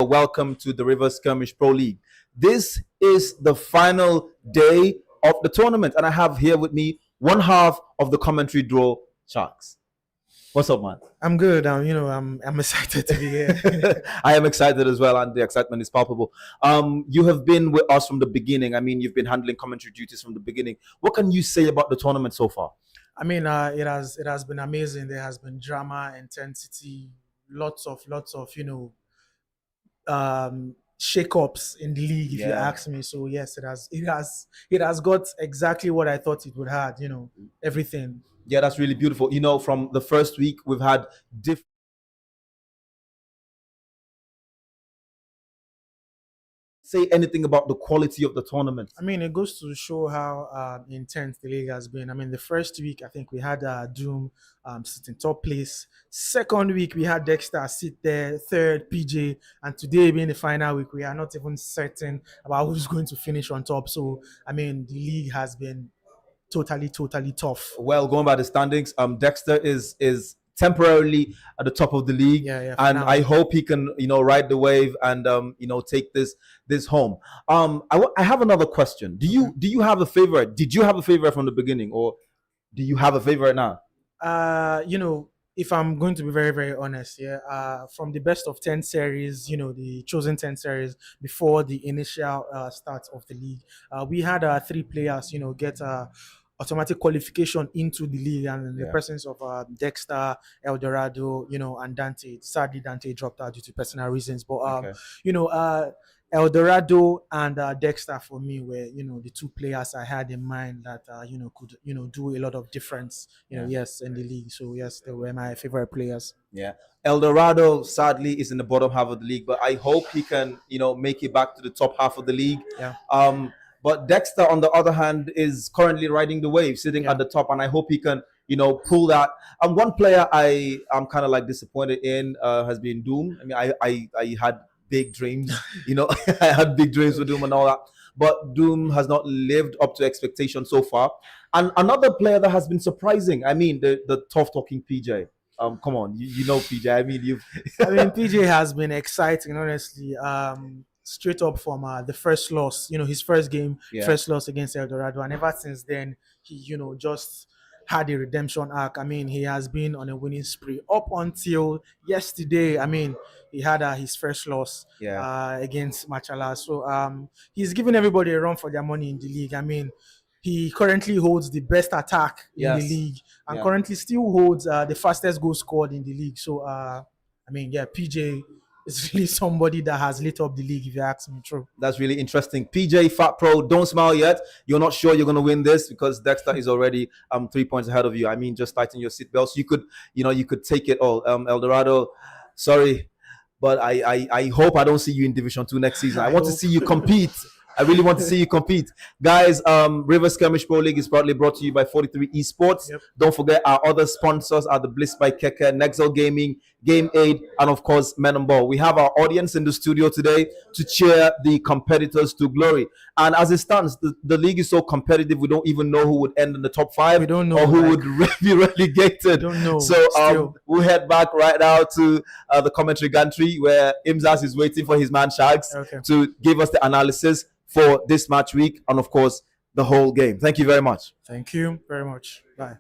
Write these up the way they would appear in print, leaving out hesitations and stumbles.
Welcome to the Skirmish Pro League. This is the final day of the tournament, and I have here with me one half of the commentary draw, Sharks. What's up, man? I'm good. I'm excited to be here. I am excited as well, and the excitement is palpable. You have been with us from the beginning. I mean, you've been handling commentary duties from the beginning. What can you say about the tournament so far? I mean, it has been amazing. There has been drama, intensity, lots of shake-ups in the league, if you ask me. So yes, it has got exactly what I thought it would have. Everything. Yeah, that's really beautiful. From the first week, we've had different. Say anything about the quality of the tournament? I mean, it goes to show how intense the league has been. I mean, the first week, I think we had Doom sit in top place. Second week, we had Dexter sit there. Third, PJ. And today being the final week, we are not even certain about who's going to finish on top. So, I mean, the league has been totally tough. Well, going by the standings, Dexter is temporarily at the top of the league, and I hope he can ride the wave and take this home. I have another question. Do you have a favorite? Did you have a favorite from the beginning, or do you have a favorite now? If I'm going to be very honest, from the best of 10 series, the chosen 10 series before the initial start of the league, we had 3 players get automatic qualification into the league, and in the presence of Dexter, Eldorado, and Dante. Sadly, Dante dropped out due to personal reasons, but Eldorado and Dexter for me were the 2 players I had in mind that could do a lot of difference in the league. So yes, they were my favorite players. Eldorado sadly is in the bottom half of the league, but I hope he can make it back to the top half of the league. But Dexter, on the other hand, is currently riding the wave, sitting at the top, and I hope he can, pull that. One player I'm kind of like disappointed in has been Doom. I mean, I had big dreams, I had big dreams for Doom and all that, but Doom has not lived up to expectation so far. And another player that has been surprising, I mean, the tough talking PJ. Come on, you know PJ. I mean, PJ has been exciting, honestly. Straight up from the first loss, his first game, first loss against Eldorado, and ever since then he just had a redemption arc. I mean, he has been on a winning spree up until yesterday. I mean, he had his first loss against Machala, so he's giving everybody a run for their money in the league. I mean, he currently holds the best attack in the league, and currently still holds the fastest goal scored in the league. So I mean, PJ is really somebody that has lit up the league, if you ask me. True. That's really interesting. PJ Fat Pro, don't smile yet. You're not sure you're going to win this because Dexter is already 3 points ahead of you. I mean, just tighten your seatbelts. You could take it all. Eldorado, sorry, but I hope I don't see you in Division 2 next season. I want to see you compete. I really want to see you compete. Guys, Skirmish Pro League is proudly brought to you by 43 Esports. Don't forget our other sponsors are the Bliss by Keke, Nexel Gaming, Game Aid, and of course, Men on Ball. We have our audience in the studio today to cheer the competitors to glory. And as it stands, the league is so competitive, we don't even know who would end in the top 5. We don't know, or who would be relegated. Don't know. So we'll head back right now to the commentary gantry where Imzas is waiting for his man Shags to give us the analysis for this match week and of course the whole game. Thank you very much. Thank you very much. Bye.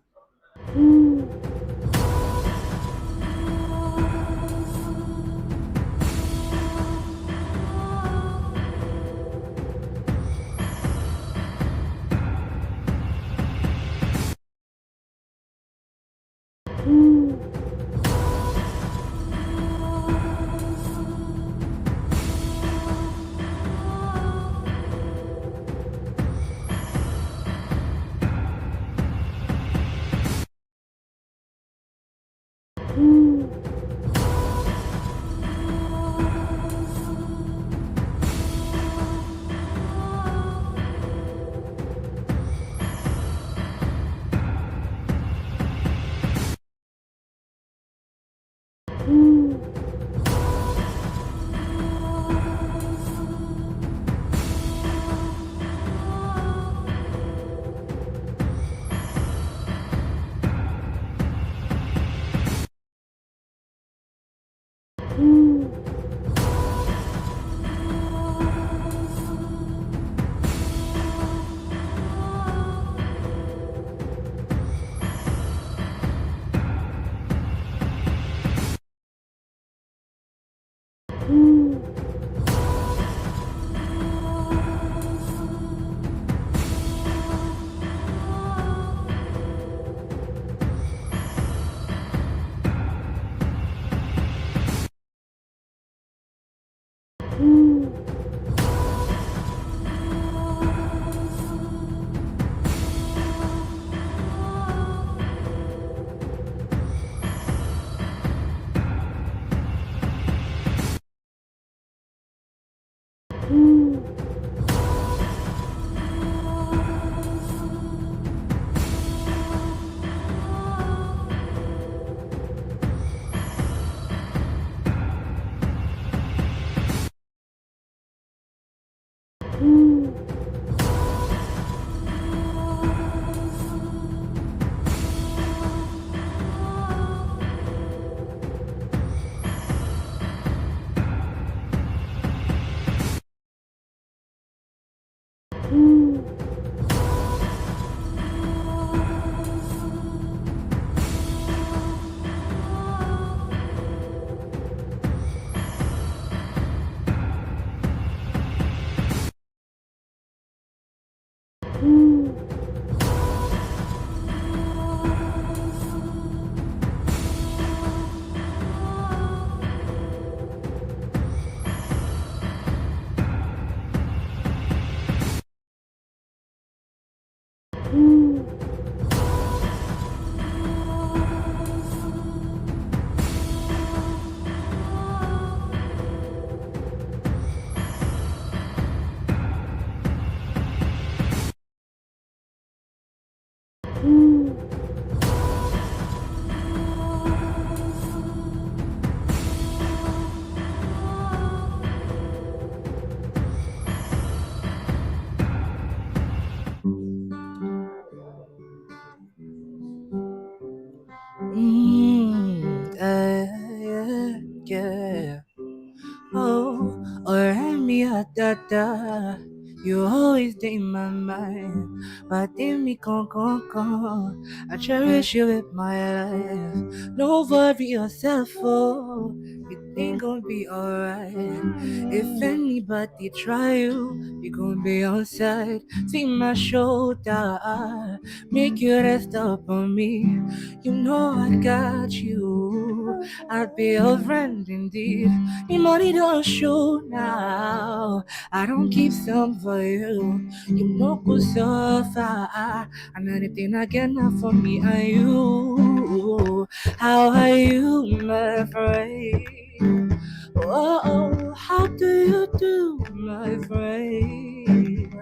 Yeah. Oh, or me da. You always stay in my mind. But in me con. I cherish you with my life. Don't worry yourself, oh. Everything gonna be alright. If anybody try you gonna be on side. See my shoulder, make you rest up on me. You know I got you. I'll be your friend indeed. The money don't show now. I don't keep some for you. You know good suffer. And anything I get now for me and you. How are you, my friend? Oh, how do you do, my friend?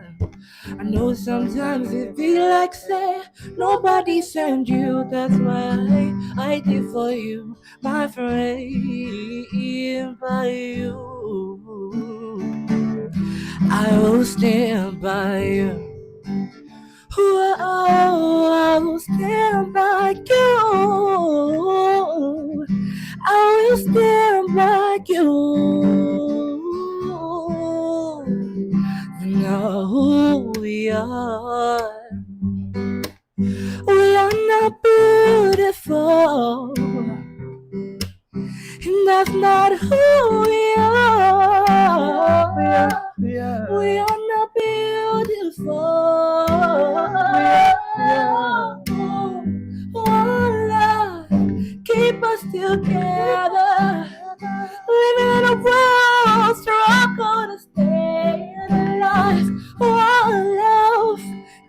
I know sometimes it feel like say nobody sent you. That's why I did for you, my friend. By you, I will stand by you. Oh, I will stand by you. I will stand by you. You know who we are. We are not beautiful, and that's not who we are. We are not beautiful. One love, keep us together. Living in a world, struggle to stay alive. One love,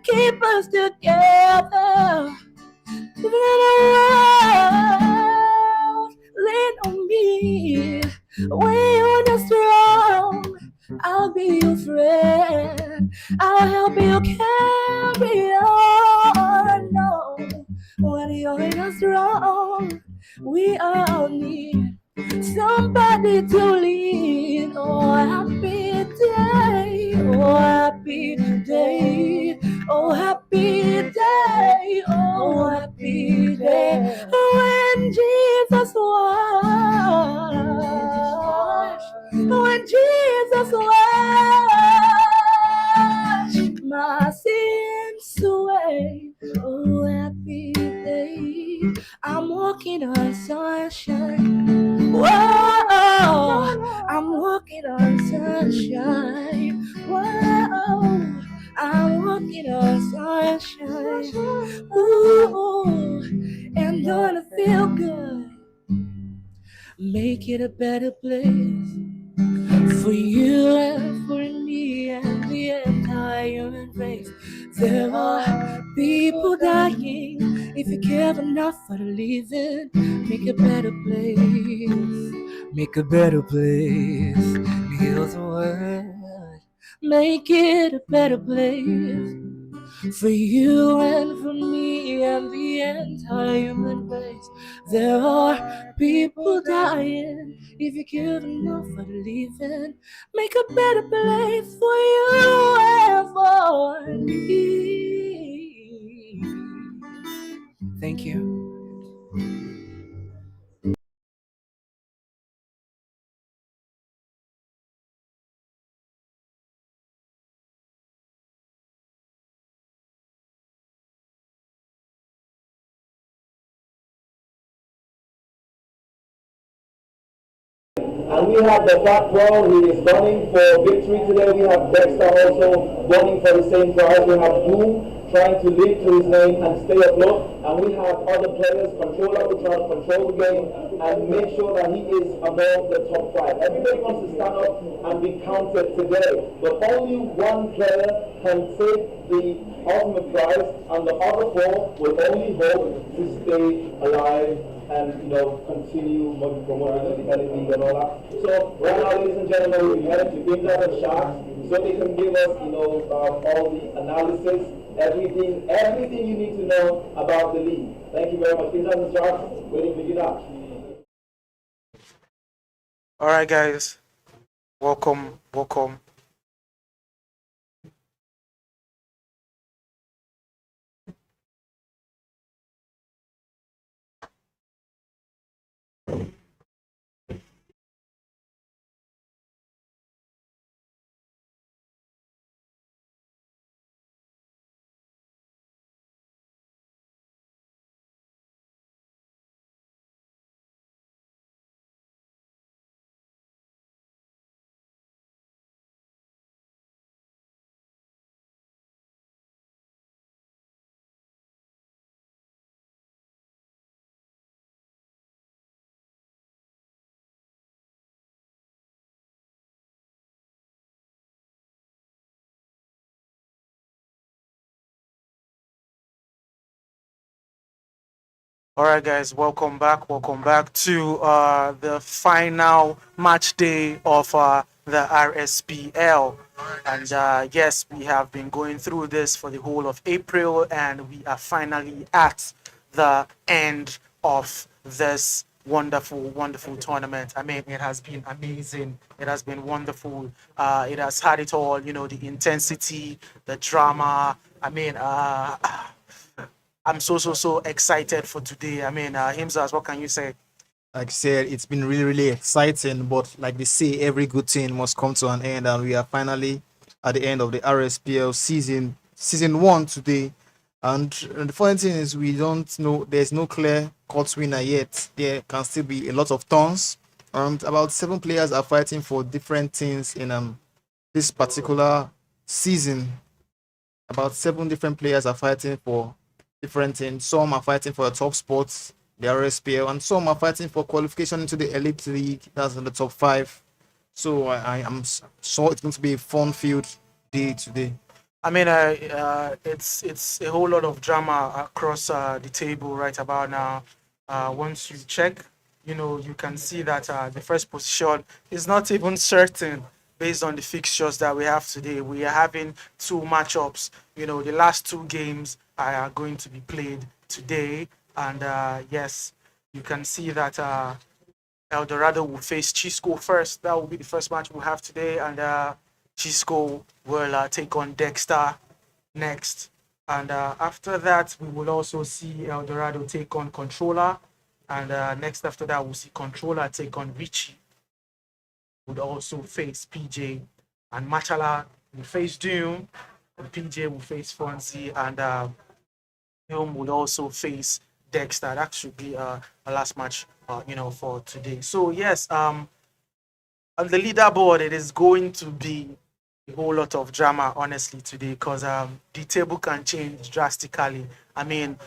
keep us together. Living in a world, lean on me. When you're not strong, I'll be your friend. I'll help you carry on. No, when you're not strong, we all need somebody to lean. Oh, happy day. Oh, happy day. Oh, happy day. Oh, happy day. When Jesus washed. When Jesus washed my sins away. Oh, happy day. I'm walking on sunshine. Whoa, I'm walking on sunshine. Whoa, I'm walking on sunshine. Ooh, and gonna feel good. Make it a better place for you and for me and the entire human race. There are people dying. If you care enough for the living, make a better place. Make a better place. Heal the world. Make it a better place for you and for me and the entire human race. There are people dying. If you care enough for the living, make a better place for you and for me. Thank you. And we have the Fat Bro, he is gunning for victory today. We have Dexter also gunning for the same prize. We have Boom trying to live to his name and stay afloat. And we have other players, Controller, who try to control the game and make sure that he is among the top 5. Everybody wants to stand up and be counted today. But only one player can take the ultimate prize, and the other 4 will only hope to stay alive and continue promoting the independent league and all that. So right now, ladies and gentlemen, we're headed to Binglad and Sharks so they can give us all the analysis everything you need to know about the league. Thank you very much. Please have Mr. Hudson waiting for you now. All right, guys, welcome. All right, guys, welcome back. Welcome back to the final match day of the RSPL. And yes, we have been going through this for the whole of April, and we are finally at the end of this wonderful tournament. I mean, it has been amazing. It has been wonderful. It has had it all, the intensity, the drama. I mean, I'm so excited for today. I mean, Himzas, what can you say? Like I said, it's been really exciting. But like they say, every good thing must come to an end, and we are finally at the end of the RSPL season one today. And the funny thing is, we don't know. There's no clear cut winner yet. There can still be a lot of turns. About 7 players are fighting for different things in this particular season. About 7 different players are fighting for different things. Some are fighting for the top spots, the RSPL, and some are fighting for qualification into the Elite League. That's in the top five. So I am sure it's going to be a fun-filled day today. I mean, it's a whole lot of drama across the table right about now. Once you check, you can see that the first position is not even certain based on the fixtures that we have today. We are having 2 matchups. The last 2 games are going to be played today, and yes, you can see that El Dorado will face Chisco first. That will be the first match we'll have today, and Chisco will take on Dexter next. And after that, we will also see El Dorado take on Controller. And next after that, we'll see Controller take on Richie. Would also face PJ. And Machala will face Doom. And PJ will face Fonzie. And Doom will also face Dexter. That should be a last match, for today. So yes, on the leaderboard, it is going to be a whole lot of drama, honestly, today, because the table can change drastically. I mean,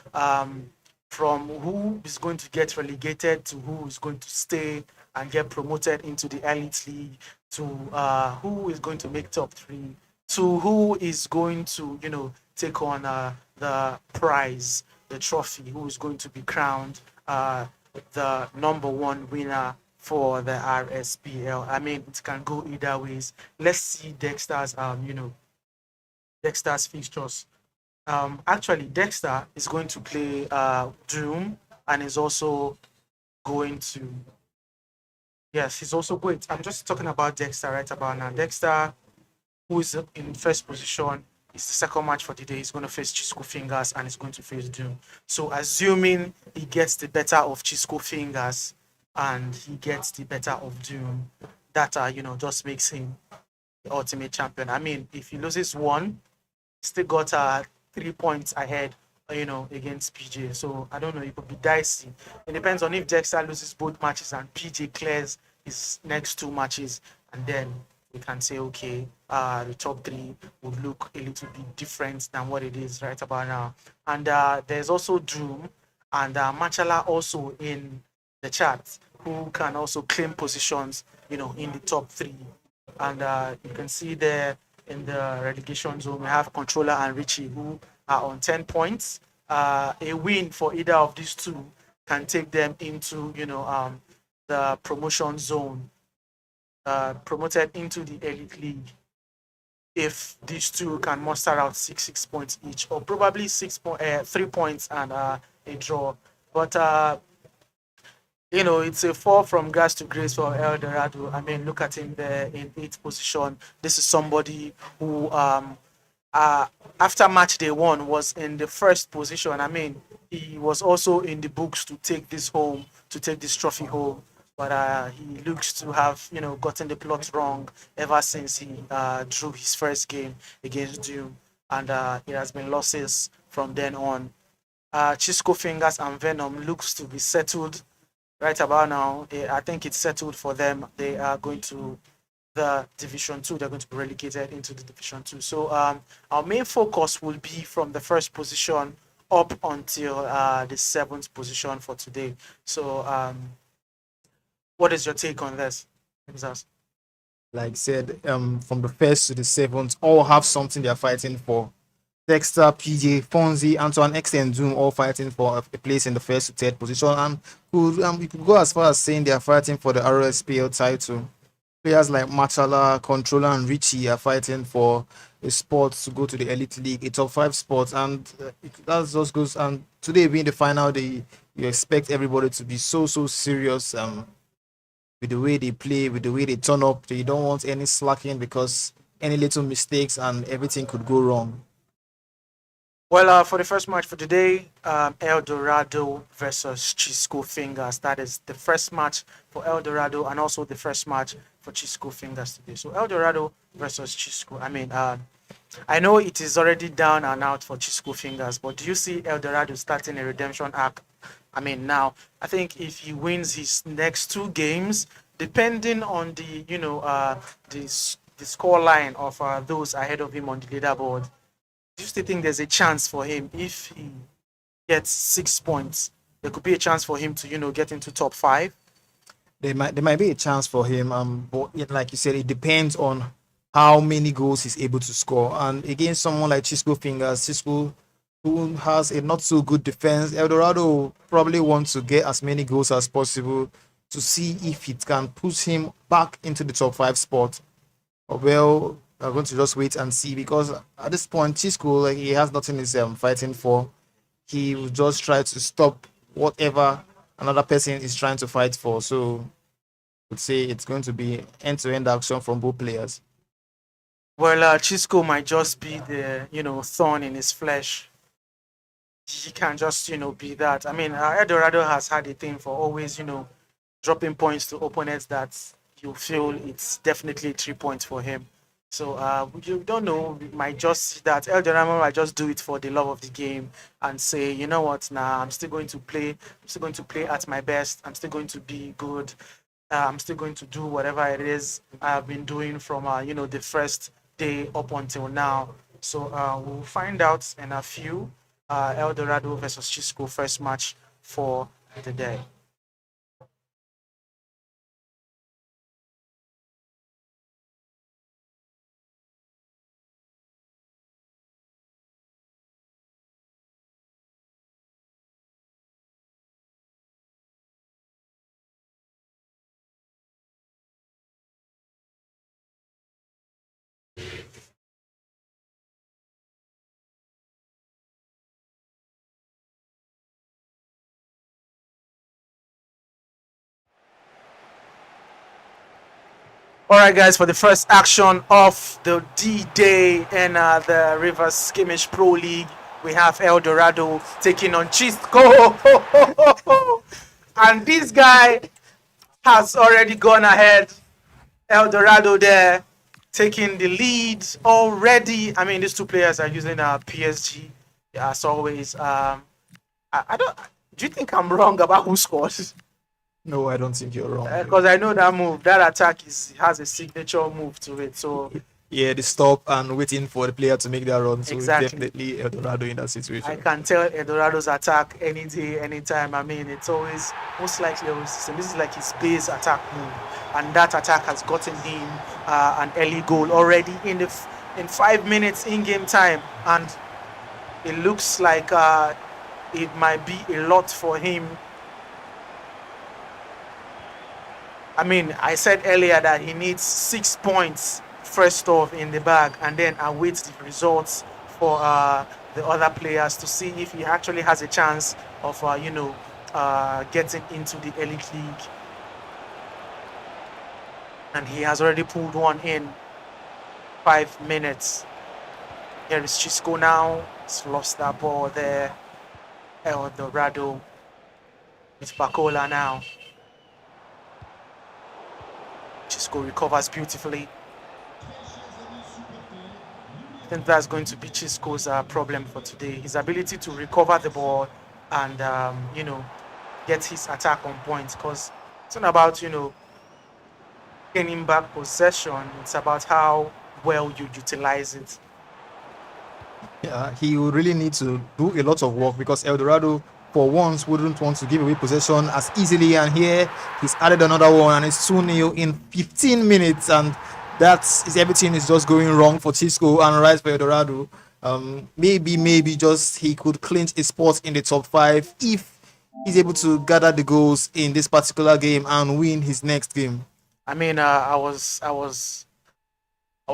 from who is going to get relegated to who is going to stay and get promoted into the Elite League, to who is going to make top 3, to who is going to, take on the prize, the trophy, who is going to be crowned the #1 winner for the RSPL. I mean, it can go either ways. Let's see Dexter's Dexter's fixtures. Actually, Dexter is going to play Doom, and is also going to. Yes, he's also going. I'm just talking about Dexter right about now. Dexter, who is in first position, is the second match for the day. He's going to face Chisco Fingers, and he's going to face Doom. So, assuming he gets the better of Chisco Fingers and he gets the better of Doom, that just makes him the ultimate champion. I mean, if he loses one, still got 3 points ahead, against PJ. So I don't know, it could be dicey. It depends on if Dexter loses both matches and PJ clears his next 2 matches, and then we can say, okay, the top 3 would look a little bit different than what it is right about now. And there's also Doom and Machala also in the chat, who can also claim positions, in the top 3. And you can see there in the relegation zone, we have Controller and Richie, who are on 10 points. A win for either of these two can take them into, the promotion zone, promoted into the Elite League. if these two can muster out 6 points each, or probably 3 points and a draw. But it's a fall from grass to grace for El Dorado. I mean, look at him there in 8th position. This is somebody who, after match day 1, was in the 1st position. I mean, he was also in the books to take this home, to take this trophy home. But he looks to have, gotten the plot wrong ever since he drew his first game against Doom. And it has been losses from then on. Chisco Fingers and Venom looks to be settled right about now. I think it's settled for them. They are going to the Division 2. They're going to be relegated into the Division 2. So our main focus will be from the 1st position up until the 7th position for today. So what is your take on this, Exas? Like I said, from the 1st to the 7th, all have something they're fighting for. Dexter, PJ, Fonzie, Antoine, X, and Doom all fighting for a place in the 1st to 3rd position, and we could go as far as saying they are fighting for the RSPL title. Players like Machala, Controller, and Richie are fighting for a spot to go to the Elite League, a top 5 spot, and that just goes. And today being the final day, you expect everybody to be so serious. With the way they play, with the way they turn up, you don't want any slacking because any little mistakes and everything could go wrong. Well, for the first match for today, El Dorado versus Chisco Fingers. That is the first match for El Dorado and also the first match for Chisco Fingers today. So El Dorado versus Chisco. I mean, I know it is already down and out for Chisco Fingers, but do you see El Dorado starting a redemption arc? I mean, now, I think if he wins his next 2 games, depending on the, the score line of those ahead of him on the leaderboard, do you still think there's a chance for him if he gets 6 points? There could be a chance for him to, get into top 5. There might be a chance for him. But like you said, it depends on how many goals he's able to score. And against someone like Chisco Fingers, Chisco, who has a not so good defense, El Dorado probably wants to get as many goals as possible to see if it can push him back into the top 5 spot. Well, I'm going to just wait and see, because at this point, Chisco, he has nothing he's fighting for. He will just try to stop whatever another person is trying to fight for. So I would say it's going to be end-to-end action from both players. Well, Chisco might just be the, thorn in his flesh. He can just, be that. I mean, El Dorado has had a thing for always, dropping points to opponents that you feel it's definitely 3 points for him. So you don't know, we might just see that El Dorado might just do it for the love of the game and say, you know what, I'm still going to play at my best. I'm still going to be good. I'm still going to do whatever it is I've been doing from the first day up until now. So we'll find out in a few. El Dorado versus Chisco, first match for the day. All right, guys, for the first action of the D-Day in the Rivers Skirmish Pro League, we have El Dorado taking on Chisco. And this guy has already gone ahead. El Dorado there taking the lead already. I mean, these two players are using PSG as always. I don't. Do you think I'm wrong about who scored? No, I don't think you're wrong. Because I know that move, that attack has a signature move to it. So yeah, the stop and waiting for the player to make that run. So exactly. Definitely El Dorado in that situation. I can tell El Dorado's attack any day, anytime. I mean, it's always most likely a system. This is like his base attack move, and that attack has gotten him an early goal already in 5 minutes in-game time, and it looks like it might be a lot for him. I mean, I said earlier that he needs 6 points first off in the bag and then await the results for the other players to see if he actually has a chance of getting into the elite league. And he has already pulled one in 5 minutes. Here is Chisco now. He's lost that ball there. El Dorado with Pacola now. Chisco recovers beautifully. I think that's going to be Chisco's problem for today. His ability to recover the ball and, get his attack on point. Because it's not about, gaining back possession. It's about how well you utilize it. Yeah, he would really need to do a lot of work because El Dorado, for once, wouldn't want to give away possession as easily. And here he's added another one, and it's 2-0 in 15 minutes. And everything is just going wrong for Chisco and right for El Dorado. Maybe just he could clinch a spot in the top 5 if he's able to gather the goals in this particular game and win his next game. I mean, I was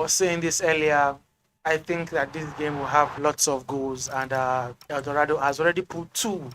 saying this earlier. I think that this game will have lots of goals, and El Dorado has already put 2,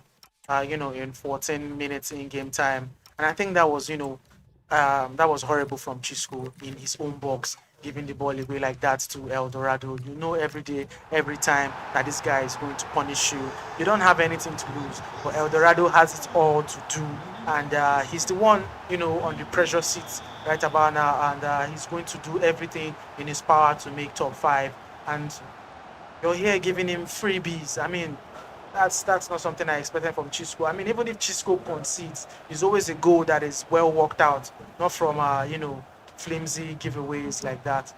in 14 minutes in game time, and I think that was, that was horrible from Chisco in his own box, giving the ball away like that to El Dorado. You know, every day, every time that this guy is going to punish you. You don't have anything to lose, but El Dorado has it all to do, and he's the one, on the pressure seat right about now, and he's going to do everything in his power to make top 5. And you're here giving him freebies. I mean, that's not something I expected from Chisco. I mean, even if Chisco concedes, it's always a goal that is well worked out, not from flimsy giveaways like that.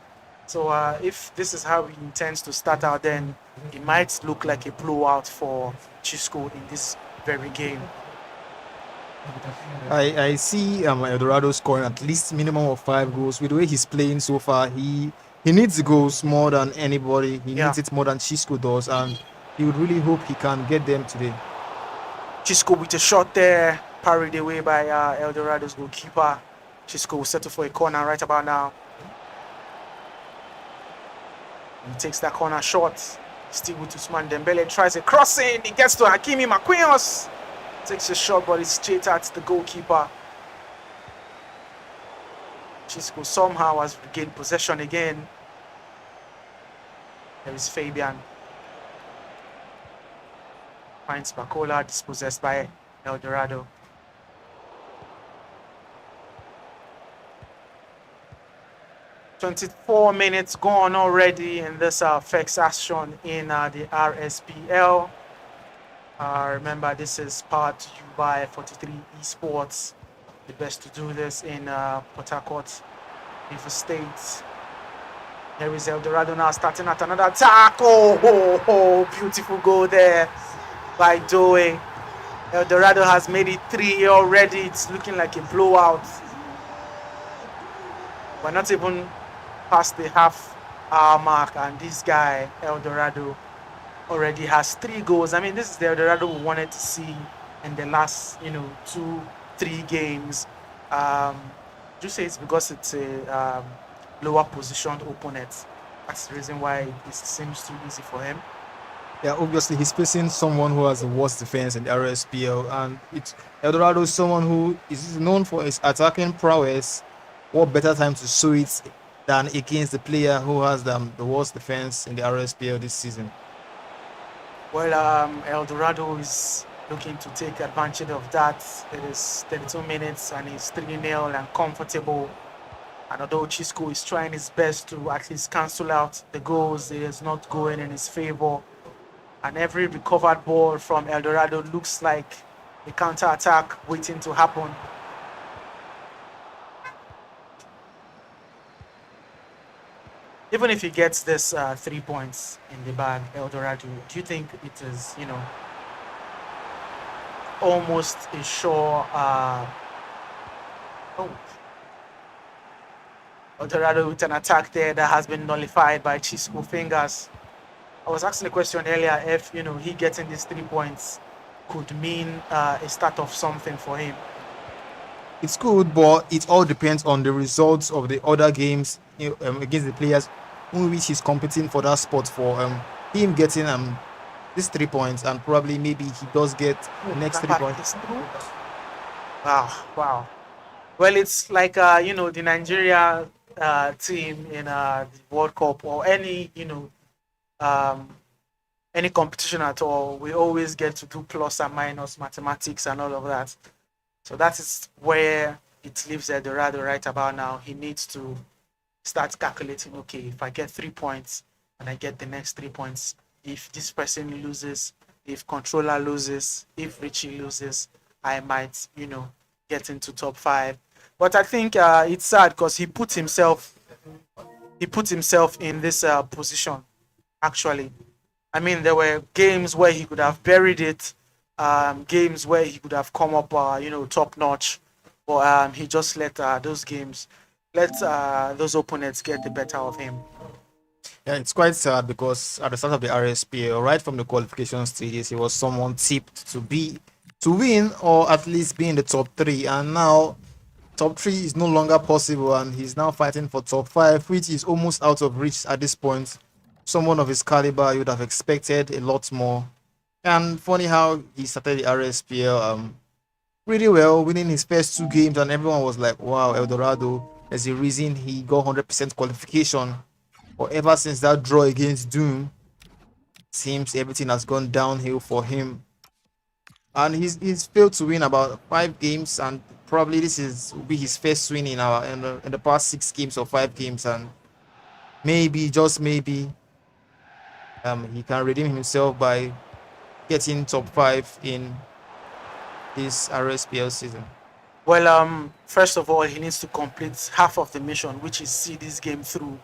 So if this is how he intends to start out, then it might look like a blowout for Chisco in this very game. I see El Dorado scoring at least minimum of 5 goals. With the way he's playing so far, he needs the goals more than anybody. He needs it more than Chisco does, and he would really hope he can get them today. Chisco with a shot there, parried away by El Dorado's goalkeeper. Chisco will settle for a corner right about now. He takes that corner shot. Still with Usman Dembele, tries a crossing. He gets to Hakimi Marquinhos. Takes a shot, but it's straight at the goalkeeper. Chisco somehow has regained possession again. There is Fabian. Finds Bacola, dispossessed by El Dorado. "24 minutes gone already in this first action in the RSPL. Remember, this is powered to you by 43 Esports. The best to do this in Port Harcourt, River State. Here is El Dorado now starting at another attack. Oh, beautiful goal there by Doe. El Dorado has made it 3 already. It's looking like a blowout. We're not even past the half-hour mark, and this guy, El Dorado, already has 3 goals. I mean, this is the El Dorado we wanted to see in the last, 2-3 games. You say it's because it's a lower positioned opponent. That's the reason why it seems too easy for him. Yeah, obviously he's facing someone who has the worst defense in the RSPL, and El Dorado is someone who is known for his attacking prowess. What better time to show it than against the player who has the worst defense in the RSPL this season? Well, El Dorado is looking to take advantage of that. It is 32 minutes and he's 3-0 and comfortable. And although Chisco is trying his best to at least cancel out the goals, it is not going in his favor. And every recovered ball from El Dorado looks like a counter-attack waiting to happen. Even if he gets this 3 points in the bag, El Dorado, do you think it is, almost a sure... El Dorado with an attack there that has been nullified by Chisco fingers. I was asking the question earlier if, he getting these 3 points could mean a start of something for him. it's good, but it all depends on the results of the other games against the players in which he's competing for that spot. For him getting these 3 points, and probably maybe he does get the next 3 points. Is through. Wow. Well, it's like the Nigeria team in the World Cup or um, any competition at all. We always get to do plus and minus mathematics and all of that. So that is where it leaves Eldorado right about now. He needs to start calculating, okay, if I get 3 points and I get the next 3 points, if this person loses, if controller loses, if Richie loses, I might, get into top 5. But I think it's sad because he put himself in this position, actually. I mean, there were games where he could have buried it, games where he could have come up, top notch, but he just let those opponents get the better of him. Yeah, it's quite sad because at the start of the RSPL, right from the qualification stages, he was someone tipped to win or at least be in the top 3, and now top 3 is no longer possible, and he's now fighting for top 5, which is almost out of reach at this point. Someone of his caliber, you would have expected a lot more. And funny how he started the RSPL really well, winning his first 2 games, and everyone was like, wow, Eldorado, there's a reason he got 100% qualification. But ever since that draw against Doom, seems everything has gone downhill for him. And he's failed to win about 5 games, and probably will be his first win in the past 6 games or 5 games, and maybe, just maybe, he can redeem himself by getting top 5 in this RSPL season. Well, first of all, he needs to complete half of the mission, which is see this game through,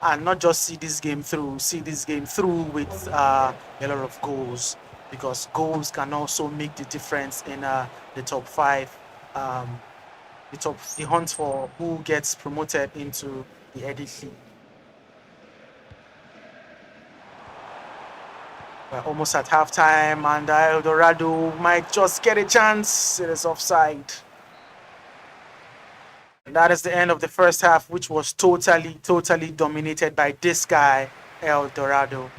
and not just see this game through with a lot of goals, because goals can also make the difference in the top 5. The hunt for who gets promoted into the Elite League. We're almost at halftime, and Eldorado might just get a chance. It is offside. And that is the end of the first half, which was totally dominated by this guy, Eldorado.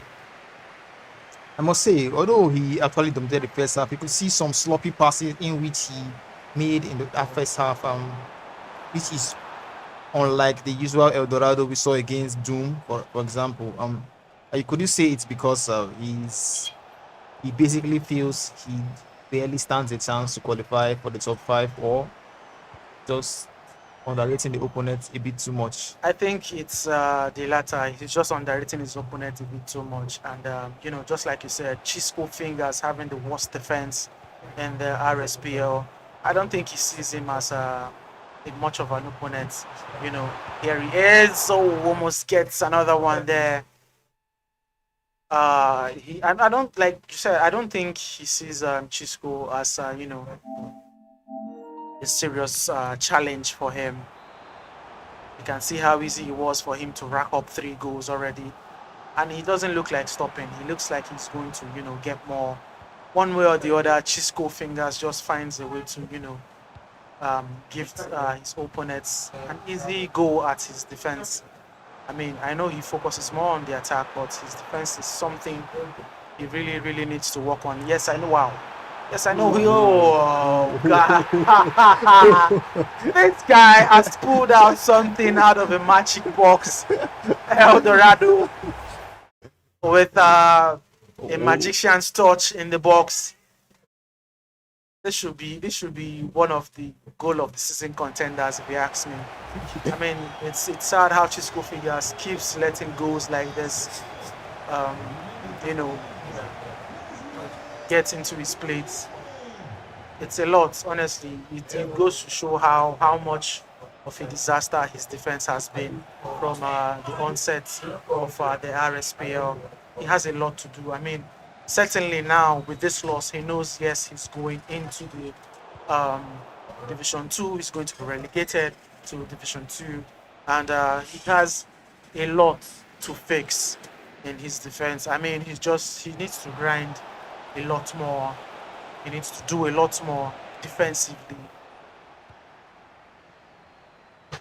I must say, although he actually dominated the first half, you could see some sloppy passes in which he made in that first half, which is unlike the usual Eldorado we saw against Doom, for example. Could you say it's because he basically feels he barely stands a chance to qualify for the top 5, or just underrating the opponent a bit too much? I think it's the latter. He's just underrating his opponent a bit too much, and just like you said, Chisco Fingers having the worst defense in the RSPL. I don't think he sees him as much of an opponent. Here he is, so almost gets another one there. I don't, like you said, I don't think he sees Chisco as a serious challenge for him. You can see how easy it was for him to rack up 3 goals already, and he doesn't look like stopping. He looks like he's going to get more. One way or the other, Chisco Fingers just finds a way to give his opponents an easy go at his defense. I mean, I know he focuses more on the attack, but his defense is something he really needs to work on. Yes, I know. Wow. Yes, I know. Oh, God. This guy has pulled out something out of a magic box. Eldorado with a magician's touch in the box. This should be one of the goal of the season contenders, if you ask me. I mean, it's sad how Chisco Fingers keeps letting goals like this, get into his plates. It's a lot, honestly. It goes to show how much of a disaster his defense has been from the onset of the RSPL. He has a lot to do. I mean, certainly now with this loss, he knows, yes, he's going into the Division 2. He's going to be relegated to Division 2, and he has a lot to fix in his defense. I mean, he needs to grind a lot more. He needs to do a lot more defensively.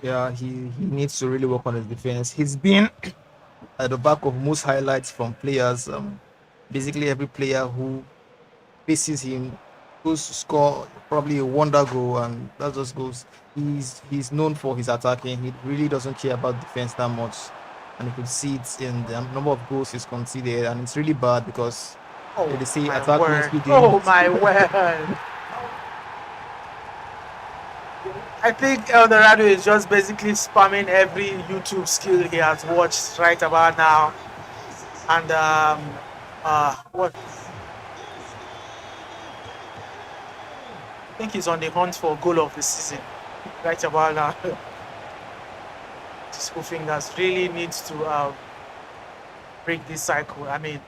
Yeah, he needs to really work on his defense. He's been at the back of most highlights from players. Basically every player who faces him goes to score probably a wonder goal, and that just goes. He's known for his attacking. He really doesn't care about defense that much, and you could see it in the number of goals he's conceded, and it's really bad because Oh they say my attack wins word! the game. Oh my word! I think Eldorado is just basically spamming every YouTube skill he has watched right about now, and what I think he's on the hunt for goal of the season right about now. Cisco Fingers really needs to break this cycle. I mean,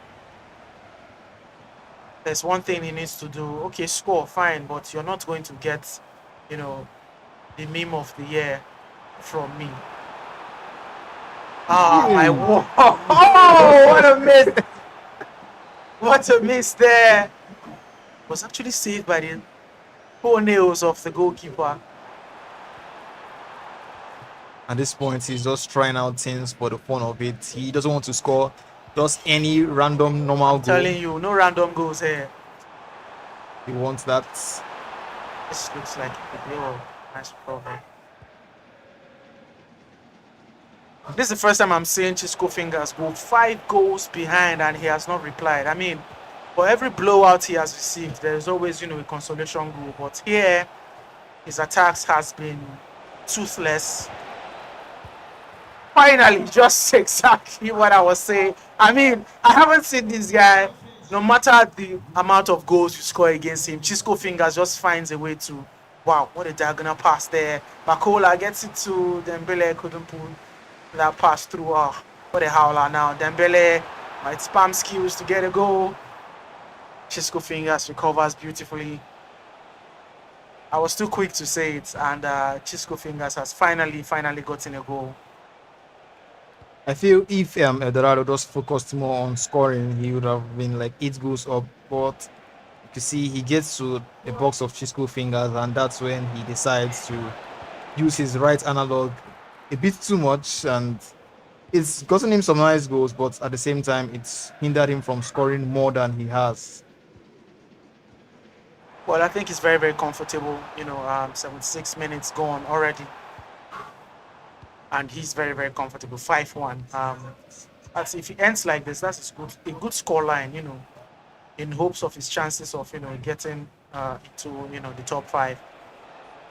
there's one thing he needs to do. Okay, score, fine, but you're not going to get, you know, the meme of the year from me. Ah, my word. Oh, what a miss. What a miss there. Was actually saved by the toenails of the goalkeeper. At this point, he's just trying out things for the fun of it. He doesn't want to score just any random normal goal. Telling you, no random goals here. He wants that. This looks like a real nice problem. This is the first time I'm seeing Cisco Fingers go 5 goals behind and he has not replied. I mean, for every blowout he has received, there's always, a consolation goal. But here, his attacks has been toothless. Finally, just exactly what I was saying. I mean, I haven't seen this guy, no matter the amount of goals you score against him, Cisco Fingers just finds a way to, wow, what a diagonal pass there. Bakola gets it to Dembele, couldn't pull that pass through. Oh, what a howler now. Dembele might spam skills to get a goal. Cisco Fingers recovers beautifully. I was too quick to say it, and Cisco Fingers has finally gotten a goal. I feel if Eldorado just focused more on scoring, he would have been like 8 goals up. But you see, he gets to the box of Cisco Fingers, and that's when he decides to use his right analog a bit too much, and it's gotten him some nice goals, but at the same time, it's hindered him from scoring more than he has. Well, I think he's very, very comfortable. 76 minutes gone already. And he's very, very comfortable. 5-1. That's, if he ends like this, that's a good score line, in hopes of his chances of, getting into, the top 5.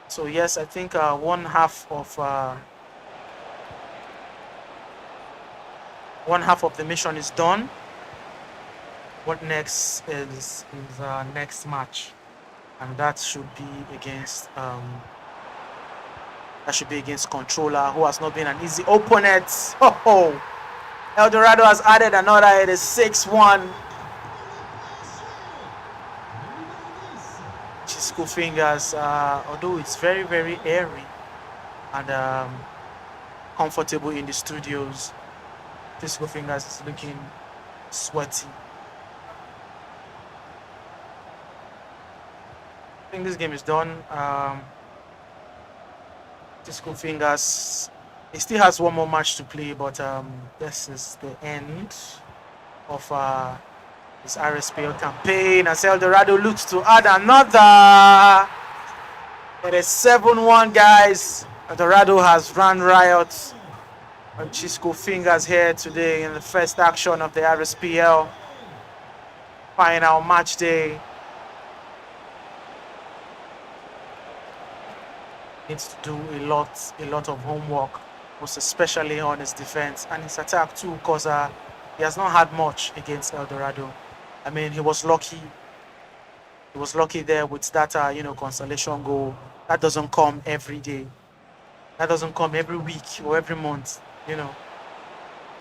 So, yes, I think one half of the mission is done. What next is next match, and that should be against Controller, who has not been an easy opponent. Oh, Eldorado has added another. It is 6-1. Cisco Fingers, although it's very, very airy and comfortable in the studios, Cisco Fingers is looking sweaty. I think this game is done. Cisco Fingers, he still has one more match to play, but this is the end of his Rspl campaign as Eldorado looks to add another. It is 7-1, guys. Eldorado has run riot on Cisco Fingers here today in the first action of the Rspl final match day. Needs to do a lot of homework, most especially on his defense and his attack too, because he has not had much against Eldorado. I mean, he was lucky there with that consolation goal. That doesn't come every day. That doesn't come every week or every month,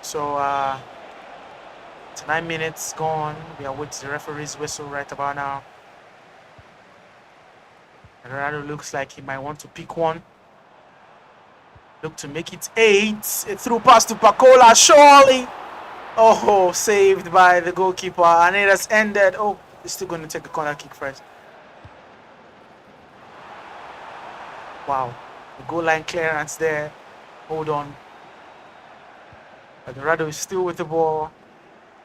So 9 minutes gone. We are with the referee's whistle right about now. Eldorado looks like he might want to pick one. Look to make it 8. A through pass to Bakola, surely. Oh, saved by the goalkeeper, and it has ended. Oh, he's still going to take a corner kick first. Wow. The goal line clearance there. Hold on. Eldorado is still with the ball.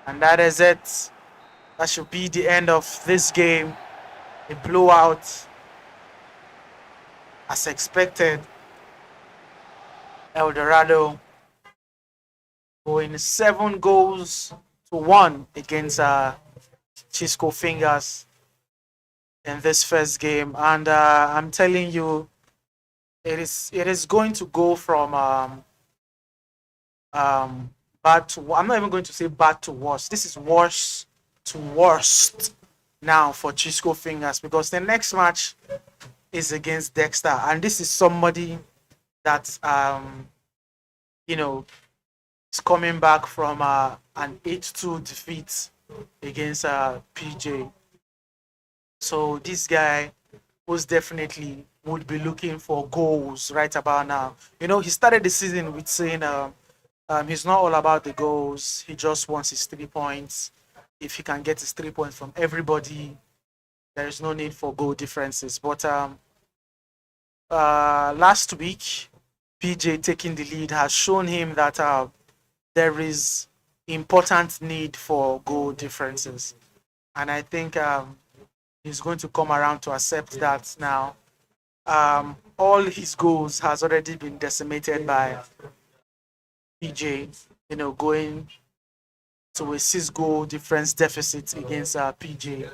And that is it. That should be the end of this game. A blowout. As expected. Eldorado going 7-1 against Chisco Fingers in this first game. And I'm telling you, it is going to go from bad to, I'm not even going to say bad to worse. This is worse to worst now for Chisco Fingers, because the next match is against Dexter, and this is somebody that you know, is coming back from an 8-2 defeat against PJ. So this guy most definitely would be looking for goals right about now. You know, he started the season with saying he's not all about the goals. He just wants his 3 points. If he can get his 3 points from everybody, there is no need for goal differences. But last week, PJ taking the lead has shown him that there is important need for goal differences. And I think he's going to come around to accept that now. All his goals has already been decimated by PJ, you know, going to a 6-goal difference deficit against PJ.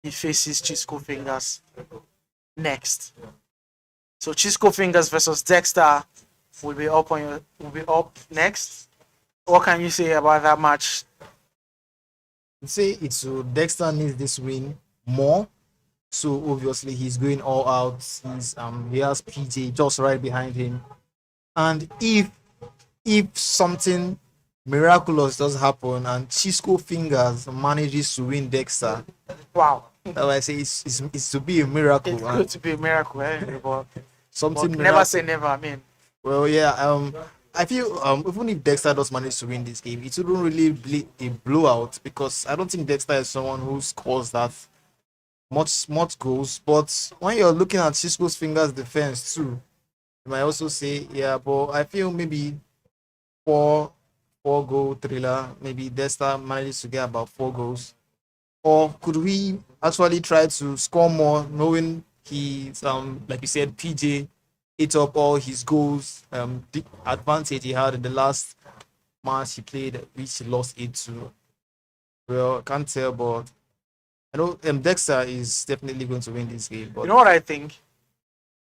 He faces Chisco Fingers next. So Chisco Fingers versus Dexter will be up next. What can you say about that match? I'd say it's Dexter needs this win more. So obviously he's going all out. He has PJ just right behind him. And if something miraculous does happen and Chisco Fingers manages to win Dexter, wow, that's why I say it's to be a miracle. It's good to be a miracle, but something never say never. I mean, well, yeah. I feel even if Dexter does manage to win this game, it wouldn't really be a blowout, because I don't think Dexter is someone who scores that much goals. But when you're looking at Chisco's Fingers defense too, you might also say, yeah, but I feel maybe 4 goal thriller, maybe Dexter manages to get about 4 goals. Or could we actually try to score more, knowing he's like you said, PJ ate up all his goals, the advantage he had in the last match he played, which he lost 8-2. Well, can't tell, but I know Dexter is definitely going to win this game. But you know what I think?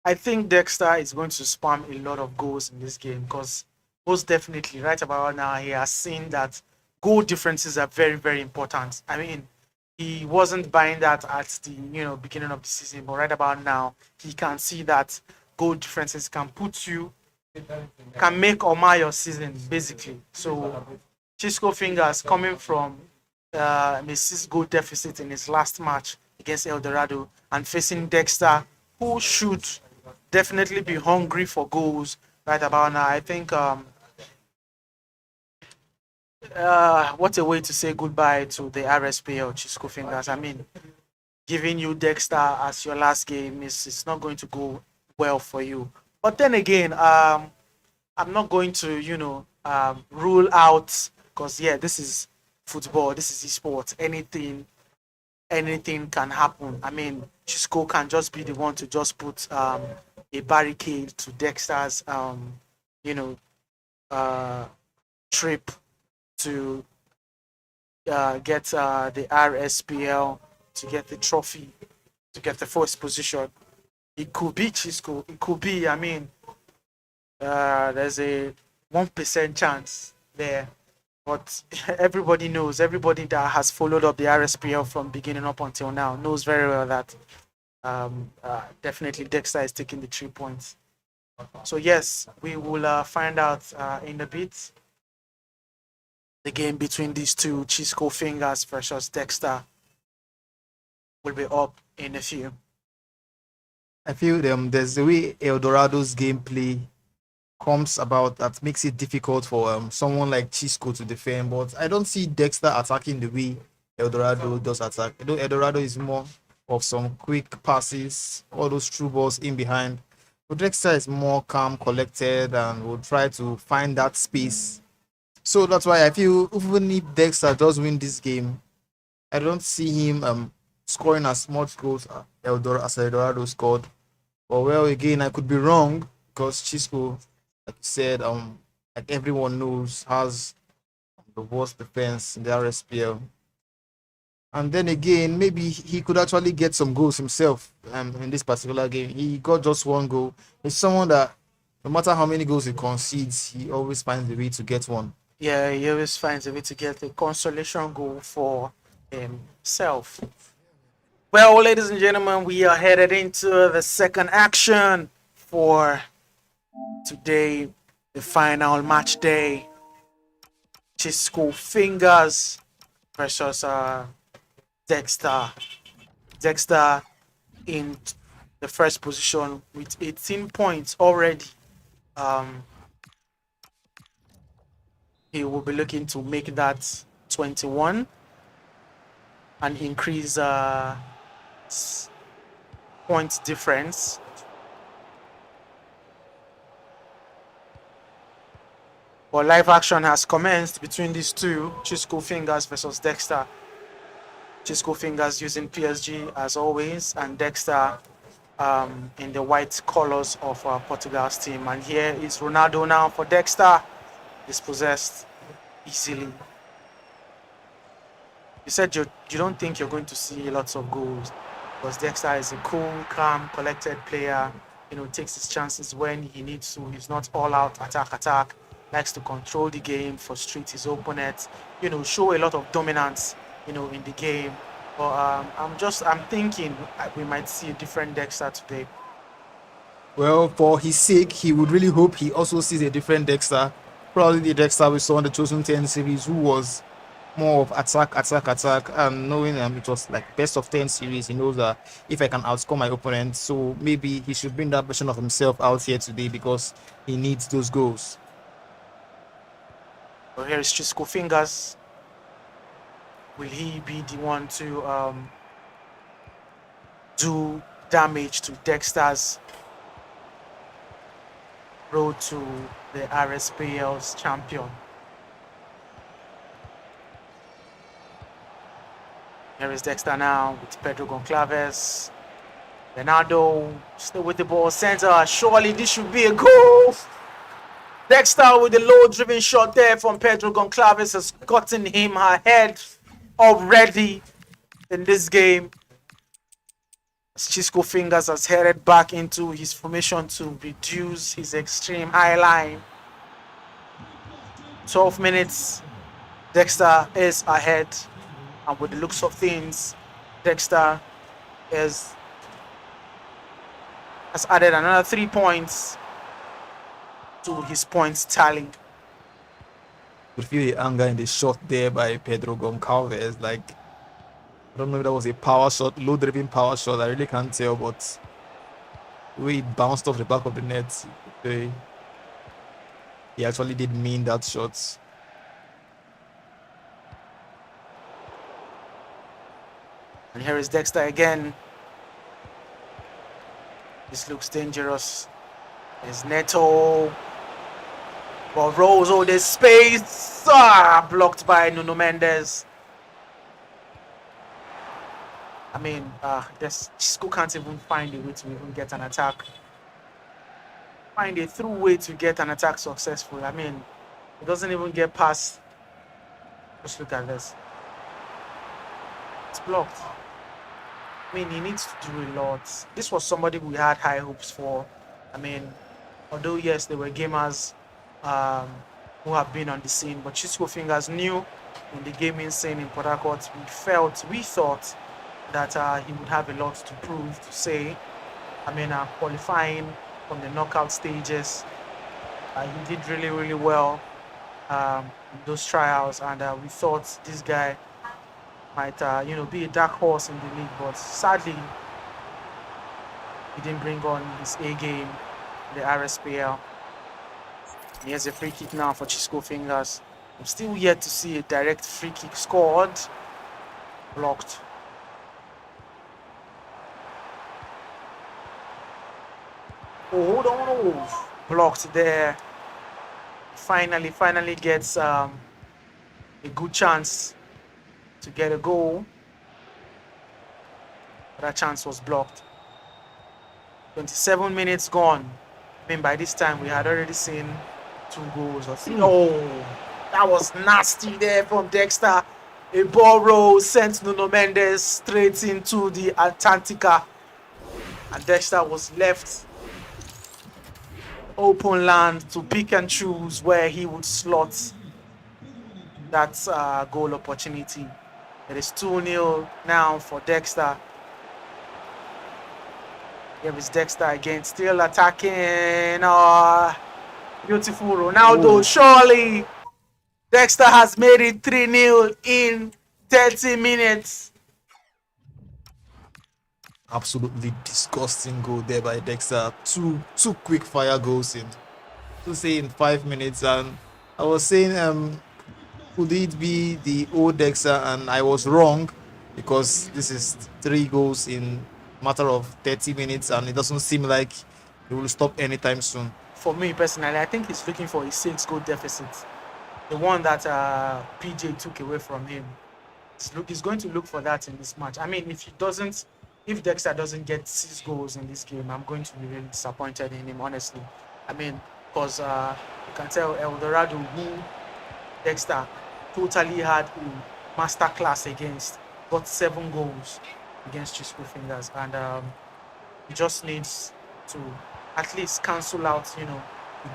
I think Dexter is going to spam a lot of goals in this game, because most definitely right about now he has seen that goal differences are very, very important. I mean, he wasn't buying that at the beginning of the season, but right about now he can see that goal differences can make or mar your season basically. So Chisco Fingers coming from a 6-goal deficit in his last match against Eldorado and facing Dexter, who should definitely be hungry for goals right about now. I think what a way to say goodbye to the Rspl, Chisco Fingers. I mean, giving you Dexter as your last game it's not going to go well for you. But then again, I'm not going to rule out, because this is football, this is esports. Anything can happen. I mean, Chisco can just be the one to just put a barricade to Dexter's trip to get the Rspl, to get the trophy, to get the first position. It could be Chisco. It could be. I mean, there's a 1% chance there, but everybody knows. Everybody that has followed up the Rspl from beginning up until now knows very well that definitely Dexter is taking the 3 points. So yes, we will find out in a bit. The game between these two, Chisco Fingers versus Dexter, will be up in a few. I feel there's the way Eldorado's gameplay comes about that makes it difficult for someone like Chisco to defend. But I don't see Dexter attacking the way Eldorado does attack. Eldorado is more of some quick passes, all those through balls in behind. But Dexter is more calm, collected, and will try to find that space. So that's why I feel even if Dexter does win this game, I don't see him scoring as much goals as Eldorado scored. But well, again, I could be wrong because Chisco, like you said, like everyone knows, has the worst defense in the RSPL. And then again, maybe he could actually get some goals himself in this particular game. He got just one goal. He's someone that, no matter how many goals he concedes, he always finds a way to get one. Yeah, he always finds a way to get a consolation goal for himself. Well, ladies and gentlemen, we are headed into the second action for today, the final match day. Chisco Fingers versus Dexter. Dexter in the first position with 18 points already. He will be looking to make that 21 and increase point difference. But live action has commenced between these two, Chisco Fingers versus Dexter. Chisco Fingers using PSG as always, and Dexter in the white colors of Portugal's team. And here is Ronaldo now for Dexter. Dispossessed easily. You said you don't think you're going to see lots of goals because Dexter is a cool, calm, collected player. You know, takes his chances when he needs to. He's not all out attack. Likes to control the game, frustrate his opponents. You know, show a lot of dominance. You know, in the game. But I'm thinking we might see a different Dexter today. Well, for his sake, he would really hope he also sees a different Dexter. Probably the Dexter we saw in the Chosen 10 series, who was more of attack, and knowing it was like best of 10 series, he knows that if I can outscore my opponent, so maybe he should bring that version of himself out here today because he needs those goals. Well, here is Chisco Fingers. Will he be the one to do damage to Dexter's road to the RSPL's champion? Here is Dexter now with Pedro Goncalves. Ronaldo still with the ball center. Surely this should be a goal. Dexter with the low-driven shot there from Pedro Goncalves has gotten him ahead already in this game. Chisco Fingers has headed back into his formation to reduce his extreme high line. 12 minutes. Dexter is ahead. And with the looks of things, Dexter has added another 3 points to his points tally. You feel the anger in the shot there by Pedro Goncalves. Like, I don't know if that was a power shot, low-driven power shot. I really can't tell, but the way it bounced off the back of the net, he actually did mean that shot. And here is Dexter again. This looks dangerous. There's Neto. Ball rolls. Oh, there's space. Blocked by Nuno Mendes. I mean, Chisco can't even find a way to even get an attack. Find a through way to get an attack successful. I mean, it doesn't even get past. Just look at this. It's blocked. I mean, he needs to do a lot. This was somebody we had high hopes for. I mean, although yes, there were gamers who have been on the scene, but Chisco Fingers knew in the gaming scene in Port Harcourt, we thought that he would have a lot to prove, to say. I mean, qualifying from the knockout stages, he did really, really well in those trials, and we thought this guy might, be a dark horse in the league, but sadly, he didn't bring on his A game in the RSPL. Here's a free kick now for Chisco Fingers. I'm still yet to see a direct free kick scored. Blocked. Oh, hold on. Oh, blocked there. Finally gets a good chance to get a goal. That chance was blocked. 27 minutes gone. I mean, by this time, we had already seen 2 goals. Oh, that was nasty there from Dexter. A ball roll sent Nuno Mendes straight into the Atlantica. And Dexter was left open land to pick and choose where he would slot that goal opportunity. It is 2-0 now for Dexter. Here is Dexter again, still attacking. Beautiful Ronaldo, surely. Dexter has made it 3-0 in 30 minutes. Absolutely disgusting goal there by Dexter. Two quick fire goals in, to say, in 5 minutes. And I was saying, could it be the old Dexter? And I was wrong, because this is 3 goals in matter of 30 minutes, and it doesn't seem like it will stop anytime soon. For me personally, I think he's looking for a 6-goal deficit. The one that PJ took away from him. He's going to look for that in this match. I mean, if Dexter doesn't get 6 goals in this game, I'm going to be really disappointed in him, honestly. I mean, because you can tell El Dorado, who Dexter totally had a masterclass against, got 7 goals against Chisco Fingers, and he just needs to at least cancel out, the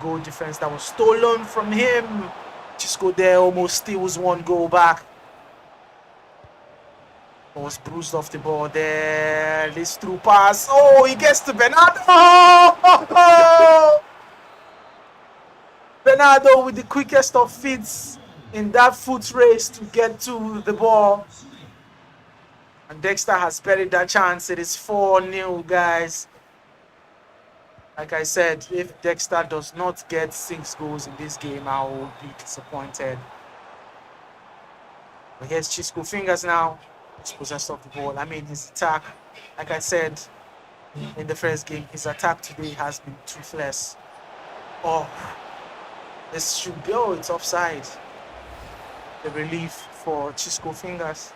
goal difference that was stolen from him. Chisco there almost steals 1 goal back. Was bruised off the ball there. This through pass. Oh, he gets to Bernardo. Bernardo with the quickest of feet in that foot race to get to the ball. And Dexter has buried that chance. It is 4-0, guys. Like I said, if Dexter does not get 6 goals in this game, I will be disappointed. But here's Chisco Fingers now. He's possessed of the ball. I mean, his attack, like I said in the first game, his attack today has been toothless. Oh, this should be, it's offside. The relief for Chisco Fingers.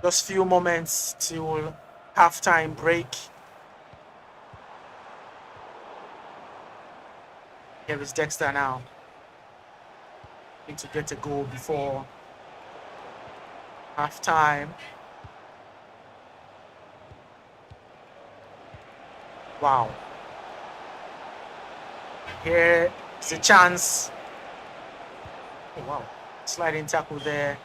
Just few moments till halftime break. Here is Dexter now. Need to get a goal before halftime. Wow. Here is a chance. Oh, wow. Sliding tackle there.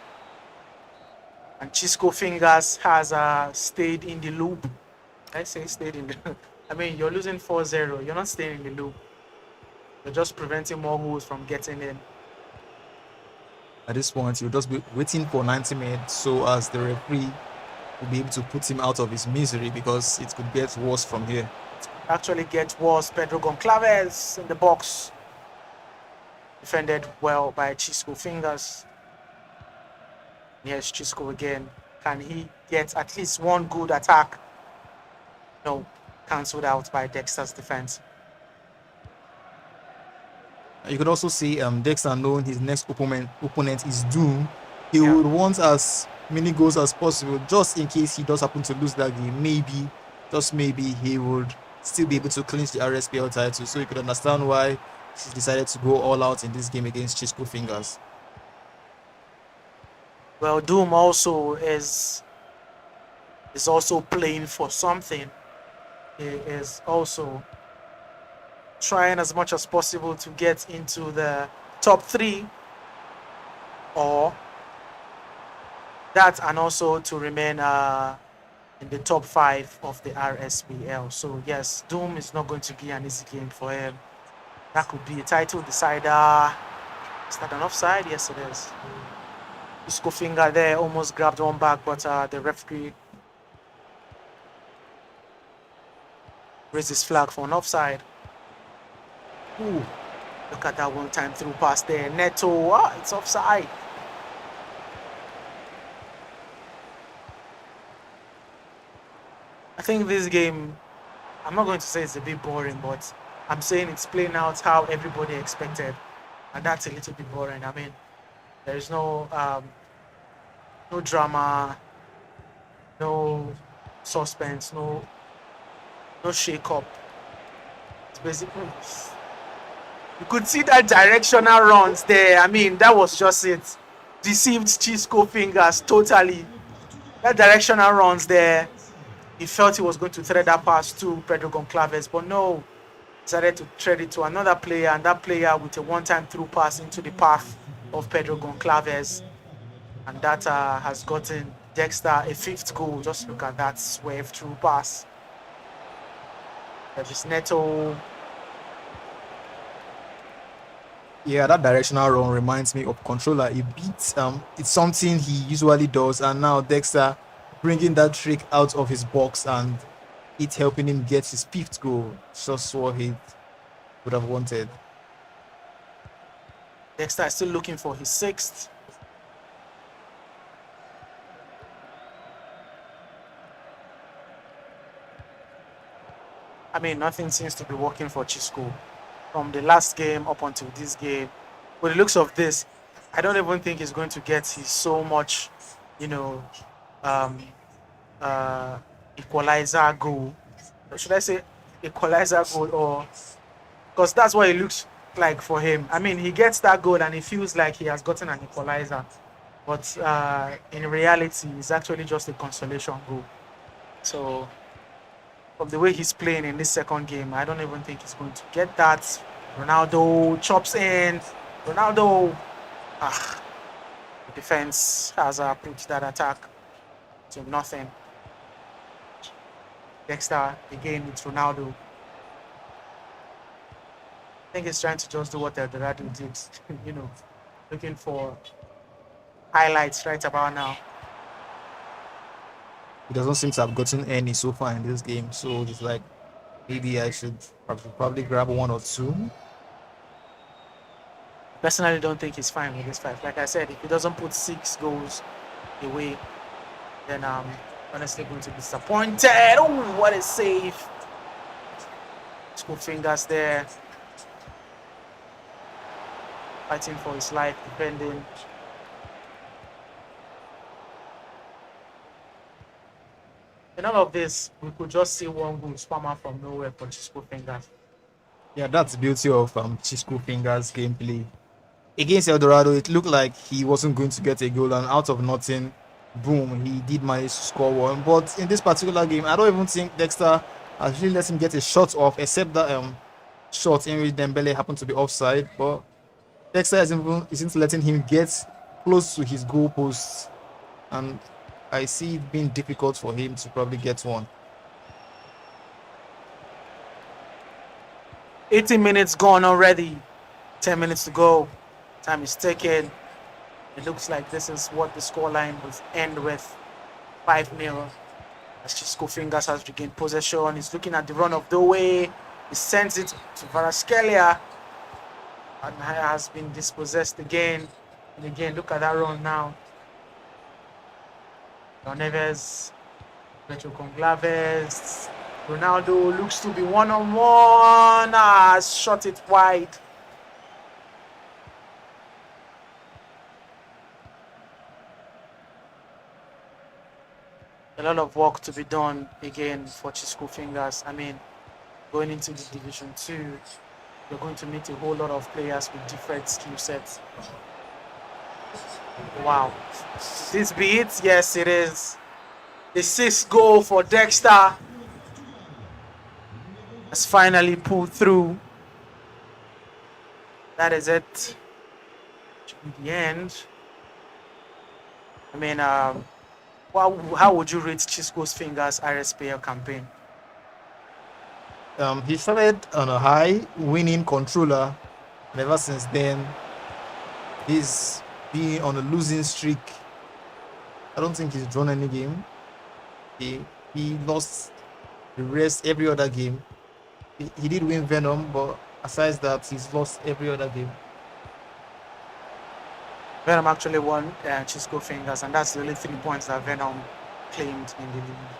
And Chisco Fingers has stayed in the loop. I say stayed in the loop. I mean, you're losing 4-0. You're not staying in the loop. You're just preventing more goals from getting in. At this point, you'll just be waiting for 90 minutes so as the referee will be able to put him out of his misery, because it could get worse from here. Actually get worse. Pedro Goncalves in the box. Defended well by Chisco Fingers. Here's Chisco again. Can he get at least 1 good attack? No, cancelled out by Dexter's defense. You could also see Dexter, knowing his next opponent is Doom, he would want as many goals as possible, just in case he does happen to lose that game. Maybe, just maybe, he would still be able to clinch the Rspl title. So you could understand why he decided to go all out in this game against Chisco Fingers. Well, Doom also is also playing for something. He is also trying as much as possible to get into the top 3, or that, and also to remain in the top 5 of the Rspl. So yes, Doom is not going to be an easy game for him. That could be a title decider. Is that an offside? Yes, it is. Chisco Finger there almost grabbed one back, but the referee raised his flag for an offside. Ooh, look at that one-time through pass there. Neto, it's offside. I think this game, I'm not going to say it's a bit boring, but I'm saying it's playing out how everybody expected, and that's a little bit boring. I mean, there is no drama, no suspense, no shake up. It's basically, you could see that directional runs there. I mean, that was just it. Deceived Chisco fingers totally. That directional runs there. He felt he was going to thread that pass to Pedro Goncalves, but no, decided to thread it to another player, and that player with a one-time through pass into the path of Pedro Goncalves, and that has gotten Dexter a fifth goal. Just look at that swerve through pass. There's Neto. Yeah, that directional run reminds me of controller. He beats it's something he usually does, and now Dexter bringing that trick out of his box and it helping him get his fifth goal. Just what he would have wanted. Dexter is still looking for his sixth. I mean, nothing seems to be working for Chisco from the last game up until this game. With the looks of this, I don't even think he's going to get his so much, equalizer goal. Should I say equalizer goal, or because that's what it looks like for him. I mean, he gets that goal and he feels like he has gotten an equalizer, but in reality, it's actually just a consolation goal. So, from the way he's playing in this second game, I don't even think he's going to get that. Ronaldo chops in. Ronaldo. The defense has put that attack to nothing. Dexter again with Ronaldo. I think he's trying to just do what Eldorado did, looking for highlights right about now. He doesn't seem to have gotten any so far in this game, so it's like maybe I should probably grab one or two. Personally, don't think he's fine with this fight. Like I said, if he doesn't put 6 goals away, then I'm honestly going to be disappointed. Oh, what a save! School fingers there. Fighting for his life, defending. In all of this, we could just see one goal spammer from nowhere for Chisco Fingers. Yeah, that's the beauty of Chisco Fingers gameplay. Against Eldorado, it looked like he wasn't going to get a goal, and out of nothing, boom, he did manage to score one. But in this particular game, I don't even think Dexter actually let him get a shot off, except that shot in which Dembele happened to be offside. But Dexter isn't letting him get close to his goal posts, and I see it being difficult for him to probably get one. 18 minutes gone already. 10 minutes to go. Time is ticking. It looks like this is what the scoreline will end with. 5-0. As Chisco Fingers has regained possession. He's looking at the run of the way. He sends it to Varaskelia. And has been dispossessed again. And again, look at that run now. Neves, Pedro Goncalves, Ronaldo looks to be one-on-one. Shot it wide. A lot of work to be done again for Chisco Fingers. I mean, going into the Division 2, you're going to meet a whole lot of players with different skill sets. Wow. This be it? Yes, it is. The 6th goal for Dexter has finally pulled through. That is it. Should be the end. I mean, how would you rate Chisco's Fingers Rspl campaign? He started on a high, winning controller, and ever since then, he's been on a losing streak. I don't think he's drawn any game. He lost the rest every other game. He did win Venom, but aside that, he's lost every other game. Venom actually won Chisco Fingers, and that's the only 3 points that Venom claimed in the league.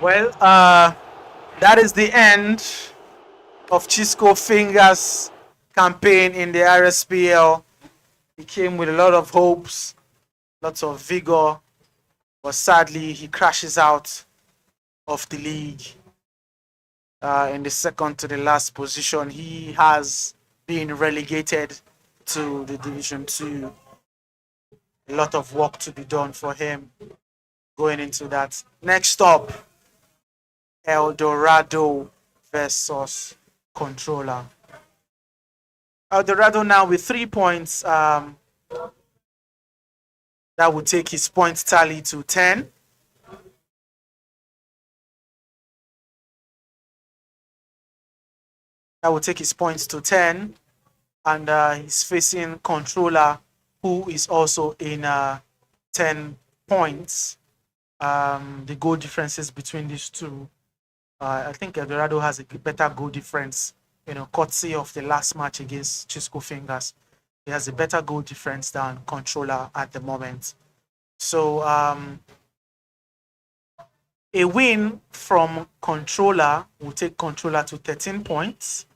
Well, that is the end of Chisco Fingers' campaign in the RSPL. He came with a lot of hopes, lots of vigor, but sadly he crashes out of the league in the second to the last position. He has been relegated to the Division 2. A lot of work to be done for him going into that. Next up, El Dorado versus Controller. El Dorado now with 3 points. That would take his point tally to 10. That would take his points to 10. And he's facing Controller, who is also in 10 points. The goal differences between these two. I think El Dorado has a better goal difference, courtesy of the last match against Chisco Fingers. He has a better goal difference than Controller at the moment. So a win from Controller will take Controller to 13 points,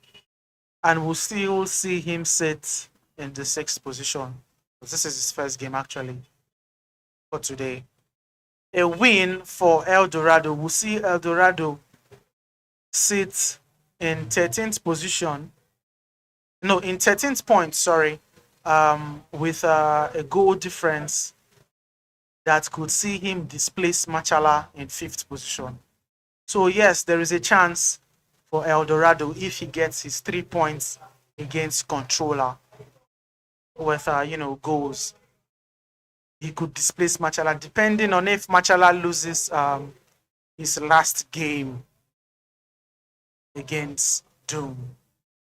and we'll still see him sit in the 6th position. This is his first game actually for today. A win for El Dorado will see El Dorado sit in 13th position. No, in 13th point, sorry, with a goal difference that could see him displace Machala in 5th position. So yes, there is a chance for El Dorado if he gets his 3 points against Controller with goals. He could displace Machala depending on if Machala loses his last game against Doom.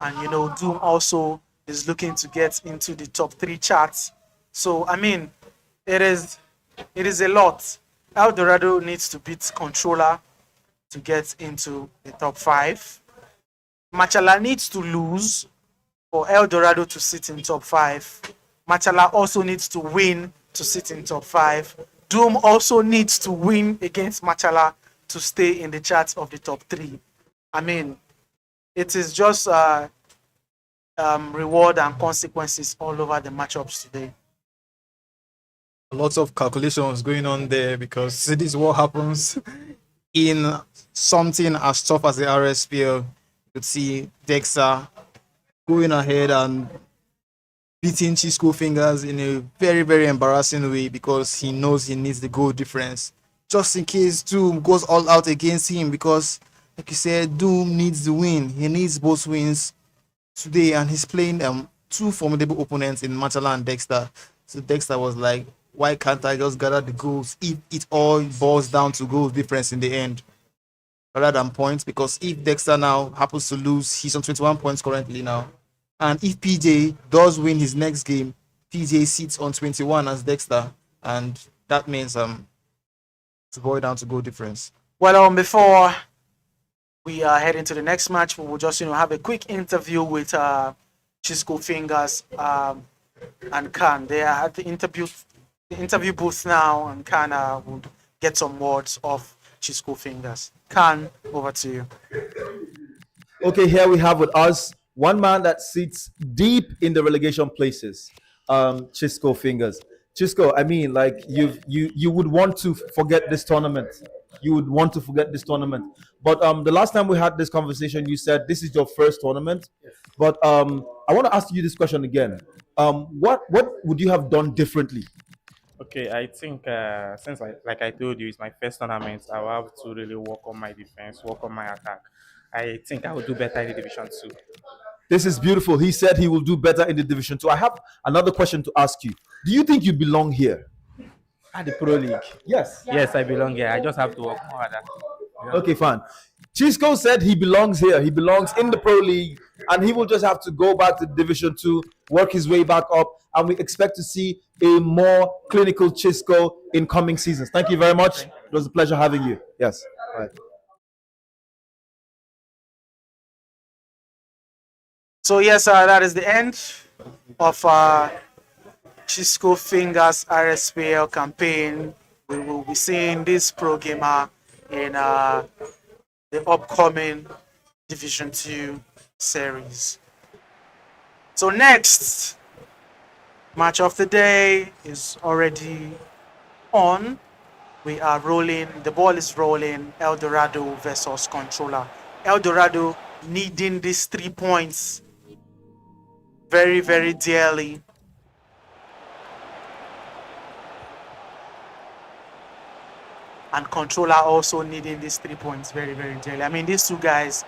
And Doom also is looking to get into the top 3 charts. So I mean, it is a lot. El Dorado needs to beat Controller to get into the top 5. Machala needs to lose for El Dorado to sit in top 5. Machala also needs to win to sit in top 5. Doom also needs to win against Machala to stay in the charts of the top 3. I mean, it is just reward and consequences all over the matchups today. Lots of calculations going on there, because this is what happens in something as tough as the RSPL. You could see Dexter going ahead and beating Chisco Fingers in a very, very embarrassing way, because he knows he needs the goal difference. Just in case Doom goes all out against him, because like you said, Doom needs the win. He needs both wins today, and he's playing 2 formidable opponents in Machala and Dexter. So Dexter was like, why can't I just gather the goals if it all boils down to goal difference in the end rather than points? Because if Dexter now happens to lose, he's on 21 points currently now. And if PJ does win his next game, PJ sits on 21 as Dexter, and that means to boil down to goal difference. Well, before we head into the next match, we will just have a quick interview with Chisco Fingers and Khan. They are at the interview booth now, and Khan would get some words of Chisco Fingers. Khan, over to you. Okay, here we have with us one man that sits deep in the relegation places, Chisco Fingers. Chisco, I mean, like you would want to forget this tournament. You would want to forget this tournament. But the last time we had this conversation, you said this is your first tournament. Yes. But I want to ask you this question again. What would you have done differently? Okay, I think since like I told you, it's my first tournament, I will have to really work on my defense, work on my attack. I think I will do better in the Division 2. This is beautiful. He said he will do better in the Division 2. I have another question to ask you. Do you think you belong here? At the Pro League? Yes. Yes, I belong here. I just have to work more harder. Yeah. Okay, fine. Chisco said he belongs here. He belongs in the Pro League, and he will just have to go back to Division 2, work his way back up, and we expect to see a more clinical Chisco in coming seasons. Thank you very much. It was a pleasure having you. Yes. All right. So yes, that is the end of Chisco Fingers RSPL campaign. We will be seeing this pro gamer in the upcoming Division 2 series. So next match of the day is already on. We are rolling, the ball is rolling. El Dorado versus Controller. El Dorado needing these 3 points very, very dearly. And Controller also needing these 3 points very, very dearly. I mean, these two guys,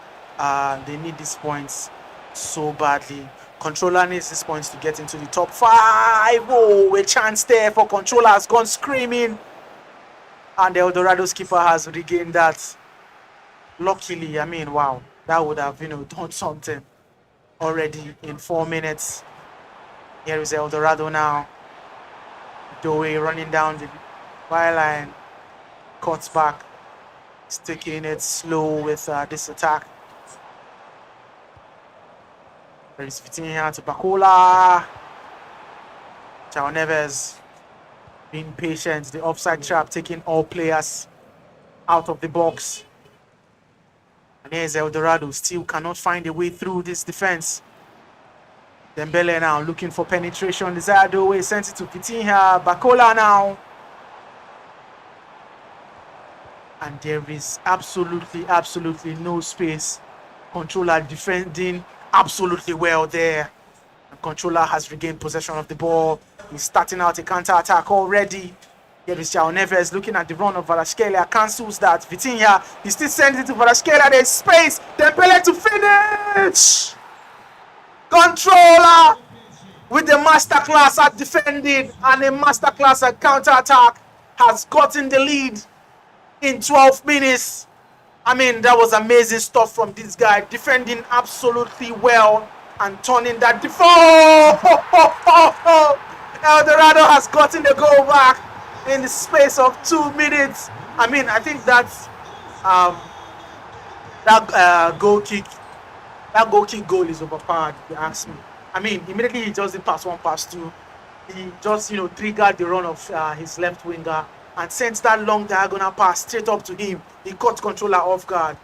they need these points so badly. Controller needs these points to get into the top 5. Oh, a chance there for Controller, has gone screaming. And the El Dorado's keeper has regained that. Luckily, I mean, wow, that would have, done something already in 4 minutes. Here is El Dorado now. Doe running down the byline. Cuts back. He's taking it slow with this attack. There is Vitinha to Bacola. Chao Neves being patient. The offside trap taking all players out of the box. And here's El Dorado, still cannot find a way through this defense. Dembele now looking for penetration. Desired away, sends it to Vitinha. Bacola now. And there is absolutely no space. Controller defending absolutely well there. And Controller has regained possession of the ball. He's starting out a counter-attack already. Here is João Neves looking at the run of Varaskelia. Cancels that. Vitinha, he still sends it to Varaskelia. There's space. Dembele to finish. Controller with the masterclass at defending and a masterclass at counter-attack has gotten the lead in 12 minutes. I mean, that was amazing stuff from this guy, defending absolutely well and turning that El Dorado has gotten the goal back in the space of 2 minutes. I mean, I think that's that goal kick goal is overpowered, if you ask me. I mean, immediately he just did pass 1, pass 2. He just, triggered the run of his left winger and sent that long diagonal pass straight up to him. He caught Controller off guard.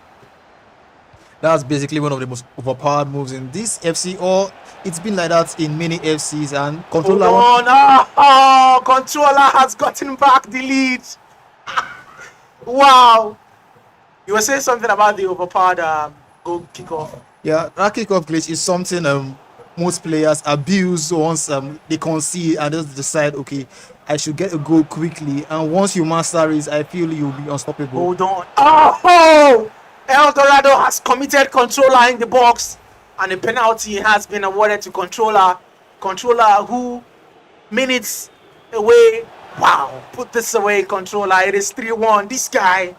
That's basically one of the most overpowered moves in this FC, or it's been like that in many FCs. And Controller, Controller has gotten back the lead. Wow. You were saying something about the overpowered goal kickoff. Yeah, that kickoff glitch is something most players abuse once they concede and just decide, okay, I should get a goal quickly. And once you master it, I feel you'll be unstoppable. Hold on. Oh! El Dorado has committed Controller in the box, and a penalty has been awarded to Controller. Controller, who minutes away. Wow, put this away, Controller. It is 3-1. This guy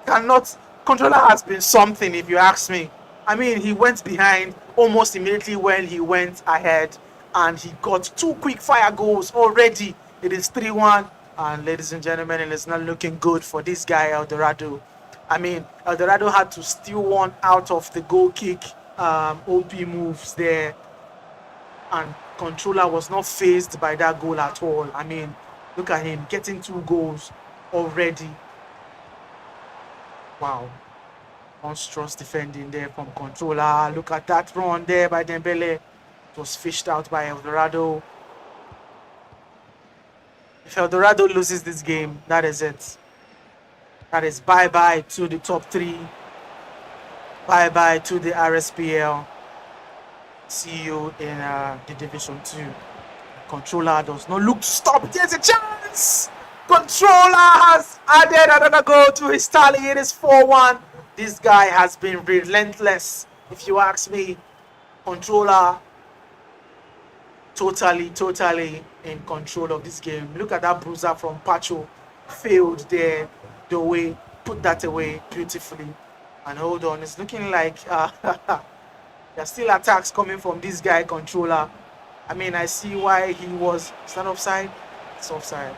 cannot. Controller has been something, if you ask me. I mean, he went behind almost immediately when he went ahead, and he got 2 quick fire goals already. It is 3-1, and ladies and gentlemen, it is not looking good for this guy, El Dorado. I mean, El Dorado had to steal one out of the goal kick OP moves there, and Controller was not fazed by that goal at all. I mean, look at him getting 2 goals already. Wow. Monstrous defending there from Controller. Look at that run there by Dembele. It was fished out by El Dorado. If El Dorado loses this game, that is it. That is bye-bye to the top 3. Bye-bye to the Rspl. See you in the Division 2. Controller does not look to stop. There's a chance! Controller has added another goal to his tally. It is 4-1. This guy has been relentless, if you ask me. Controller totally in control of this game. Look at that bruiser from Pacho. Failed there. The way, put that away beautifully. And hold on, it's looking like there's still attacks coming from this guy, Controller. I mean, I see why he was. Is that offside? It's offside.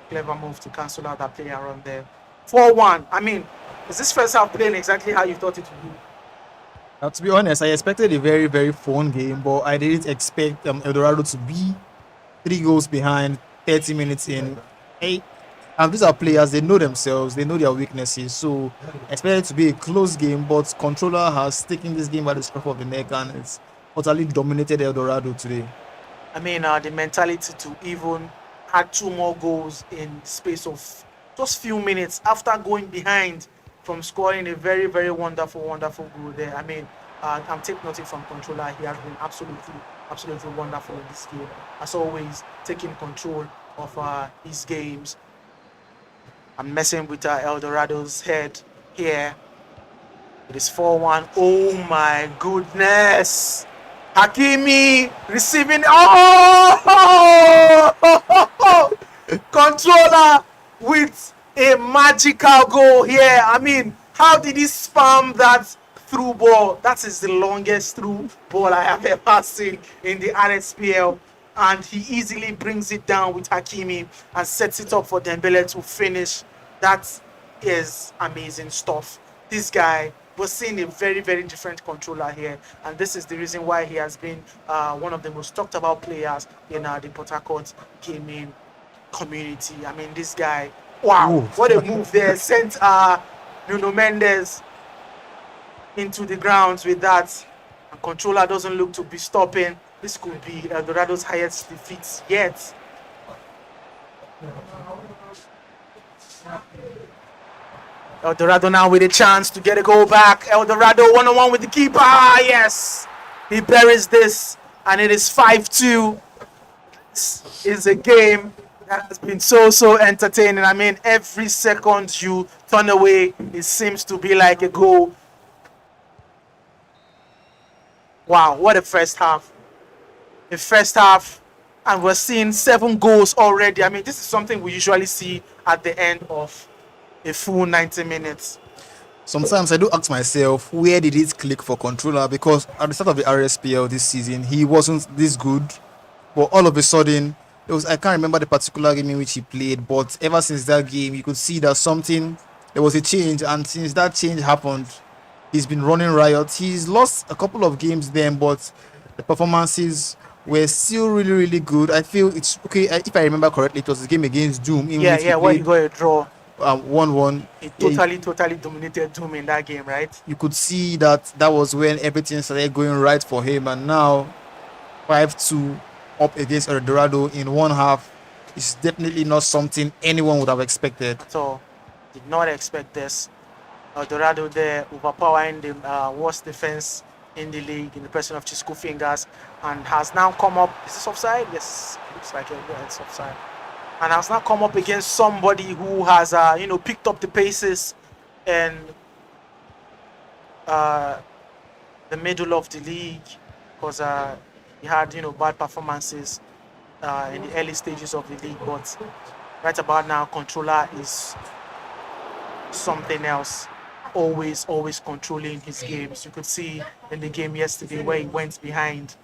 Clever move to cancel out that player on there. 4-1. I mean, is this first half playing exactly how you thought it would be? Now, to be honest, I expected a very, very fun game, but I didn't expect El Dorado to be 3 goals behind, 30 minutes in. And these are players, they know themselves, they know their weaknesses. So expect it to be a close game, but controller has taken this game by the scruff of the neck and it's utterly dominated El Dorado today. I mean, the mentality to even add 2 more goals in the space of just few minutes after going behind from scoring a very, very wonderful goal there. I mean, I'm taking nothing from controller. He has been absolutely wonderful in this game. As always, taking control of his games. I'm messing with El Dorado's head here. It is 4-1. Oh my goodness. Hakimi receiving. Oh! Controller with a magical goal here. I mean, how did he spam that through ball? That is the longest through ball I have ever seen in the Rspl. And he easily brings it down with Hakimi and sets it up for Dembele to finish. That is amazing stuff. This guy, we're seeing a very, very different controller here, and this is the reason why he has been one of the most talked about players in the Port Harcourt gaming community. I mean, this guy, wow, what a move there. Sent Nuno Mendes into the grounds with that, and controller doesn't look to be stopping. This could be El Dorado's highest defeat yet. El Dorado now with a chance to get a goal back. El Dorado 1-on-1 with the keeper. Yes, he buries this, and it is 5-2. This is a game that has been so entertaining. I mean, every second you turn away, it seems to be like a goal. Wow, what a first half. The first half, and we're seeing 7 goals already. I mean, this is something we usually see at the end of a full 90 minutes. Sometimes I do ask myself, where did it click for controller? Because at the start of the Rspl this season, he wasn't this good. But all of a sudden, I can't remember the particular game in which he played, but ever since that game, you could see that there was a change. And since that change happened, he's been running riot. He's lost a couple of games then, but the performances were still really good. I feel it's okay. If I remember correctly, it was the game against Doom. Where he got a draw. 1-1. He totally dominated Doom in that game, right? You could see that was when everything started going right for him, and now 5-2 up against El Dorado in one half is definitely not something anyone would have expected. So, did not expect this. El Dorado there overpowering the worst defense in the league in the person of Chisco Fingers, and has now come up. Is this offside? Yes, looks like it's offside. And has now come up against somebody who has, picked up the paces in the middle of the league, because he had, bad performances in the early stages of the league. But right about now, controller is something else. Always controlling his games. You could see in the game yesterday where he went behind.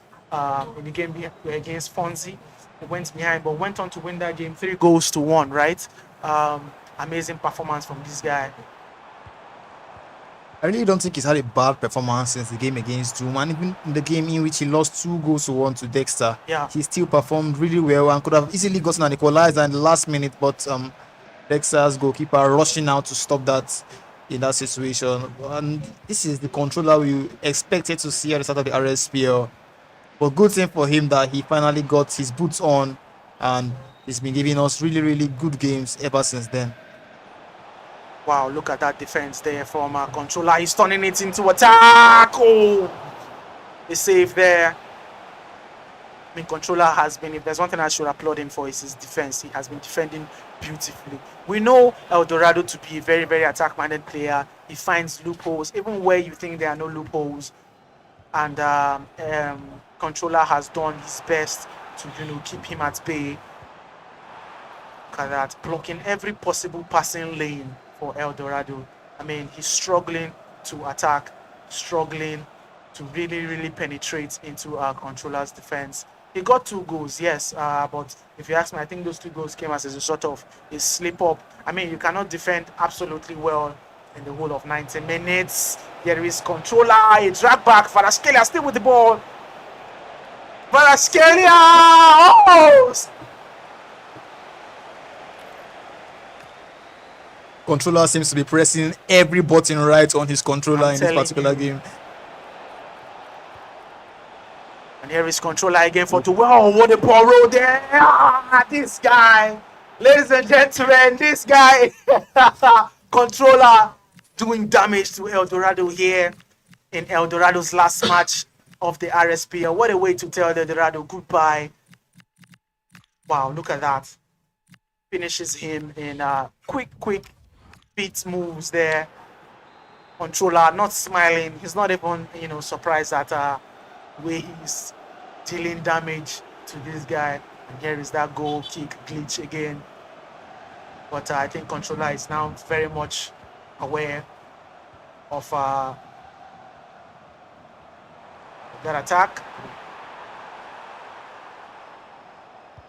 In the game against Fonzie, he went behind, but went on to win that game 3-1, right? Amazing performance from this guy. I really don't think he's had a bad performance since the game against Doom, and even in the game in which he lost 2-1 to Dexter, he still performed really well and could have easily gotten an equalizer in the last minute, but Dexter's goalkeeper rushing out to stop that in that situation. And this is the controller we expected to see at the start of the Rspl. But good thing for him that he finally got his boots on, and he's been giving us really good games ever since then. Wow, look at that defense there from our controller. He's turning it into attack. Oh, the save there. I mean, controller has been, if there's one thing I should applaud him for, is his defense. He has been defending beautifully. We know El Dorado to be a very attack-minded player. He finds loopholes, even where you think there are no loopholes. And controller has done his best to, keep him at bay. Look at that, blocking every possible passing lane for El Dorado. I mean, he's struggling to attack, struggling to really penetrate into our controller's defense. He got 2 goals, yes, but if you ask me, I think those 2 goals came as a sort of a slip up. I mean, you cannot defend absolutely well in the whole of 90 minutes. There is controller, a drag back. Varaskelia still with the ball. Varaskelia! Oh! controller seems to be pressing every button right on his controller in this particular game. And here is controller again for wow, what a poor roll there. This guy, ladies and gentlemen, this guy, controller doing damage to El Dorado here in El Dorado's last match of the RSPL. What a way to tell El Dorado goodbye. Wow, look at that. Finishes him in quick beat moves there. Controller not smiling. He's not even, surprised at way he's dealing damage to this guy. And here is that goal kick glitch again. But I think controller is now very much aware of that attack.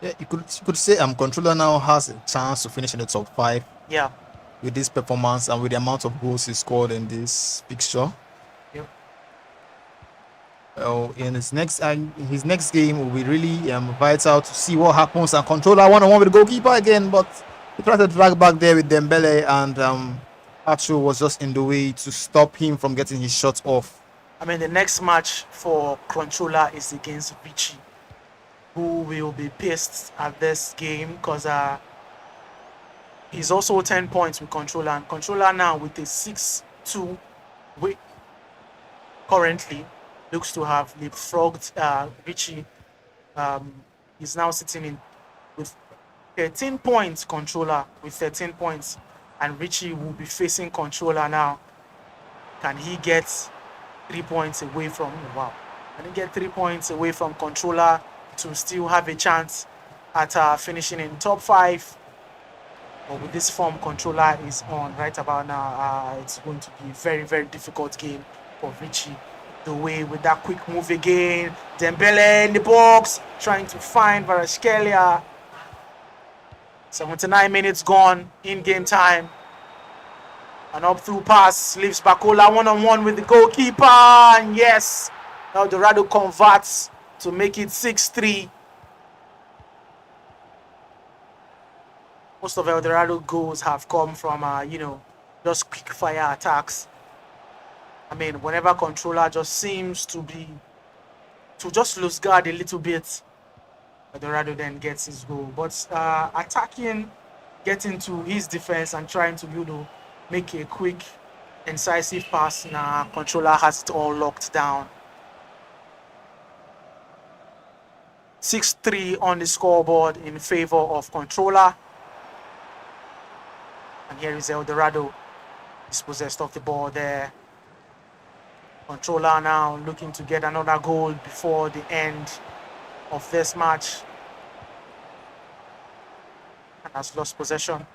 Yeah, you could say controller now has a chance to finish in the top 5. Yeah. With this performance and with the amount of goals he scored in this fixture. Yep. Well, in his next game will be really vital to see what happens. And controller one-on-one with the goalkeeper again, but he tried to drag back there with Dembele, and Pacho was just in the way to stop him from getting his shot off. I mean, the next match for controller is against Vichy, who will be pissed at this game because he's also 10 points with controller, and controller now with a 6-2 win currently looks to have leapfrogged Richie. He's now sitting in with 13 points, controller with 13 points, and Richie will be facing controller now. Can he get 3 points away from wow? Can he get 3 points away from controller to still have a chance at finishing in top 5? But with this form controller is on right about now, it's going to be a very difficult game for Richie. The way with that quick move again, Dembele in the box, trying to find Varaskelia. 79 minutes gone in game time. An up through pass leaves Bacola one-on-one with the goalkeeper, and yes, El Dorado converts to make it 6-3. Most of El Dorado goals have come from, just quick fire attacks. I mean, whenever controller just seems to just lose guard a little bit, El Dorado then gets his goal. But attacking, getting to his defense and trying to, make a quick, incisive pass, controller has it all locked down. 6-3 on the scoreboard in favor of controller. And here is El Dorado. He's possessed of the ball there. Controller now looking to get another goal before the end of this match. And has lost possession.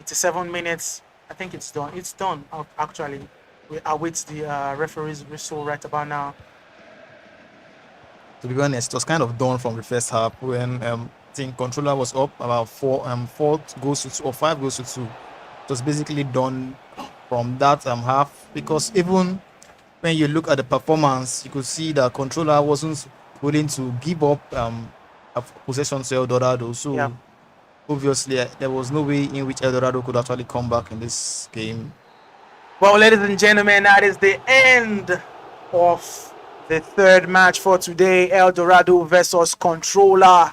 87 minutes. I think it's done. It's done, actually. We await the referee's whistle right about now. To be honest, it was kind of done from the first half when I think controller was up about 4 goals to 2 or 5 goals to 2. It was basically done from that half, because even when you look at the performance, you could see that controller wasn't willing to give up a possession to El Dorado. So yeah, obviously there was no way in which El Dorado could actually come back in this game. Well, ladies and gentlemen, that is the end of the third match for today, El Dorado versus Controller.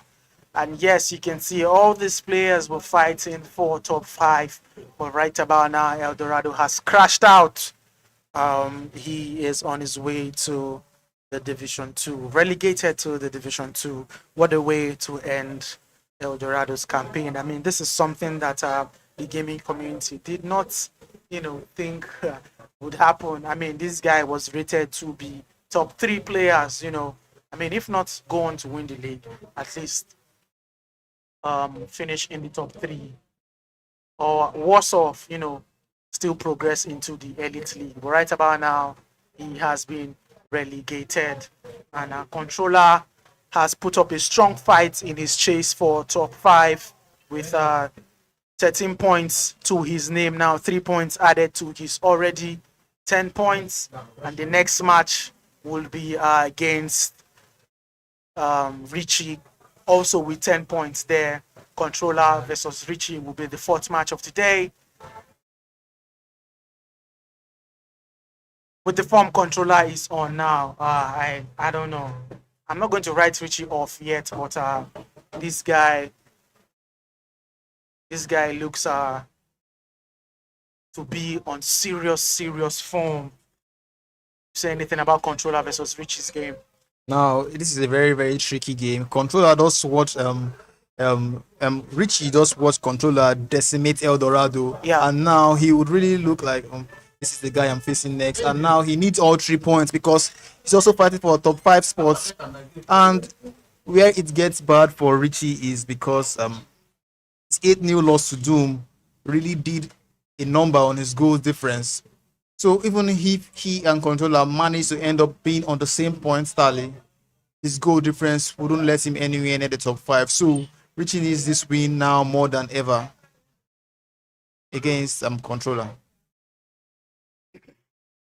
And yes, you can see all these players were fighting for top 5, but right about now, El Dorado has crashed out. He is on his way to the Division 2, relegated to the Division 2. What a way to end El Dorado's campaign. I mean, this is something that the gaming community did not, think would happen. I mean, this guy was rated to be top 3 players, I mean, if not go on to win the league, at least finish in the top 3, or worse off, still progress into the elite league. But right about now, he has been relegated, and Controller has put up a strong fight in his chase for top 5 with 13 points to his name now, 3 points added to his already 10 points, and the next match will be against Richie, also with 10 points there. Controller versus Richie will be the fourth match of today. With the form Controller is on now, I don't know. I'm not going to write Richie off yet, but this guy looks to be on serious form. Say anything about Controller versus Richie's game? Now, this is a very, very tricky game. Controller does what Richie does watch Controller decimate El Dorado. Yeah. And now he would really look like this is the guy I'm facing next. And now he needs all 3 points because he's also fighting for a top 5 spots. And where it gets bad for Richie is because his 8-0 loss to Doom really did a number on his goal difference. So even if he and Controller managed to end up being on the same point tally, his goal difference wouldn't let him anywhere near the top 5. So Richie needs this win now more than ever against Controller.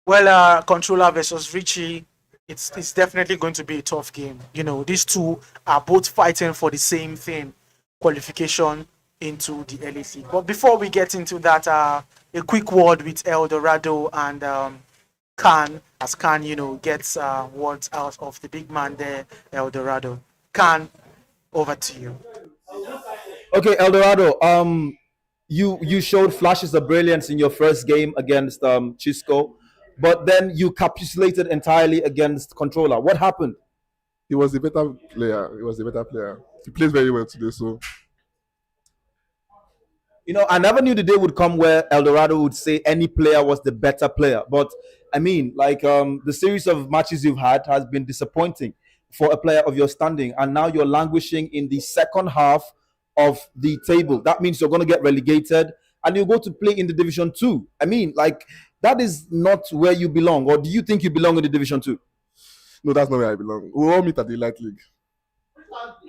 Well, Controller versus Richie, it's definitely going to be a tough game. You know, these two are both fighting for the same thing, qualification into the Elite League. But before we get into that, a quick word with El Dorado and Khan, as Khan, gets words out of the big man there, El Dorado. Khan, over to you. Okay, El Dorado, you showed flashes of brilliance in your first game against Chisco, but then you capitulated entirely against Controller. What happened? He was the better player. He plays very well today, so I never knew the day would come where El Dorado would say any player was the better player. But I mean, the series of matches you've had has been disappointing for a player of your standing, and now you're languishing in the second half of the table. That means you're going to get relegated, and you go to play in the Division 2. I mean, that is not where you belong. Or do you think you belong in the Division 2? no, that's not where I belong. We all meet at the Elite League.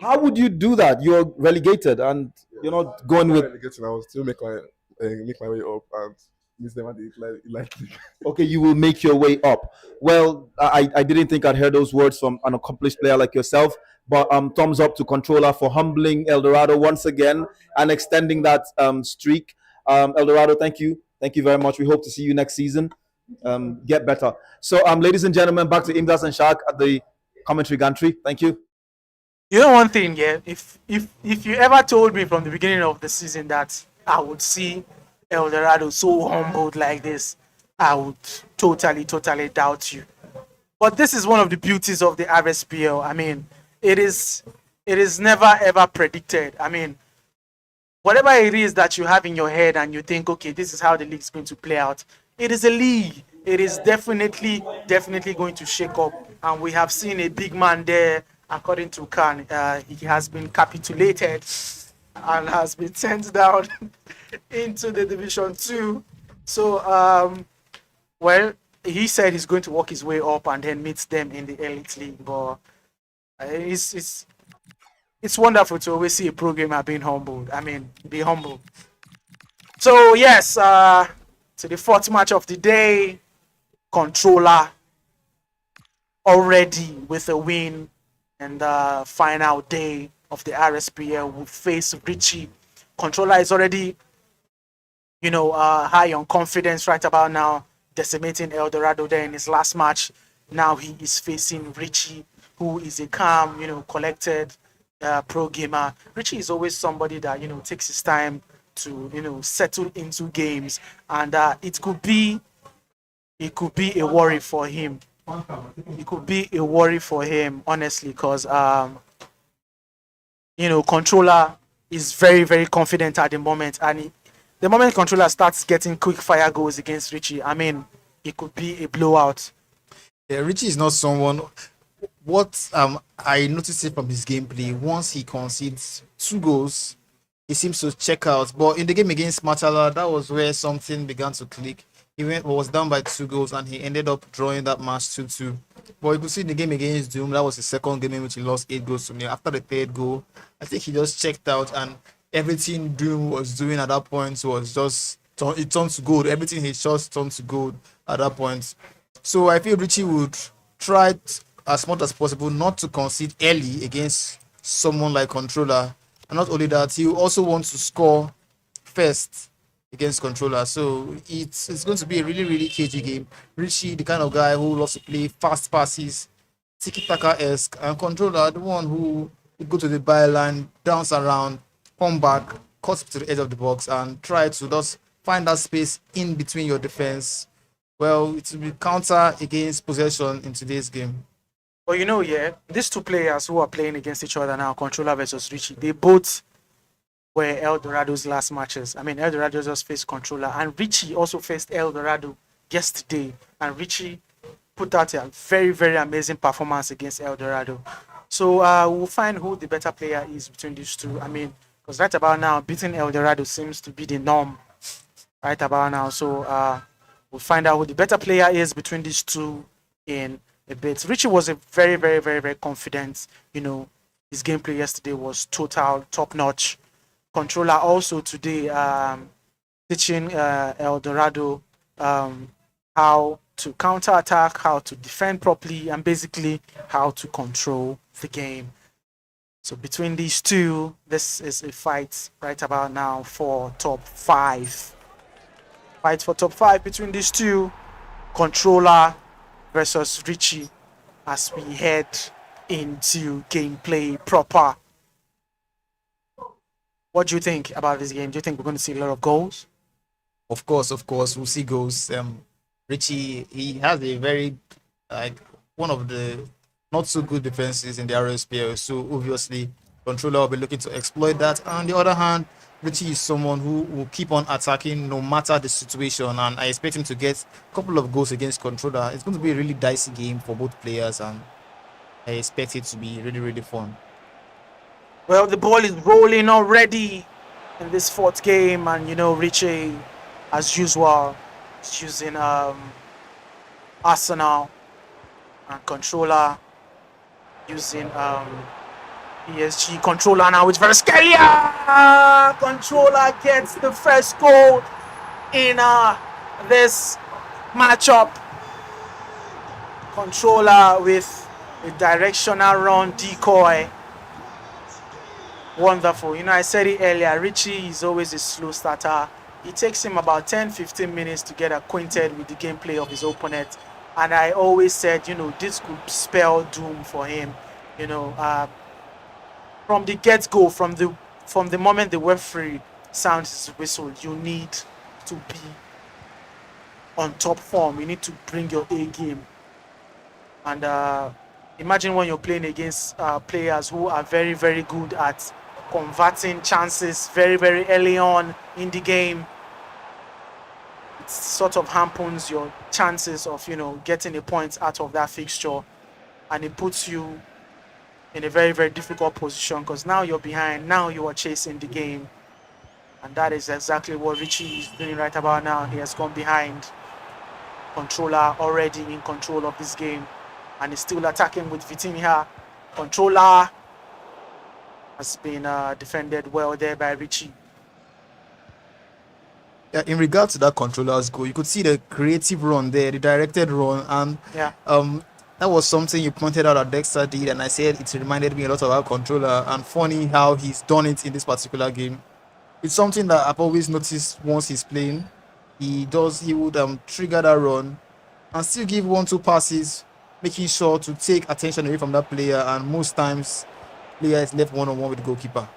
How would you do that? You're relegated, and you're not going with. I will still make my way up and meet them at the Elite League. Okay, you will make your way up. Well, I didn't think I'd hear those words from an accomplished player like yourself. But thumbs up to Controller for humbling El Dorado once again and extending that streak. El Dorado, thank you. Thank you very much. We hope to see you next season. Get better. So, ladies and gentlemen, back to Imdas and Shark at the commentary gantry. Thank you. You know one thing, yeah. If you ever told me from the beginning of the season that I would see El Dorado so humbled like this, I would totally doubt you. But this is one of the beauties of the Rspl. I mean, it is never ever predicted. I mean, whatever it is that you have in your head and you think, okay, this is how the league is going to play out, it is a league. It is definitely going to shake up. And we have seen a big man there, according to Khan. He has been capitulated and has been sent down into the Division 2. So, well, he said he's going to work his way up and then meet them in the Elite League. But it's wonderful to always see a pro gamer being humbled. I mean, be humble. So yes, to the fourth match of the day, Controller already with a win, and the final day of the Rspl will face Richie. Controller is already, high on confidence right about now, decimating El Dorado there in his last match. Now he is facing Richie, who is a calm, collected pro gamer. Richie is always somebody that takes his time to settle into games, and it could be a worry for him. It could be a worry for him, honestly, because Controller is very, very confident at the moment, and the moment Controller starts getting quick fire goals against Richie, I mean, it could be a blowout. Yeah, Richie is not someone. What I noticed it from his gameplay, once he concedes 2 goals, he seems to check out. But in the game against Matala, that was where something began to click. He was down by 2 goals and he ended up drawing that match 2-2. But you could see in the game against Doom, that was the second game in which he lost 8 goals to me. After the 3rd goal, I think he just checked out, and everything Doom was doing at that point was just it turned to gold. Everything he just turned to gold at that point. So I feel Richie would try as much as possible not to concede early against someone like Controller, And not only that, he also wants to score first against controller. So it's going to be a really, really cagey game. Richie, the kind of guy who loves to play fast passes, tiki-taka-esque, and controller, the one who would go to the byline, bounce around, come back, cut to the edge of the box, and try to just find that space in between your defense. Well, it will be counter against possession in today's game. Well, yeah, these two players who are playing against each other now, Controller versus Richie, they both were El Dorado's last matches. I mean, El Dorado just faced Controller, and Richie also faced El Dorado yesterday. And Richie put out a very, very amazing performance against El Dorado. So we'll find who the better player is between these two. I mean, because right about now, beating El Dorado seems to be the norm right about now. So we'll find out who the better player is between these two in a bit. Richie was a very, very, very, very confident. His gameplay yesterday was total top-notch. Controller also today teaching El Dorado how to counter-attack, how to defend properly, and basically how to control the game. So between these two, this is a fight right about now for top 5. Fight for top 5 between these two. Controller versus Richie as we head into gameplay proper. What do you think about this game? Do you think we're going to see a lot of goals? Of course, we'll see goals. Richie, he has a very, one of the not so good defenses in the Rspl. So obviously, controller will be looking to exploit that. On the other hand, Richie is someone who will keep on attacking no matter the situation, and I expect him to get a couple of goals against controller. It's going to be a really dicey game for both players, and I expect it to be really, really fun. Well, the ball is rolling already in this 4th game, and Richie, as usual, is using Arsenal, and controller using PSG. Controller now with Rspl. Controller gets the first goal in this matchup. Controller with a directional run decoy. Wonderful. I said it earlier, Richie is always a slow starter. It takes him about 10-15 minutes to get acquainted with the gameplay of his opponent. And I always said, this could spell doom for him. From the get-go, from the moment the referee sounds his whistle, you need to be on top form. You need to bring your A game. And imagine when you're playing against players who are very, very good at converting chances very, very early on in the game. It sort of hampers your chances of, getting a point out of that fixture. And it puts you in a very, very difficult position because now you're behind. Now you are chasing the game. And that is exactly what Richie is doing right about now. He has gone behind. Controller already in control of this game. And is still attacking with Vitinha. Controller has been defended well there by Richie. Yeah, in regards to that controller's goal, you could see the creative run there, the directed run, and that was something you pointed out that Dexter did, and I said it reminded me a lot of our controller, and funny how he's done it in this particular game. It's something that I've always noticed once he's playing. He would trigger that run and still give 1-2 passes, making sure to take attention away from that player, and most times player is left one-on-one with the goalkeeper.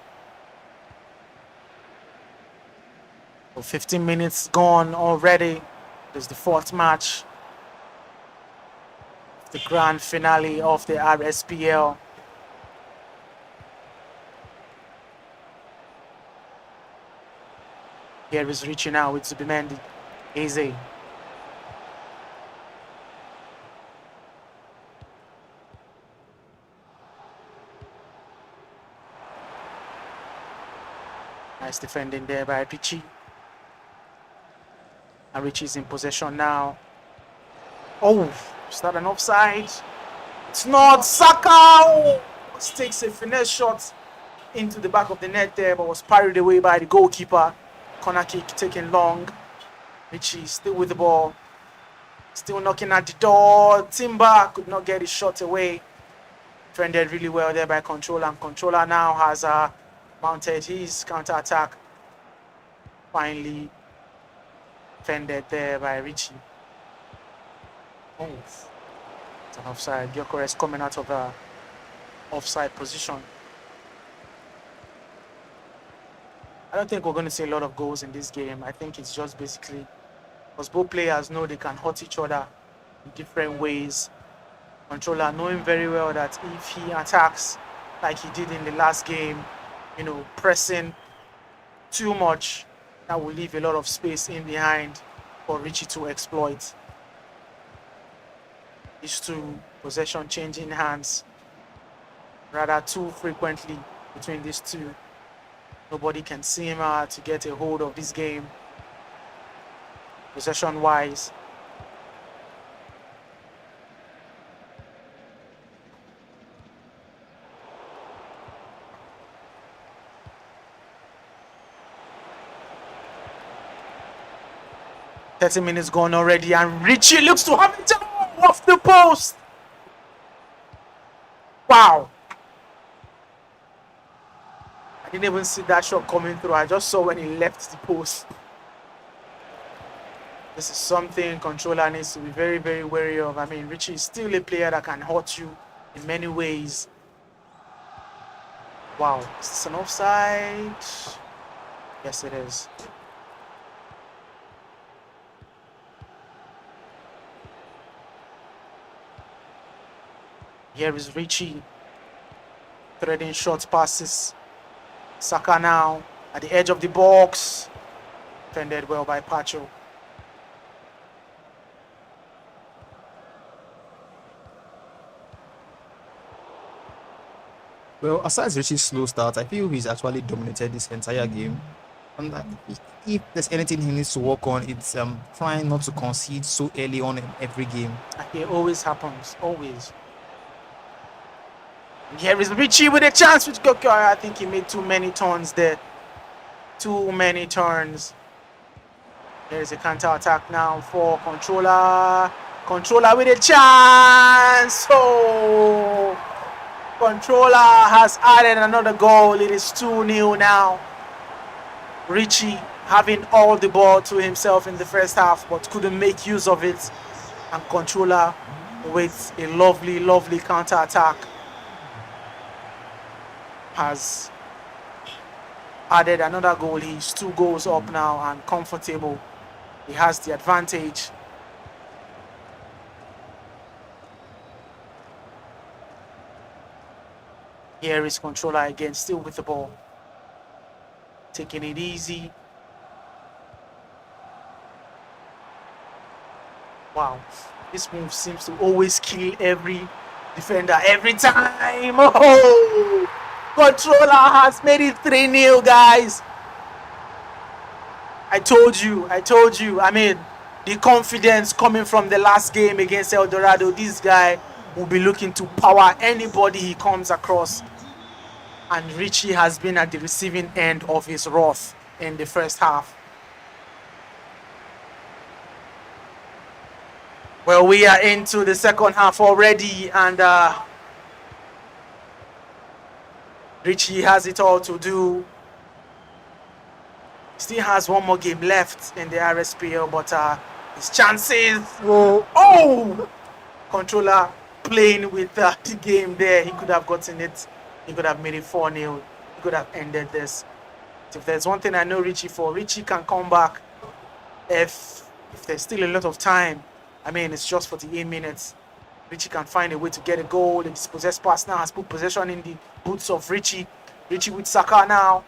15 minutes gone already. There's the 4th match. The grand finale of the Rspl. Here is Richie now with Zubimendi. Eze. Nice defending there by Richie. And Richie's in possession now. Oh, is that an offside? It's not. Saka! Oh, takes a finesse shot into the back of the net there, but was parried away by the goalkeeper. Corner kick taken long. Richie still with the ball. Still knocking at the door. Timber could not get his shot away. Defended really well there by Controller. And Controller now has mounted his counter-attack. Finally fended there by Richie. Oh, it's an offside. Gyökeres coming out of a offside position. I don't think we're going to see a lot of goals in this game. I think it's just basically because both players know they can hurt each other in different ways. Controller knowing very well that if he attacks like he did in the last game, you know, pressing too much, that will leave a lot of space in behind for Richie to exploit. These two possession changing hands rather too frequently between these two. Nobody can seem to get a hold of this game possession wise. "30 minutes gone already, and Richie looks to have it off the post." Wow. I didn't even see that shot coming through. I just saw when he left the post. This is something Controller needs to be very, very wary of. I mean, Richie is still a player that can hurt you in many ways. Wow. Is this an offside? Yes, it is. Here is Richie threading short passes. Saka now at the edge of the box. Defended well by Pacho. Well, aside Richie's slow start, I feel he's actually dominated this entire game. And if there's anything he needs to work on, it's trying not to concede so early on in every game. It always happens, always. Here is Richie with a chance with Gokyo. I think he made too many turns there. Too many turns. There is a counter attack now for Controller. Controller with a chance. Oh, Controller has added another goal. It is 2-0 now. Richie having all the ball to himself in the first half, but couldn't make use of it. And Controller with a lovely, lovely counter attack has added another goal. He's 2 goals up now and comfortable. He has the advantage. Here is Controller again, still with the ball. Taking it easy. Wow, this move seems to always kill every defender every time. Oh! Controller has made it 3-0, guys. I told you. I mean, the confidence coming from the last game against El Dorado. This guy will be looking to power anybody he comes across. And Richie has been at the receiving end of his wrath in the first half. Well, we are into the second half already, and Richie has it all to do. Still has one more game left in the Rspl, but his chances. Oh! Controller playing with the game there. He could have gotten it. He could have made it 4-0. He could have ended this. If there's one thing I know Richie for, Richie can come back if there's still a lot of time. I mean, it's just 48 minutes. Richie can find a way to get a goal. The dispossessed pass now has put possession in the boots of Richie. Richie with Saka now.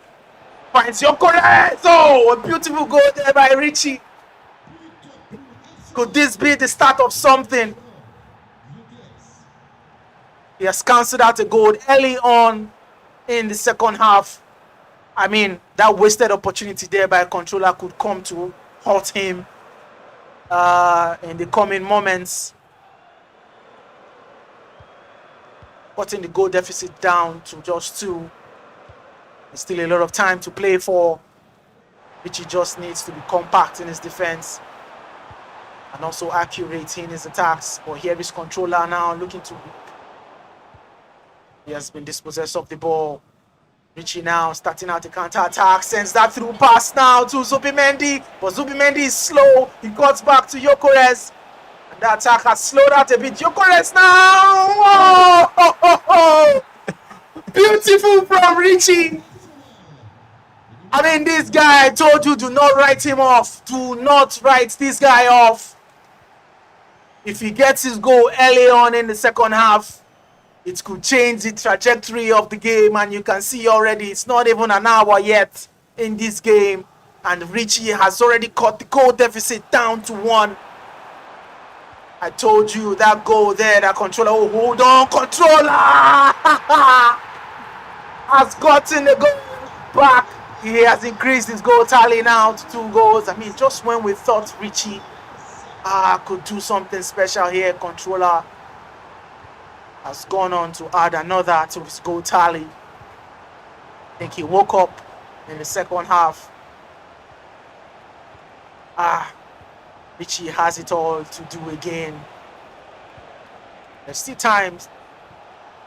Finds Gyökeres. Oh, a beautiful goal there by Richie. Could this be the start of something? He has cancelled out a goal early on in the second half. I mean, that wasted opportunity there by Controller could come to hurt him in the coming moments. Cutting the goal deficit down to just 2. There's still a lot of time to play for. Richie just needs to be compact in his defense and also accurate in his attacks. But here is Controller now looking to... He has been dispossessed of the ball. Richie now starting out the counter-attack, sends that through pass now to Zubimendi, but Zubimendi is slow. He cuts back to Gyökeres. And the attack has slowed out a bit. Gyökeres now! Oh! Beautiful from Richie. I mean, this guy, I told you, do not write him off. Do not write this guy off. If he gets his goal early on in the second half, it could change the trajectory of the game, and you can see already it's not even an hour yet in this game, and Richie has already cut the goal deficit down to 1. I told you that goal there, that controller, oh, hold on, controller has gotten the goal back. He has increased his goal tally now to 2 goals. I mean, just when we thought Richie could do something special here, controller has gone on to add another to his goal tally. I think he woke up in the second half. Richie has it all to do again. There's still time.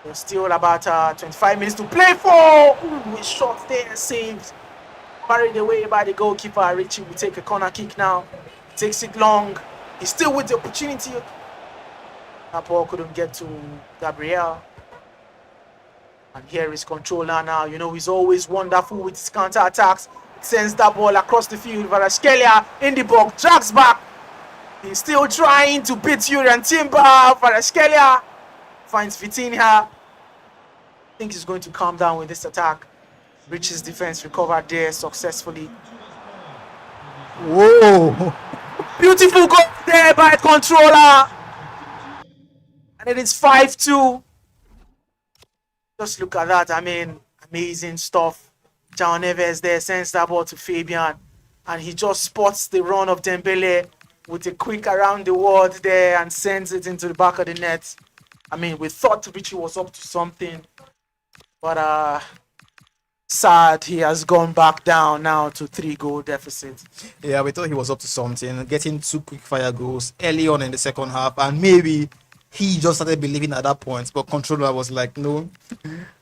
There's still about 25 minutes to play for. Ooh, a shot there, saved. Carried away by the goalkeeper. Richie will take a corner kick now. Takes it long. He's still with the opportunity. That ball couldn't get to Gabriel. And here is controller now. You know, he's always wonderful with his counter-attacks. Sends that ball across the field. Kvaratskhelia in the box. Drags back. He's still trying to beat Jurriën Timber. Kvaratskhelia finds Vitinha. I think he's going to calm down with this attack. Richie's defense recovered there successfully. Whoa! Beautiful goal there by controller. And it is 5-2. Just look at that. I mean, amazing stuff. João Neves there sends that ball to Fabian. And he just spots the run of Dembele with a quick around the world there and sends it into the back of the net. I mean, we thought Richie was up to something. But sad, he has gone back down now to 3-goal deficit. Yeah, we thought he was up to something, getting 2 quick fire goals early on in the second half, and maybe he just started believing at that point, but controller was like, no,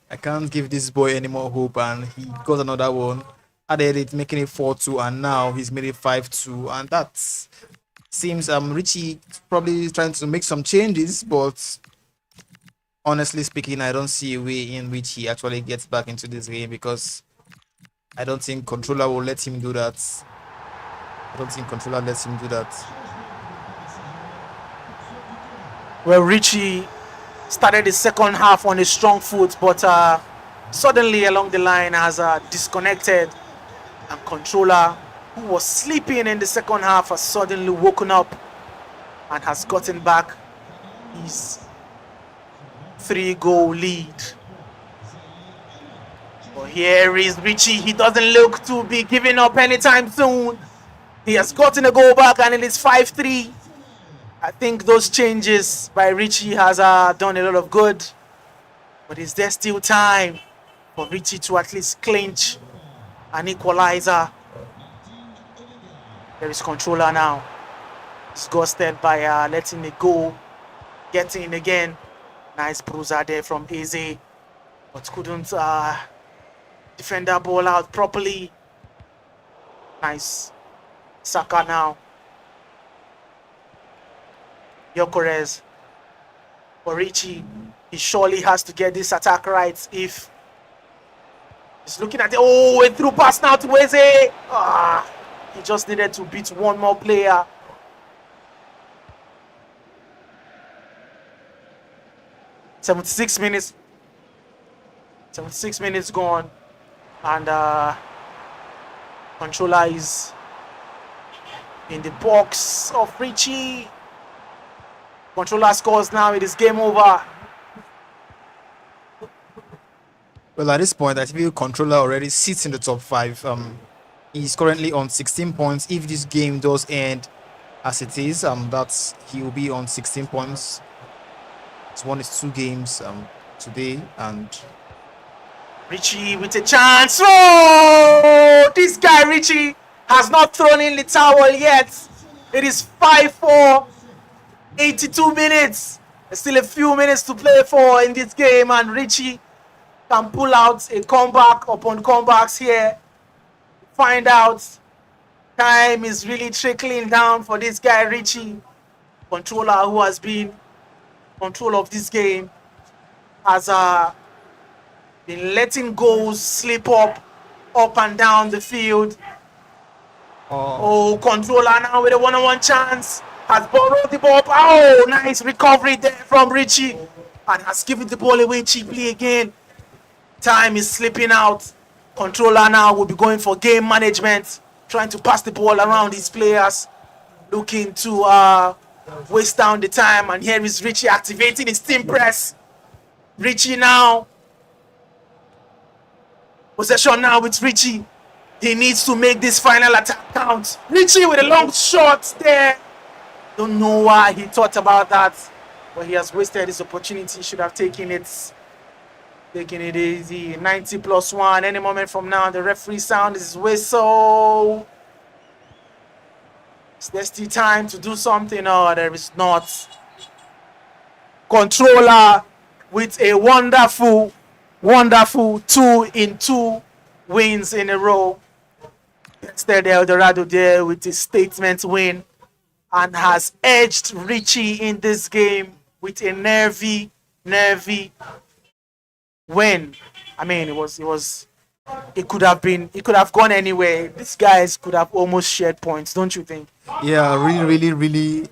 I can't give this boy any more hope, and he got another one, added it, making it 4-2, and now he's made it 5-2, and that seems Richie probably trying to make some changes, but honestly speaking, I don't see a way in which he actually gets back into this game, because I don't think controller will let him do that. I don't think controller lets him do that. Well, Richie started the second half on a strong foot, but suddenly along the line has disconnected, and controller, who was sleeping in the second half, has suddenly woken up and has gotten back his 3-goal lead. But here is Richie. He doesn't look to be giving up anytime soon. He has gotten a goal back, and it is 5-3. I think those changes by Richie has done a lot of good. But is there still time for Richie to at least clinch an equalizer? There is controller now. Disgusted by letting it go. Getting in again. Nice bruiser there from Eze. But couldn't defend that ball out properly. Nice. Saka now. Gyökeres. For Richie, he surely has to get this attack right if he's looking at it. Oh, a through pass now to Eze. He just needed to beat one more player. "76 minutes. 76 minutes gone. And controller is in the box of Richie. Controller scores now. It is game over. Well, at this point, I feel controller already sits in the top 5. He's currently on 16 points. If this game does end as it is, that's he will be on 16 points. He's won his 2 games today, and Richie with a chance. Oh, this guy Richie has not thrown in the towel yet. It is 5-4. 82 minutes. There's still a few minutes to play for in this game, and Richie can pull out a comeback upon comebacks here. Find out time is really trickling down for this guy Richie, controller who has been control of this game, has been letting goals slip up and down the field. Oh, controller now with a one-on-one chance, has borrowed the ball. Oh, nice recovery there from Richie, and has given the ball away cheaply again. Time is slipping out. Controller now will be going for game management, trying to pass the ball around his players, looking to waste down the time. And here is Richie activating his team press. Richie now. Possession now with Richie. He needs to make this final attack count. Richie with a long shot there. Don't know why he thought about that, but he has wasted his opportunity. He should have taken it. Taking it easy. 90+1. Any moment from now, the referee sound his whistle. Is there still time to do something? No, there is not. Controller with a wonderful 2-in-2 wins in a row. Instead, Eldorado there with a statement win and has edged Richie in this game with a nervy win. I mean, it could have gone anywhere. These guys could have almost shared points, don't you think? Yeah, really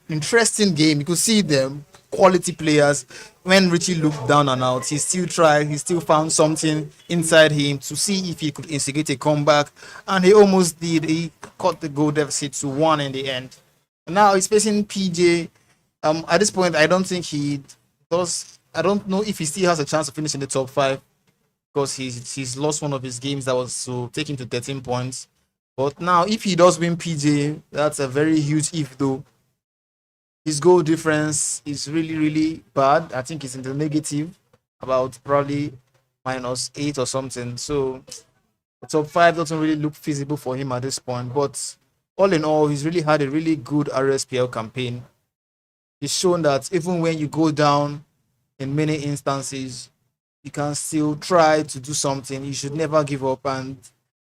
interesting game. You could see them quality players. When Richie looked down and out, he still tried. He still found something inside him to see if he could instigate a comeback, and he almost did. He cut the goal deficit to 1 in the end. Now he's facing PJ. At this point, I don't think he does. I don't know if he still has a chance to finish in the top 5, because he's lost one of his games that was to take him to 13 points. But now, if he does win PJ, that's a very huge if though. His goal difference is really bad. I think it's in the negative, about probably -8 or something. So the top 5 doesn't really look feasible for him at this point. But all in all, he's really had a really good RSPL campaign. He's shown that even when you go down in many instances, you can still try to do something. You should never give up, and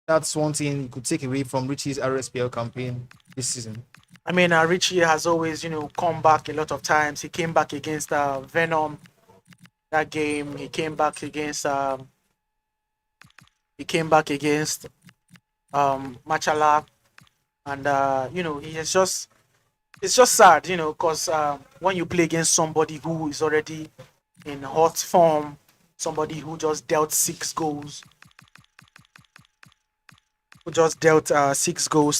that's one thing you could take away from Richie's RSPL campaign this season. I mean, Richie has always, come back a lot of times. He came back against Venom that game. He came back against Machala, and it's just sad, because when you play against somebody who is already in hot form, somebody who just dealt 6 goals,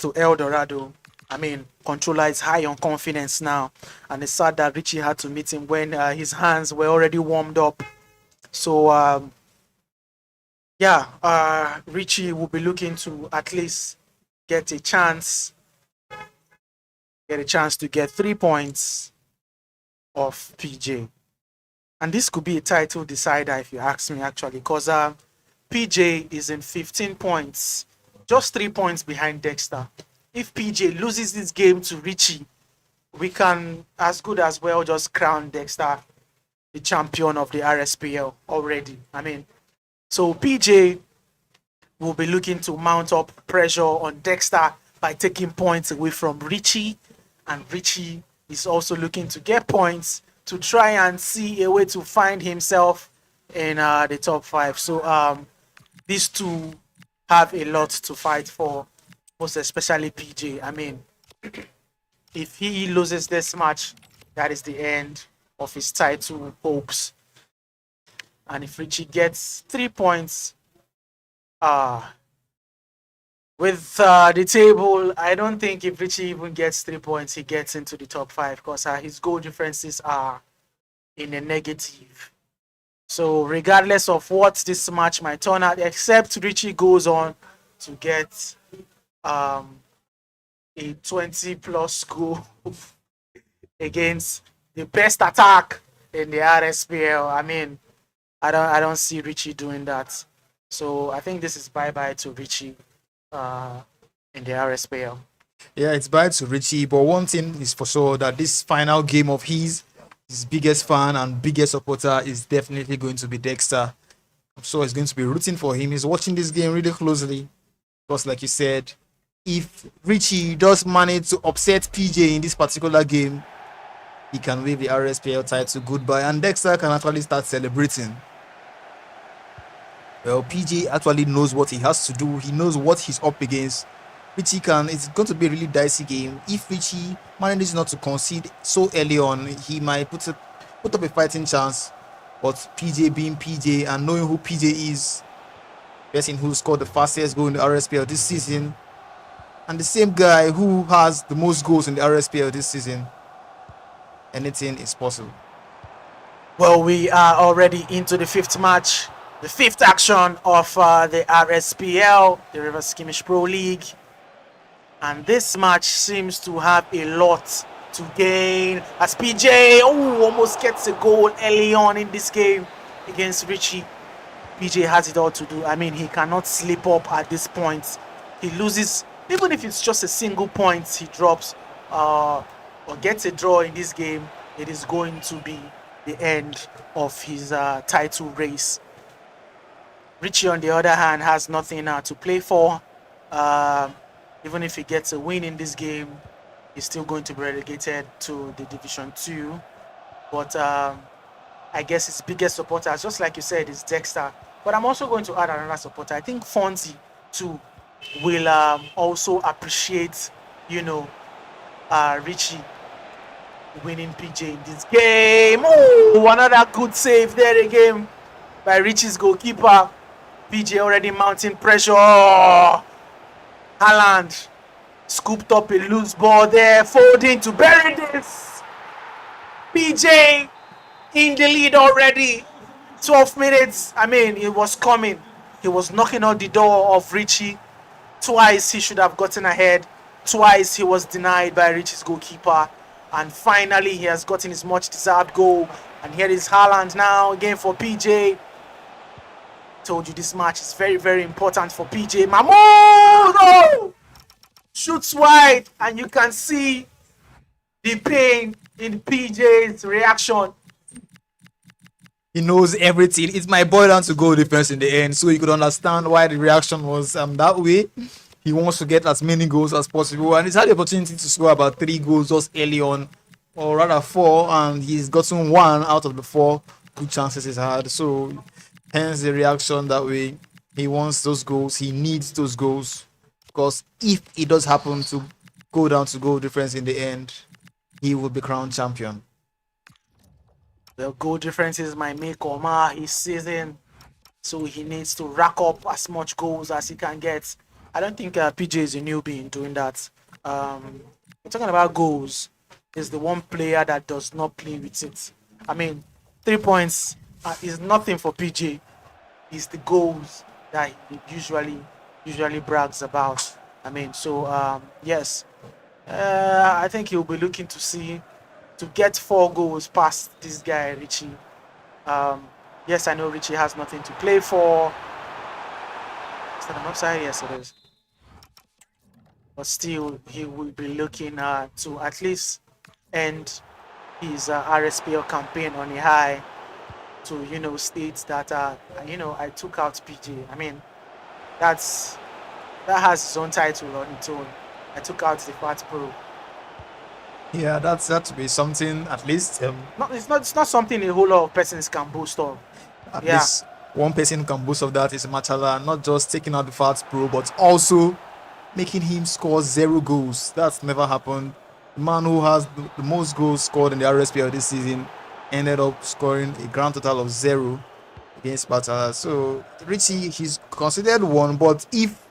to Eldorado. I mean, controller is high on confidence now, and it's sad that Richie had to meet him when his hands were already warmed up. So, Richie will be looking to at least get a chance to get 3 points off PJ. And this could be a title decider if you ask me, actually, because PJ is in 15 points, just 3 points behind Dexter. If PJ loses this game to Richie, we can as good as well just crown Dexter the champion of the RSPL already. I mean, so PJ will be looking to mount up pressure on Dexter by taking points away from Richie, and Richie is also looking to get points to try and see a way to find himself in the top 5. So these two have a lot to fight for, most especially PJ. I mean, if he loses this match, that is the end of his title hopes. And if Richie gets 3 points, with the table, I don't think if Richie even gets 3 points, he gets into the top 5, because his goal differences are in a negative. So regardless of what this match might turn out, except Richie goes on to get a 20+ goal against the best attack in the RSPL. I mean, I don't see Richie doing that. So I think this is bye-bye to Richie in the RSPL. Yeah, it's bye to Richie, but one thing is for sure, that this final game of his biggest fan and biggest supporter is definitely going to be Dexter. I'm sure he's going to be rooting for him. He's watching this game really closely. Because like you said, if Richie does manage to upset PJ in this particular game, he can wave the RSPL title goodbye and Dexter can actually start celebrating. Well, PJ actually knows what he has to do. He knows what he's up against. Richie it's going to be a really dicey game. If Richie manages not to concede so early on, he might put up a fighting chance. But PJ being PJ and knowing who PJ is, person who scored the fastest goal in the RSPL this season, and the same guy who has the most goals in the RSPL this season, anything is possible. Well, we are already into the fifth match, the fifth action of the RSPL, the River Skirmish Pro League. And this match seems to have a lot to gain as PJ almost gets a goal early on in this game against Richie. PJ has it all to do. I mean, he cannot slip up at this point. He loses, even if it's just a single point he drops or gets a draw in this game, it is going to be the end of his title race. Richie, on the other hand, has nothing to play for. Even if he gets a win in this game, he's still going to be relegated to the Division 2. But I guess his biggest supporters, just like you said, is Dexter. But I'm also going to add another supporter. I think Fonzie, too, will also appreciate, Richie winning PJ in this game. Oh, another good save there again by Richie's goalkeeper. PJ already mounting pressure. Haaland scooped up a loose ball there, folding to bury this. PJ in the lead already. 12 minutes. I mean, it was coming. He was knocking on the door of Richie. Twice he should have gotten ahead. Twice he was denied by Richie's goalkeeper. And finally he has gotten his much deserved goal. And here is Haaland now again for PJ. Told you this match is very, very important for PJ. Mahmoud shoots wide, and you can see the pain in PJ's reaction. He knows everything. It might boil down to goal difference in the end, so you could understand why the reaction was that way. He wants to get as many goals as possible, and he's had the opportunity to score about 3 goals just early on, or rather 4, and he's gotten 1 out of the 4 good chances he's had. So hence the reaction that way. He wants those goals. He needs those goals. Because if it does happen to go down to goal difference in the end, he will be crowned champion. The goal differences might make or mar his season. So he needs to rack up as much goals as he can get. I don't think PJ is a newbie in doing that. We're talking about goals. He's the one player that does not play with it. I mean, 3 points is nothing for PJ. It's the goals that he usually brags about. I mean, so yes, I think he'll be looking to get 4 goals past this guy Richie. Yes, I know Richie has nothing to play for. Is that an offside? Yes, it is. But still, he will be looking to at least end his RSPL campaign on a high. To state that I took out PJ. I mean, that has its own title on its own. I took out the Fat Pro. Yeah, that's that to be something at least. No, it's not something a whole lot of persons can boast of. At least one person can boast of that is Machala, not just taking out the Fat Pro, but also making him score 0 goals. That's never happened. The man who has the most goals scored in the RSPL this season ended up scoring a grand total of 0 against Batala. So Richie, he's considered 1, but if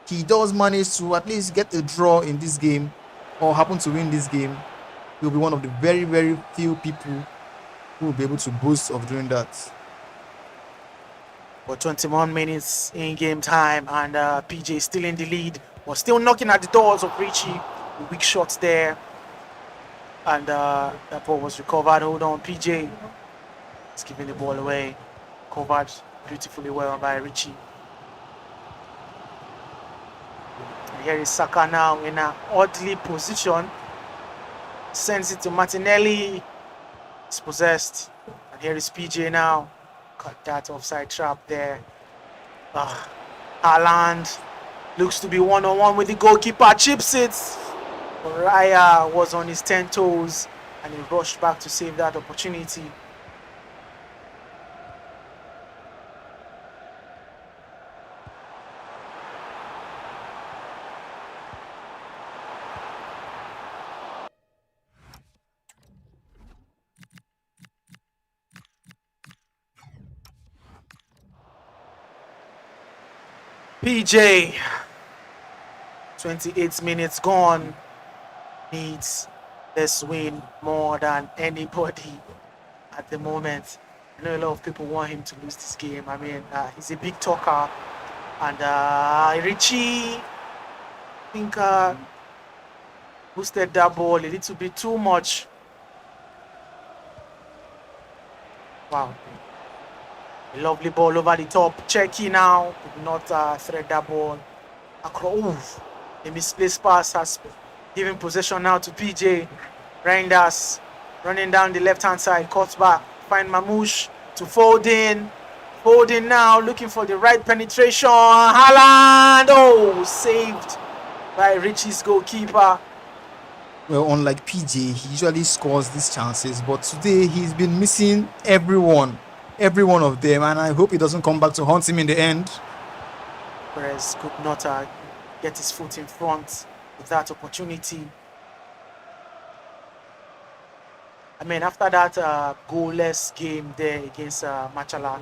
he does manage to at least get a draw in this game or happen to win this game, he'll be one of the very, very few people who will be able to boast of doing that. But 21 minutes in game time, and PJ still in the lead, but still knocking at the doors of Richie. Weak shots there. And that ball was recovered. Hold on, PJ. He's giving the ball away. Covered beautifully well by Richie. And here is Saka now in an oddly position. Sends it to Martinelli. It's possessed. And here is PJ now. Cut that offside trap there. Haaland looks to be one-on-one with the goalkeeper, chips it. Raya was on his 10 toes and he rushed back to save that opportunity. PJ, 28 minutes gone, needs this win more than anybody at the moment. I know a lot of people want him to lose this game. I mean, he's a big talker. And Richie, I think, boosted that ball a little bit too much. Wow. A lovely ball over the top. Checky now did not thread that ball across. A misplaced pass has given possession now to PJ. Reinders running down the left-hand side. Cuts back. Find Mamouche to Foden. Foden now looking for the right penetration. Haaland! Oh, saved by Richie's goalkeeper. Well, unlike PJ, he usually scores these chances, but today he's been missing every one of them, and I hope he doesn't come back to haunt him in the end. Perez could not get his foot in front with that opportunity. I mean, after that goalless game there against Machala,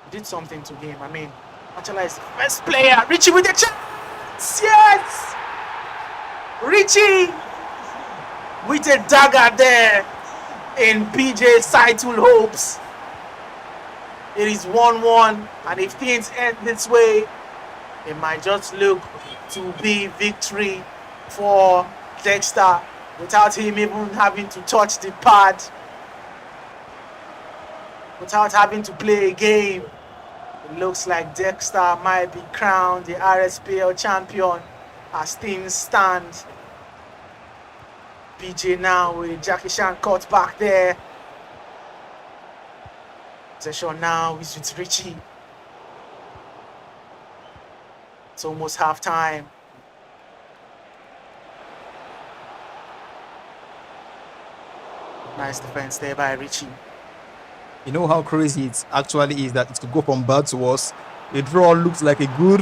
he did something to him. I mean, Machala is the best player. Richie with the chance! Yes! Richie with a dagger there in PJ's title hopes. It is 1-1, and if things end this way, it might just look to be victory for Dexter without him even having to touch the pad, without having to play a game. It looks like Dexter might be crowned the Rspl champion as things stand. PJ now with Jackie Chan cut back there. Possession now is with Richie. It's almost half time. Nice defense there by Richie. You know how crazy it actually is that it could go from bad to worse. A draw looks like a good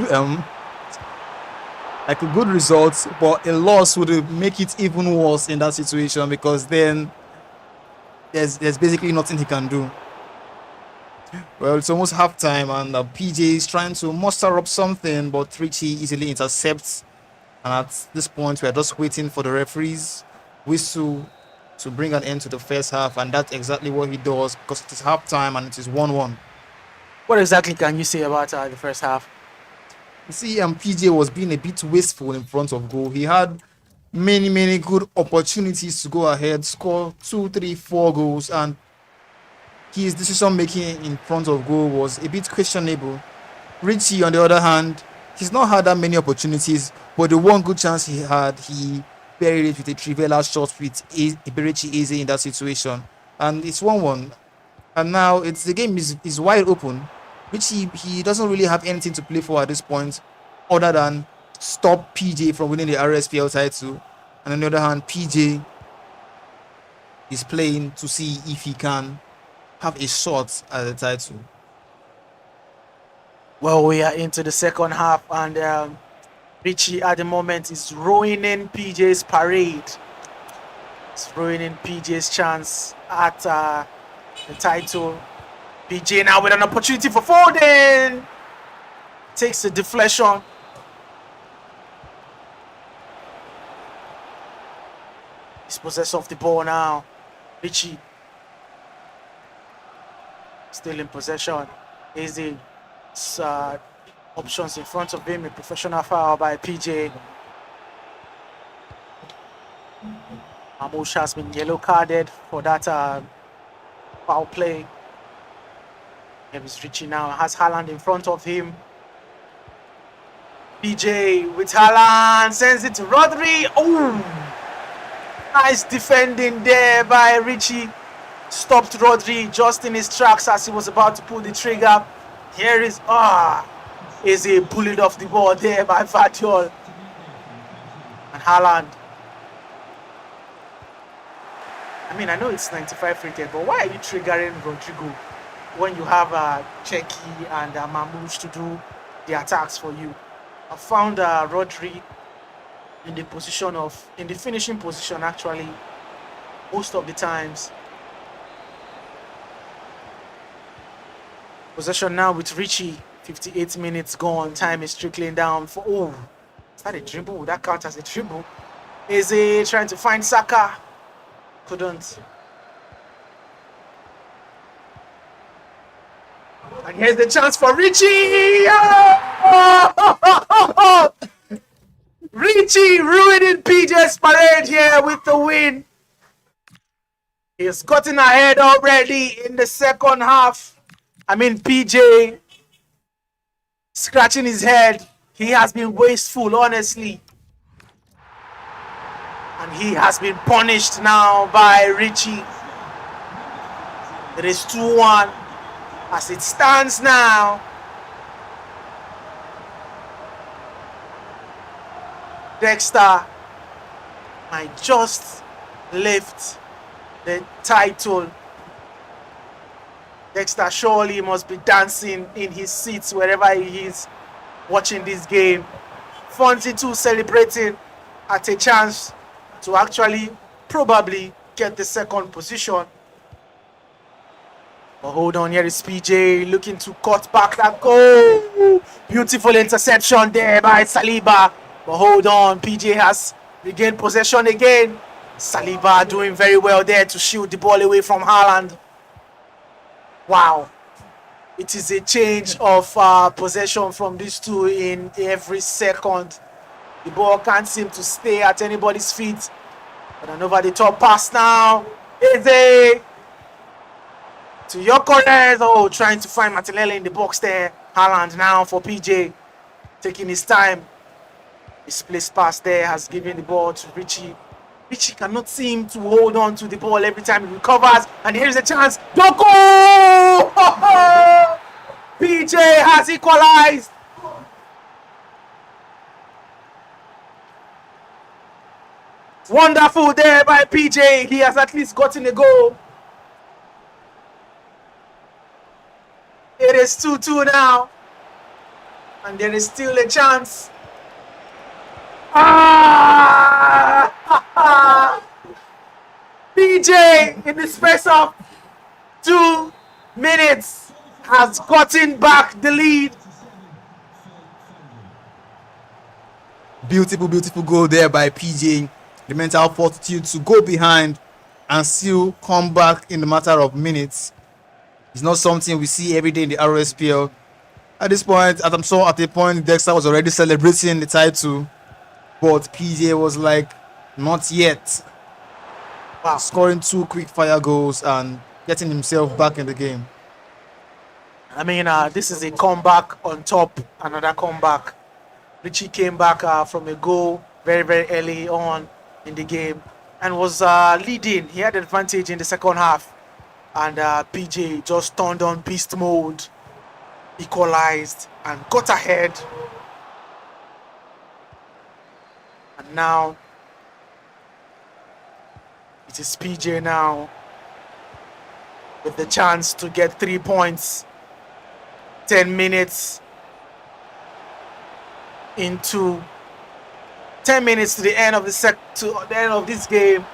result, but a loss would make it even worse in that situation, because then there's basically nothing he can do. Well, it's almost half time, and PJ is trying to muster up something, but Richie easily intercepts. And at this point, we are just waiting for the referee's whistle to bring an end to the first half, and that's exactly what he does, because it is half time and it is 1-1. What exactly can you say about the first half? You see, PJ was being a bit wasteful in front of goal. He had many good opportunities to go ahead, score 2, 3, 4 goals, and his decision making in front of goal was a bit questionable. Richie, on the other hand, he's not had that many opportunities, but the one good chance he had, he buried it with a trivial shot with Iberichi Eze in that situation, and it's 1-1. And now the game is wide open. Richie, he doesn't really have anything to play for at this point, other than stop PJ from winning the Rspl title. And on the other hand, PJ is playing to see if he can have a shot at the title. Well, we are into the second half, and Richie at the moment is ruining PJ's parade. It's ruining PJ's chance at the title. PJ now with an opportunity for Foden. Takes the deflection. He's possessed of the ball now. Richie still in possession. Easy options in front of him. A professional foul by PJ. Mamouche has been yellow carded for that foul play. Here is Richie now. Has Haaland in front of him. PJ with Haaland. Sends it to Rodri. Oh! Nice defending there by Richie. stopped Rodri just in his tracks as he was about to pull the trigger. Here is a bullied off the ball there by Vadiol and Haaland. I mean, I know it's 95 rated, but why are you triggering Rodrigo when you have Cheki and Mamouche to do the attacks for you? I found Rodri in the finishing position actually most of the times. Possession now with Richie. 58 minutes gone. Time is trickling down for is that a dribble? Would that count as a dribble? Eze trying to find Saka. Couldn't. And here's the chance for Richie! Richie ruining PJ's parade here with the win. He's gotten ahead already in the second half. I mean, PJ scratching his head. He has been wasteful, honestly. And he has been punished now by Richie. It is 2-1 as it stands now. Dexter might just lift the title. Dexter surely must be dancing in his seats wherever he is watching this game. Fonzie too celebrating at a chance to actually probably get the second position. But hold on, here is PJ looking to cut back that goal. Beautiful interception there by Saliba. But hold on, PJ has regained possession again. Saliba doing very well there to shield the ball away from Haaland. Wow. It is a change of possession from these two in every second. The ball can't seem to stay at anybody's feet. But an over the top pass now. Eze to Gyökeres. Trying to find Martinelli in the box there. Haaland now for PJ. Taking his time. His place pass there has given the ball to Richie. Richie cannot seem to hold on to the ball every time he recovers. And here's a chance. Doku! PJ has equalized. Wonderful there by PJ. He has at least gotten a goal. It is 2-2 now. And there is still a chance. PJ in the space of 2 minutes has gotten back the lead. Beautiful, beautiful goal there by PJ. The mental fortitude to go behind and still come back in a matter of minutes. It's not something we see every day in the Rspl. At this point, as I'm sure at a point, Dexter was already celebrating the title. But PJ was like, not yet. Wow. Scoring 2 quick fire goals and getting himself back in the game. I mean, this is a comeback on top, another comeback. Richie came back from a goal very, very early on in the game and was leading. He had the advantage in the second half. And PJ just turned on beast mode, equalized, and got ahead. And now it is PJ now with the chance to get 3 points. 10 minutes into 10 minutes to the end of this game.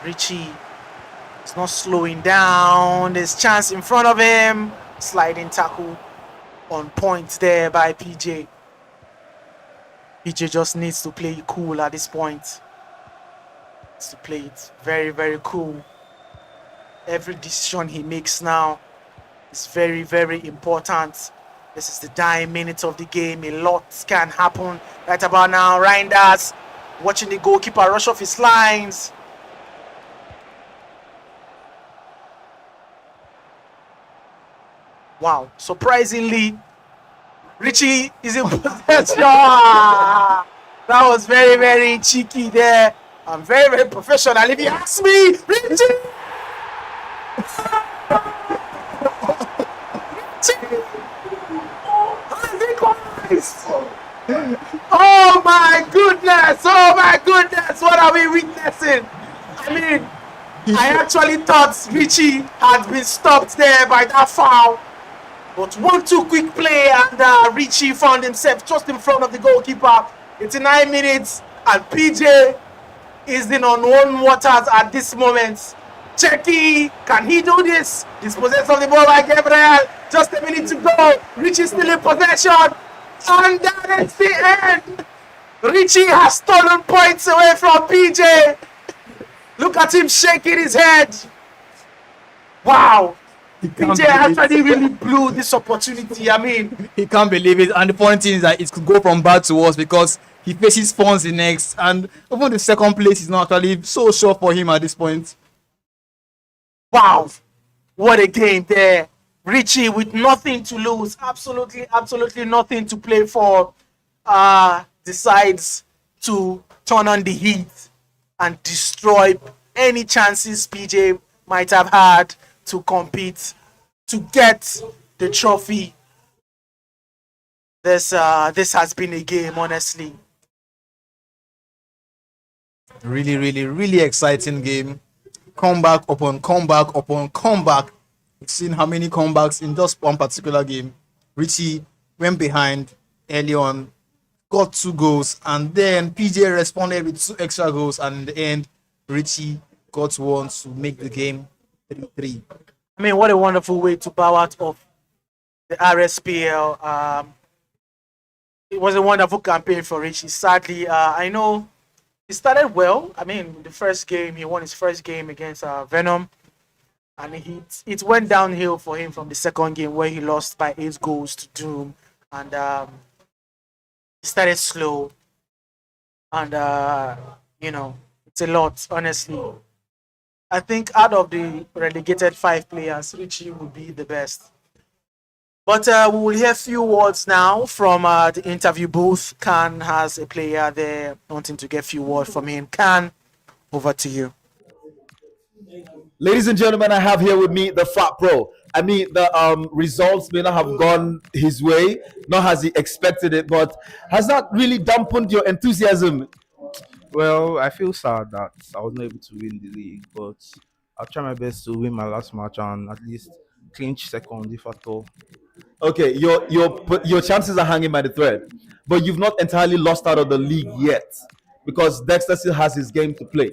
Richie is not slowing down. There's chance in front of him. Sliding tackle on point there by PJ. PJ just needs to play cool at this point. Needs to play it very, very cool. Every decision he makes now is very, very important. This is the dying minute of the game. A lot can happen right about now. Reinders watching the goalkeeper rush off his lines. Wow, surprisingly, Richie is in possession. That was very, very cheeky there. I'm very, very professional. If you ask me, Richie! Oh my goodness! Oh my goodness! What are we witnessing? I mean, I actually thought Richie had been stopped there by that foul. But 1-2 quick play, and Richie found himself just in front of the goalkeeper. 89 minutes, and PJ is in unknown waters at this moment. Checky, can he do this? Dispossessed of the ball by Gabriel. Just a minute to go. Richie still in possession. And that is the end. Richie has stolen points away from PJ. Look at him shaking his head. Wow. PJ actually really blew this opportunity. I mean, He can't believe it. And the point is that it could go from bad to worse because he faces Fonzie next. And even the second place is not actually so sure for him at this point. wow. What a game there. Richie with nothing to lose. Absolutely, absolutely nothing to play for. Decides to turn on the heat and destroy any chances PJ might have had to compete to get the trophy. This has been a game, honestly. Really, really, really exciting game. Comeback upon comeback upon comeback. We've seen how many comebacks in just one particular game. Richie went behind early on, got 2 goals, and then PJ responded with 2 extra goals, and in the end, Richie got 1 to make the game 3-3. I mean, what a wonderful way to bow out of the RSPL. It was a wonderful campaign for Richie. Sadly, I know he started well. I mean, the first game, he won his first game against Venom. And it went downhill for him from the second game where he lost by 8 goals to Doom. And he started slow. And, it's a lot, honestly. I think out of the relegated 5 players, Richie would be the best. But we will hear a few words now from the interview booth. Khan has a player there wanting to get a few words from him. Khan, over to you. Ladies and gentlemen, I have here with me the Fat Pro. I mean, the results may not have gone his way, nor has he expected it, but has that really dampened your enthusiasm? Well, I feel sad that I was not able to win the league, but I'll try my best to win my last match and at least clinch second if at all. Okay, your chances are hanging by the thread, but you've not entirely lost out of the league yet because Dexter still has his game to play.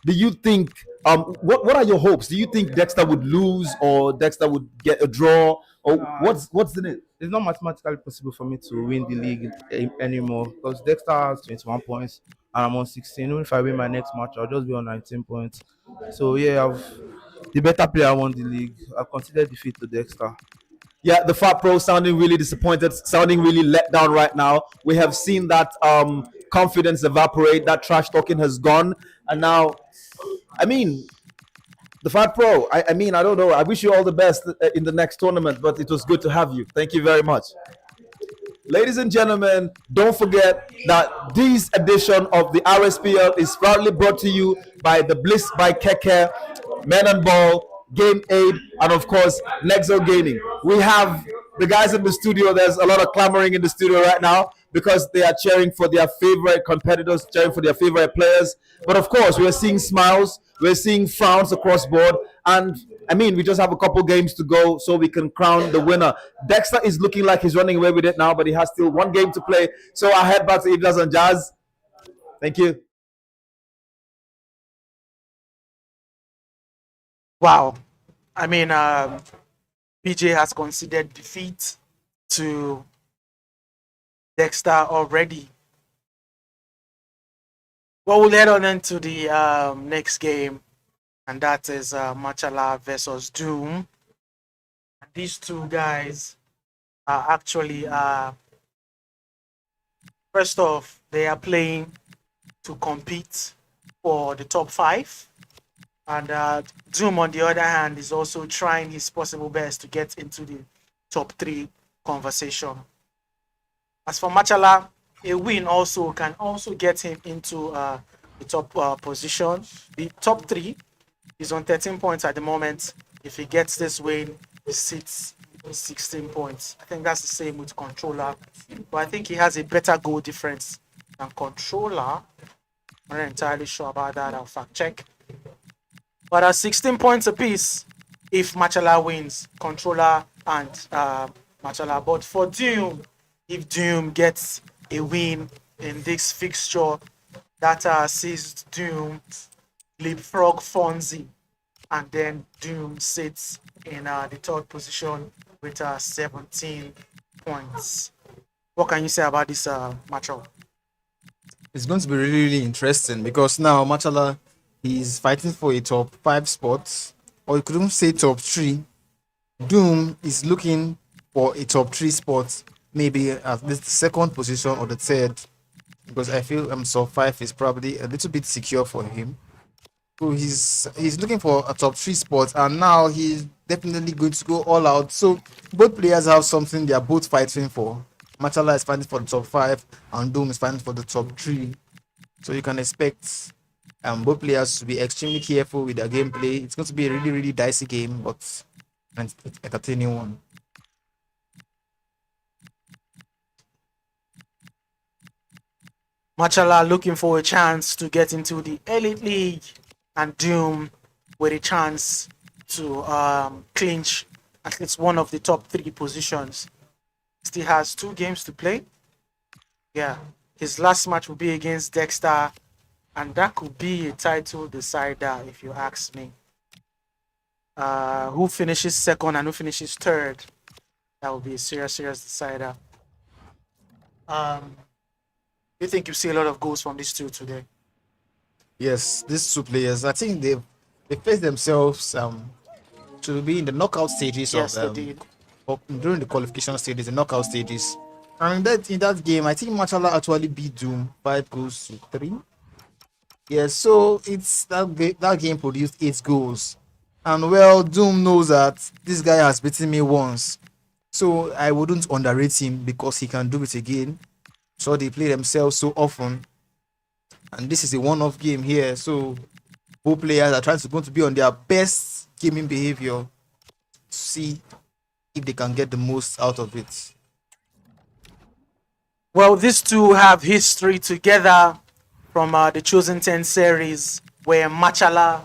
Do you think what are your hopes? Do you think Dexter would lose or Dexter would get a draw or what's in it? It's not mathematically possible for me to win the league anymore because Dexter has 21 points and I'm on 16. Even if I win my next match, I'll just be on 19 points. So yeah, the better player won the league. I consider defeat to Dexter. Yeah, the Fat Pro sounding really disappointed, sounding really let down right now. We have seen that confidence evaporate, that trash talking has gone, and now, I mean, the Fat Pro. I mean, I don't know. I wish you all the best in the next tournament, but it was good to have you. Thank you very much. Ladies and gentlemen, don't forget that this edition of the RSPL is proudly brought to you by the Bliss by Keke, Men and Ball, Game Aid, and of course, Nexo Gaming. We have the guys in the studio. There's a lot of clamoring in the studio right now because they are cheering for their favorite competitors, cheering for their favorite players. But of course, we're seeing smiles, we're seeing frowns across board, and I mean, we just have a couple games to go so we can crown the winner. Dexter is looking like he's running away with it now, but he has still 1 game to play. So I head back to Iblas and Jazz. Thank you. Wow. I mean, PJ has conceded defeat to Dexter already. Well, we'll head on into the next game, and that is Machala versus Doom. These two guys are actually, first off, they are playing to compete for the top 5. And Doom, on the other hand, is also trying his possible best to get into the top 3 conversation. As for Machala, a win also can also get him into the top position. The top three is on 13 points at the moment. If he gets this win, he sits with 16 points. I think that's the same with Controller, but I think he has a better goal difference than Controller. I'm not entirely sure about that. I'll fact check. But at 16 points apiece, if Machala wins, Controller and Machala. But for Doom, if Doom gets a win in this fixture, that sees Doom leapfrog Fonzie, and then Doom sits in the third position with 17 points. What can you say about this matchup? It's going to be really, really interesting because now Machala is fighting for a top 5 spot, or you could even say top 3. Doom is looking for a top 3 spot, maybe at least the second position or the third, because I feel top 5 is probably a little bit secure for him. So he's looking for a top 3 spot, and now he's definitely going to go all out. So both players have something they are both fighting for. Machala is fighting for the top 5, and Doom is fighting for the top 3. So you can expect both players to be extremely careful with their gameplay. It's going to be a really, really dicey game, but an entertaining one. Machala looking for a chance to get into the Elite League, and Doom with a chance to clinch at least one of the top 3 positions. Still has 2 games to play. Yeah, his last match will be against Dexter, and that could be a title decider if you ask me. Who finishes second and who finishes third, that will be a serious decider. You think you see a lot of goals from these two today? Yes, these two players, I think they faced themselves to be in the knockout stages. Yes, of they did. During the qualification stages, the knockout stages. And in that game, I think Machala actually beat Doom 5-3. Yes, so it's that game produced 8 goals. And well, Doom knows that this guy has beaten me once. So I wouldn't underrate him because he can do it again. So they play themselves so often. And this is a one-off game here. So both players are going to be on their best gaming behavior to see if they can get the most out of it. Well, these two have history together from the Chosen 10 series, where Machala,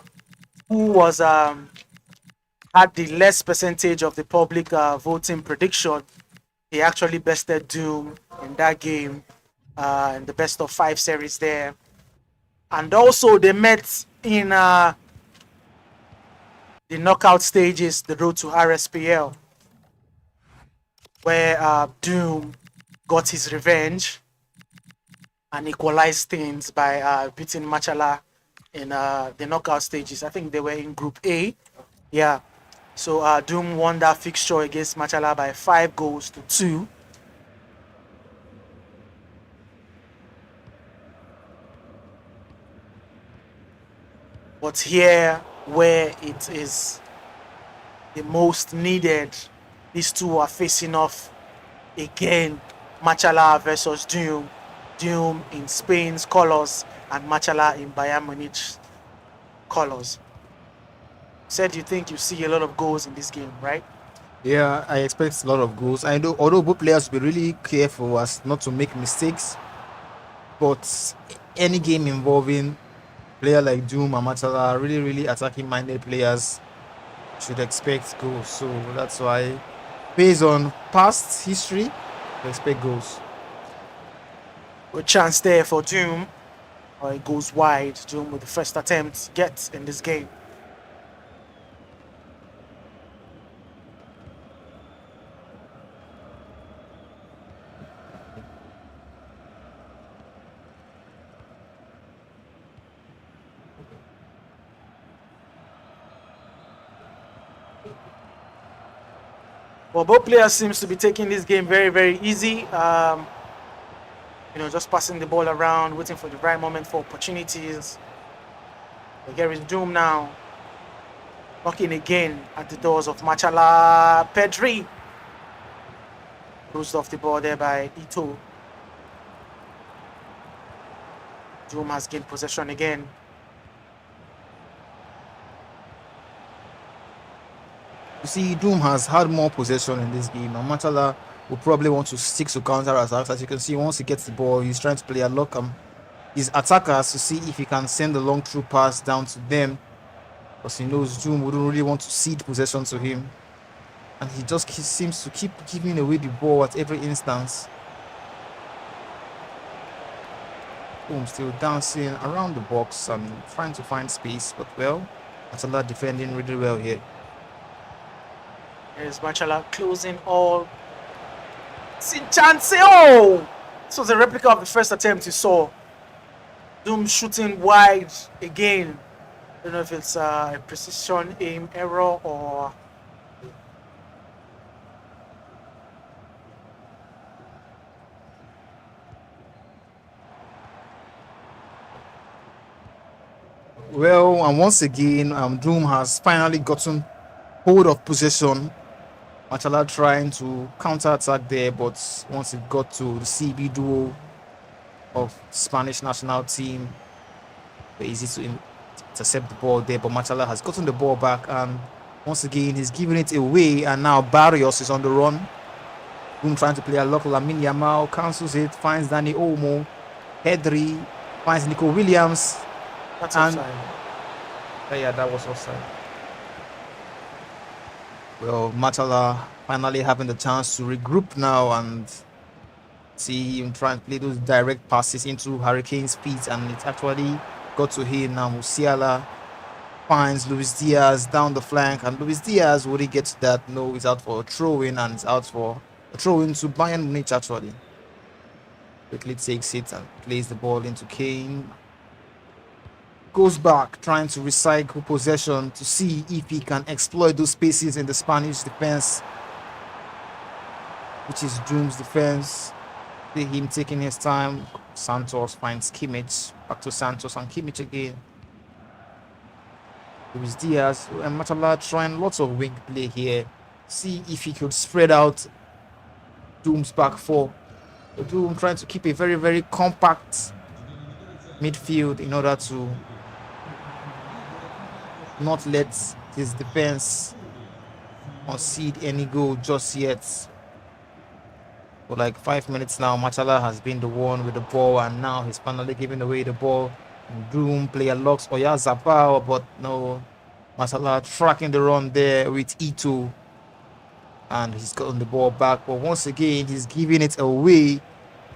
who was had the less percentage of the public voting prediction, he actually bested Doom in that game, in the best of 5 series there. And also they met in the knockout stages, the road to Rspl, where Doom got his revenge and equalized things by beating Machala in the knockout stages. I think they were in Group A. Yeah. So Doom won that fixture against Machala by 5-2. But here, where it is the most needed, these two are facing off again. Machala versus Doom. Doom in Spain's colors and Machala in Bayern Munich's colors. Said you think you see a lot of goals in this game, right? Yeah, I expect a lot of goals. I know, although both players will be really careful as not to make mistakes, but any game involving player like Doom and Machala are really, really attacking-minded players should expect goals. So that's why, based on past history, I expect goals. A chance there for Doom, or it goes wide. Doom with the first attempt gets in this game. Well, both players seems to be taking this game very, very easy. Just passing the ball around, waiting for the right moment for opportunities. But here is Doom now, knocking again at the doors of Machala. Pedri. Bruised off the ball there by Ito. Doom has gained possession again. You see, Doom has had more possession in this game, and Machala will probably want to stick to counter attacks. As you can see, once he gets the ball, he's trying to play a lock his attackers to see if he can send the long through pass down to them, because he knows Doom wouldn't really want to cede possession to him, and he seems to keep giving away the ball at every instance. Doom still dancing around the box and trying to find space, but well, Machala defending really well here. Here's Machala closing all. Chance! Oh! This was a replica of the first attempt you saw. Doom shooting wide again. I don't know if it's a precision aim error or... Well, and once again, Doom has finally gotten hold of possession. Machala trying to counter-attack there, but once it got to the CB duo of Spanish national team, very easy to intercept the ball there, but Machala has gotten the ball back, and once again he's giving it away, and now Barrios is on the run. Doom trying to play a lock. Lamine Yamal cancels it, finds Danny Olmo. Pedri finds Nico Williams. That's And- offside. Yeah, that was offside. Well, Machala finally having the chance to regroup now and see him trying to play those direct passes into Hurricane's feet, and it actually got to him. Now Musiala finds Luis Diaz down the flank, and Luis Diaz, would he get to that? No, he's out for a throw-in, and it's out for a throw-in to Bayern Munich actually. Quickly takes it and plays the ball into Kane. Goes back, trying to recycle possession to see if he can exploit those spaces in the Spanish defense, which is Doom's defense. See him taking his time. Santos finds Kimmich. Back to Santos and Kimmich again. Luis Diaz and Machala trying lots of wing play here. See if he could spread out Doom's back four. Doom trying to keep a very, very compact midfield in order to not let his defense concede any goal just yet. For like 5 minutes now, Machala has been the one with the ball, and now he's finally giving away the ball. Doom player locks Oyarzabal, but no, Machala tracking the run there with Ito, and he's gotten the ball back, but once again he's giving it away.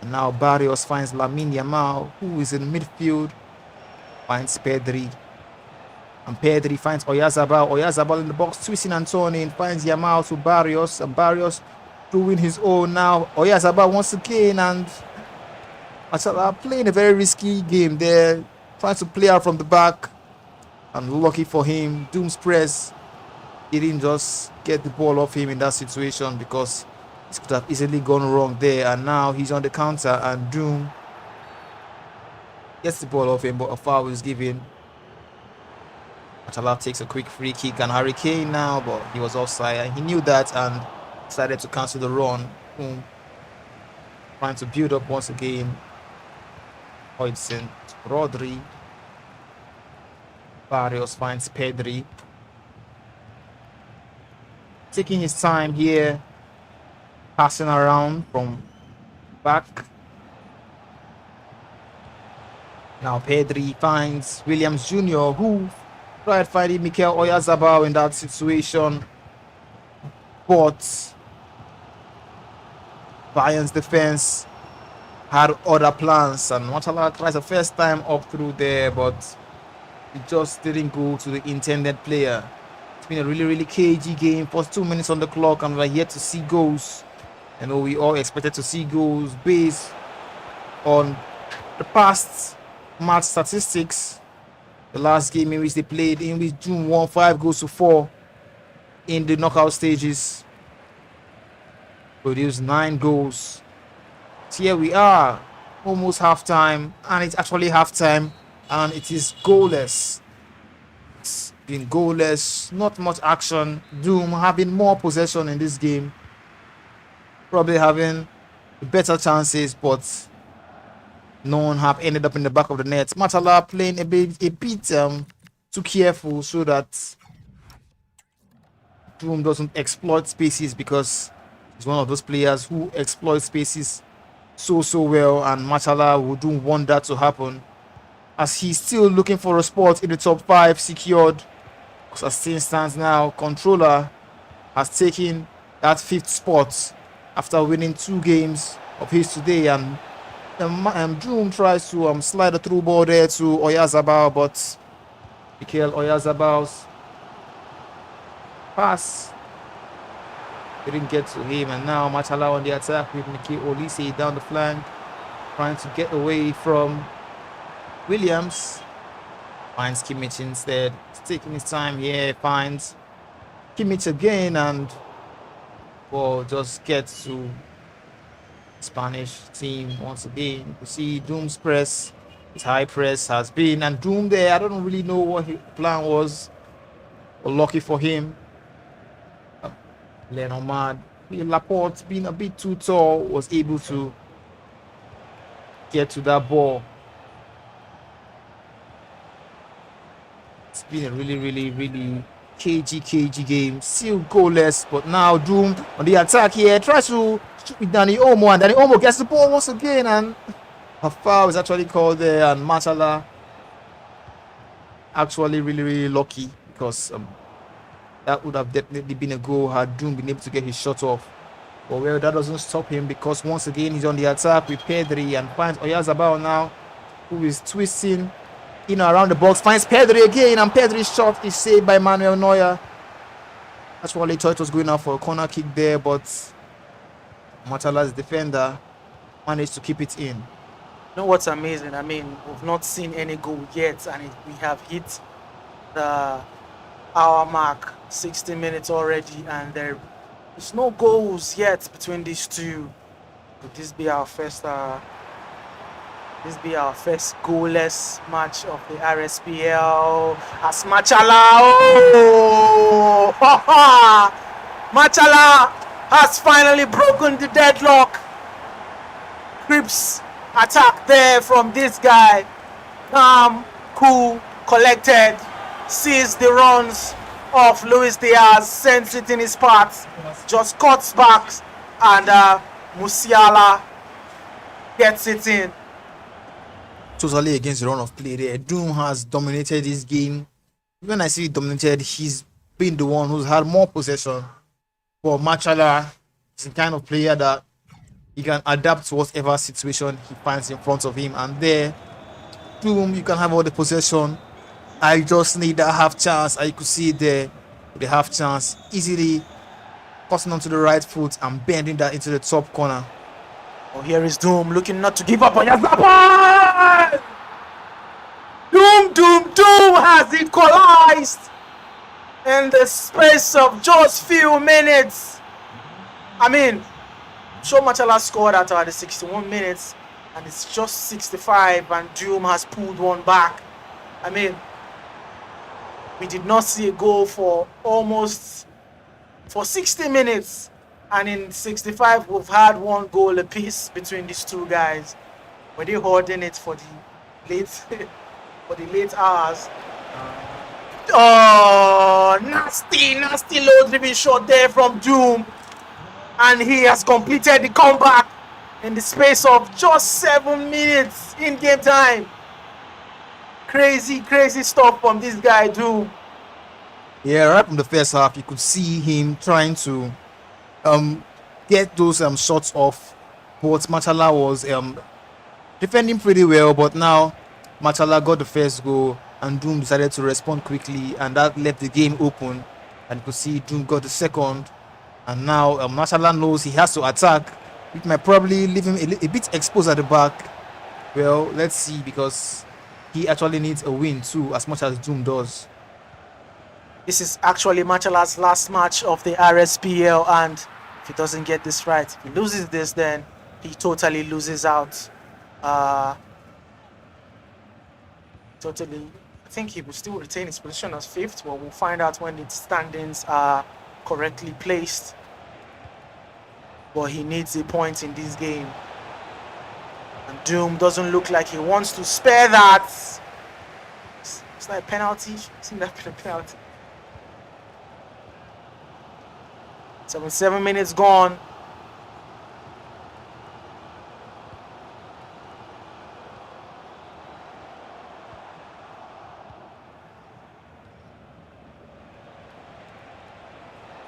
And now Barrios finds Lamine Yamal, who is in midfield, finds Pedri. And Pedri finds Oyarzabal. Oyarzabal in the box, twisting and turning. Finds Yamal to Barrios. And Barrios doing his own now. Oyarzabal once again. And Machala playing a very risky game there. Trying to play out from the back. And lucky for him, Doom's press. He didn't just get the ball off him in that situation, because it could have easily gone wrong there. And now he's on the counter. And Doom gets the ball off him, but a foul is given. Machala takes a quick free kick, and Hurricane now, but he was offside, and he knew that and decided to cancel the run. Boom. Trying to build up once again. Hodgson, Rodri. Barrios finds Pedri. Taking his time here, passing around from back. Now Pedri finds Williams Jr., who tried finding Mikel Oyarzabal in that situation, but Bayern's defense had other plans, and Machala tries the first time up through there, but it just didn't go to the intended player. It's been a really, really cagey game. First 2 minutes on the clock, and we're yet to see goals. I know we all expected to see goals based on the past match statistics. The last game in which they played, in which Doom won 5-4 in the knockout stages, produced 9 goals. So here we are, almost halftime, and it's actually halftime, and it is goalless. It's been goalless, not much action. Doom having more possession in this game, probably having better chances, but None have ended up in the back of the net. Matala playing a bit too careful so that Doom doesn't exploit spaces, because he's one of those players who exploit spaces so well, and Matala wouldn't want that to happen, as he's still looking for a spot in the top 5 secured. Because as things stands now, Controller has taken that 5th spot after winning 2 games of his today, and Doom tries to slide a through ball there to Oyazabal, but Mikel Oyazabal's pass didn't get to him, and now Machala on the attack with Niki Olise down the flank, trying to get away from Williams. Finds Kimmich instead. He's taking his time here, finds Kimmich again, and ball just gets to Spanish team once again. You see Doom's press, his high press has been, and Doom there, I don't really know what his plan was, but lucky for him, Lenormand, Laporte being a bit too tall, was able to get to that ball. It's been a really cagey game, still goalless, but now Doom on the attack here, tries to shoot with Danny Olmo, and Danny Olmo gets the ball once again, and a foul is actually called there, and Machala actually really lucky, because that would have definitely been a goal had Doom been able to get his shot off. But well, that doesn't stop him, because once again he's on the attack with Pedri and finds Oyazabal now, who is twisting in and around the box, finds Pedri again, and Pedri's shot is saved by Manuel Neuer. That's why they thought it was going out for a corner kick there, but Machala's defender managed to keep it in. You know what's amazing? I mean, we've not seen any goal yet, and we have hit the hour mark, 60 minutes already, and there's no goals yet between these two. Could this be our first goalless match of the RSPL? As Machala, Machala has finally broken the deadlock. Crips attack there from this guy. Calm, cool, collected, sees the runs of Luis Diaz, sends it in his path, just cuts back, and Musiala gets it in. Totally against the run of play there. Doom has dominated this game. When I say dominated, he's been the one who's had more possession. But Machala is the kind of player that he can adapt to whatever situation he finds in front of him. And there, Doom, you can have all the possession. I just need that half chance. I could see there, the half chance, easily cutting onto the right foot and bending that into the top corner. Oh, here is Doom looking not to give up on Yazapa. Doom has equalized in the space of just few minutes. I mean, sure, Machala scored at the 61 minutes, and it's just 65, and Doom has pulled one back. I mean, we did not see a goal for 60 minutes, and in 65 we've had one goal apiece between these two guys. Were they holding it for the late hours? Oh, nasty low driven shot there from Doom, and he has completed the comeback in the space of just 7 minutes in game time. Crazy stuff from this guy, Doom. Yeah, right from the first half, you could see him trying to get those shots off, but Machala was defending pretty well. But now Machala got the first goal, and Doom decided to respond quickly, and that left the game open. And you could see Doom got the second, and now Machala knows he has to attack, which might probably leave him a bit exposed at the back. Well, let's see, because he actually needs a win too, as much as Doom does. This is actually Machala's last match of the RSPL, and if he doesn't get this right, if he loses this, then he totally loses out. Totally, I think he will still retain his position as 5th, but we'll find out when the standings are correctly placed. But he needs a point in this game. And Doom doesn't look like he wants to spare that. It's not a penalty. It's not a penalty. 7 minutes gone.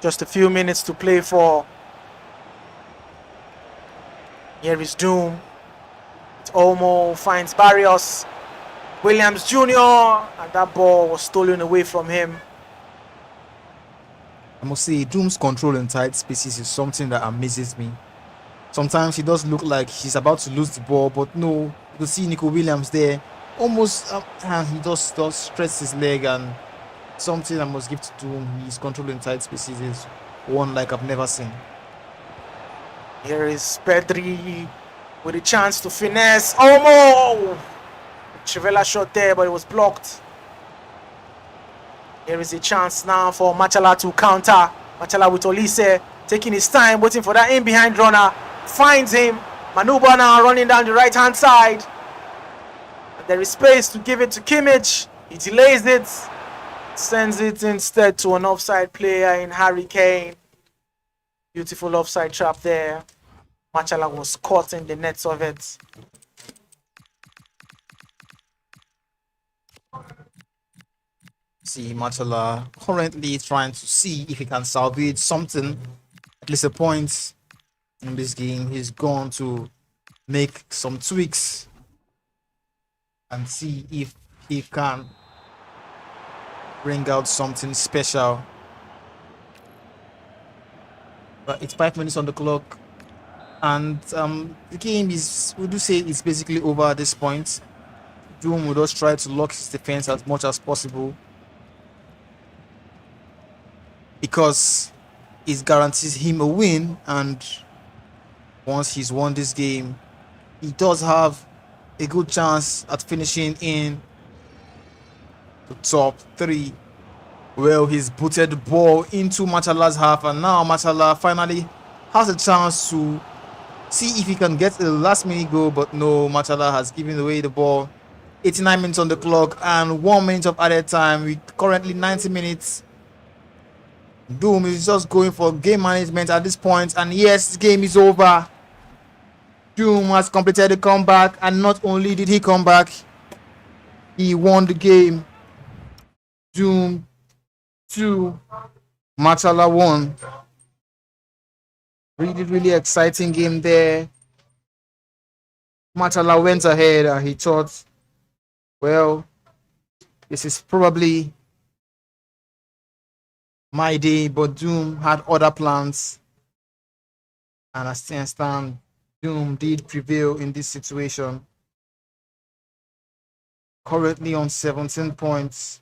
Just a few minutes to play for. Here is Doom. Olmo finds Barrios. Williams Jr. And that ball was stolen away from him. I must say, Doom's control in tight spaces is something that amazes me. Sometimes he does look like he's about to lose the ball, but no, you see Nico Williams there. Almost, he does stretch his leg, and something I must give to Doom. His control in tight spaces is one like I've never seen. Here is Pedri with a chance to finesse. Olmo! Chivela shot there, but it was blocked. Here is a chance now for Machala to counter. Machala with Olise, taking his time, waiting for that in-behind runner. Finds him. Manuba now running down the right-hand side. And there is space to give it to Kimmich. He delays it. Sends it instead to an offside player in Harry Kane. Beautiful offside trap there. Machala was caught in the nets of it. See Machala currently trying to see if he can salvage something, at least a point in this game. He's going to make some tweaks and see if he can bring out something special. But it's 5 minutes on the clock, and the game is, we do say it's basically over at this point. Doom will just try to lock his defense as much as possible, because it guarantees him a win, and once he's won this game, he does have a good chance at finishing in the top 3. Well, he's booted the ball into Machala's half, and now Machala finally has a chance to see if he can get a last minute goal, but no, Machala has given away the ball. 89 minutes on the clock and 1 minute of added time. We currently 90 minutes. Doom is just going for game management at this point, and yes, the game is over. Doom has completed the comeback, and not only did he come back, he won the game. Doom 2, Machala 1. Really exciting game there. Machala went ahead and he thought, well, this is probably my day, but Doom had other plans, and as things stand, Doom did prevail in this situation. Currently on 17 points,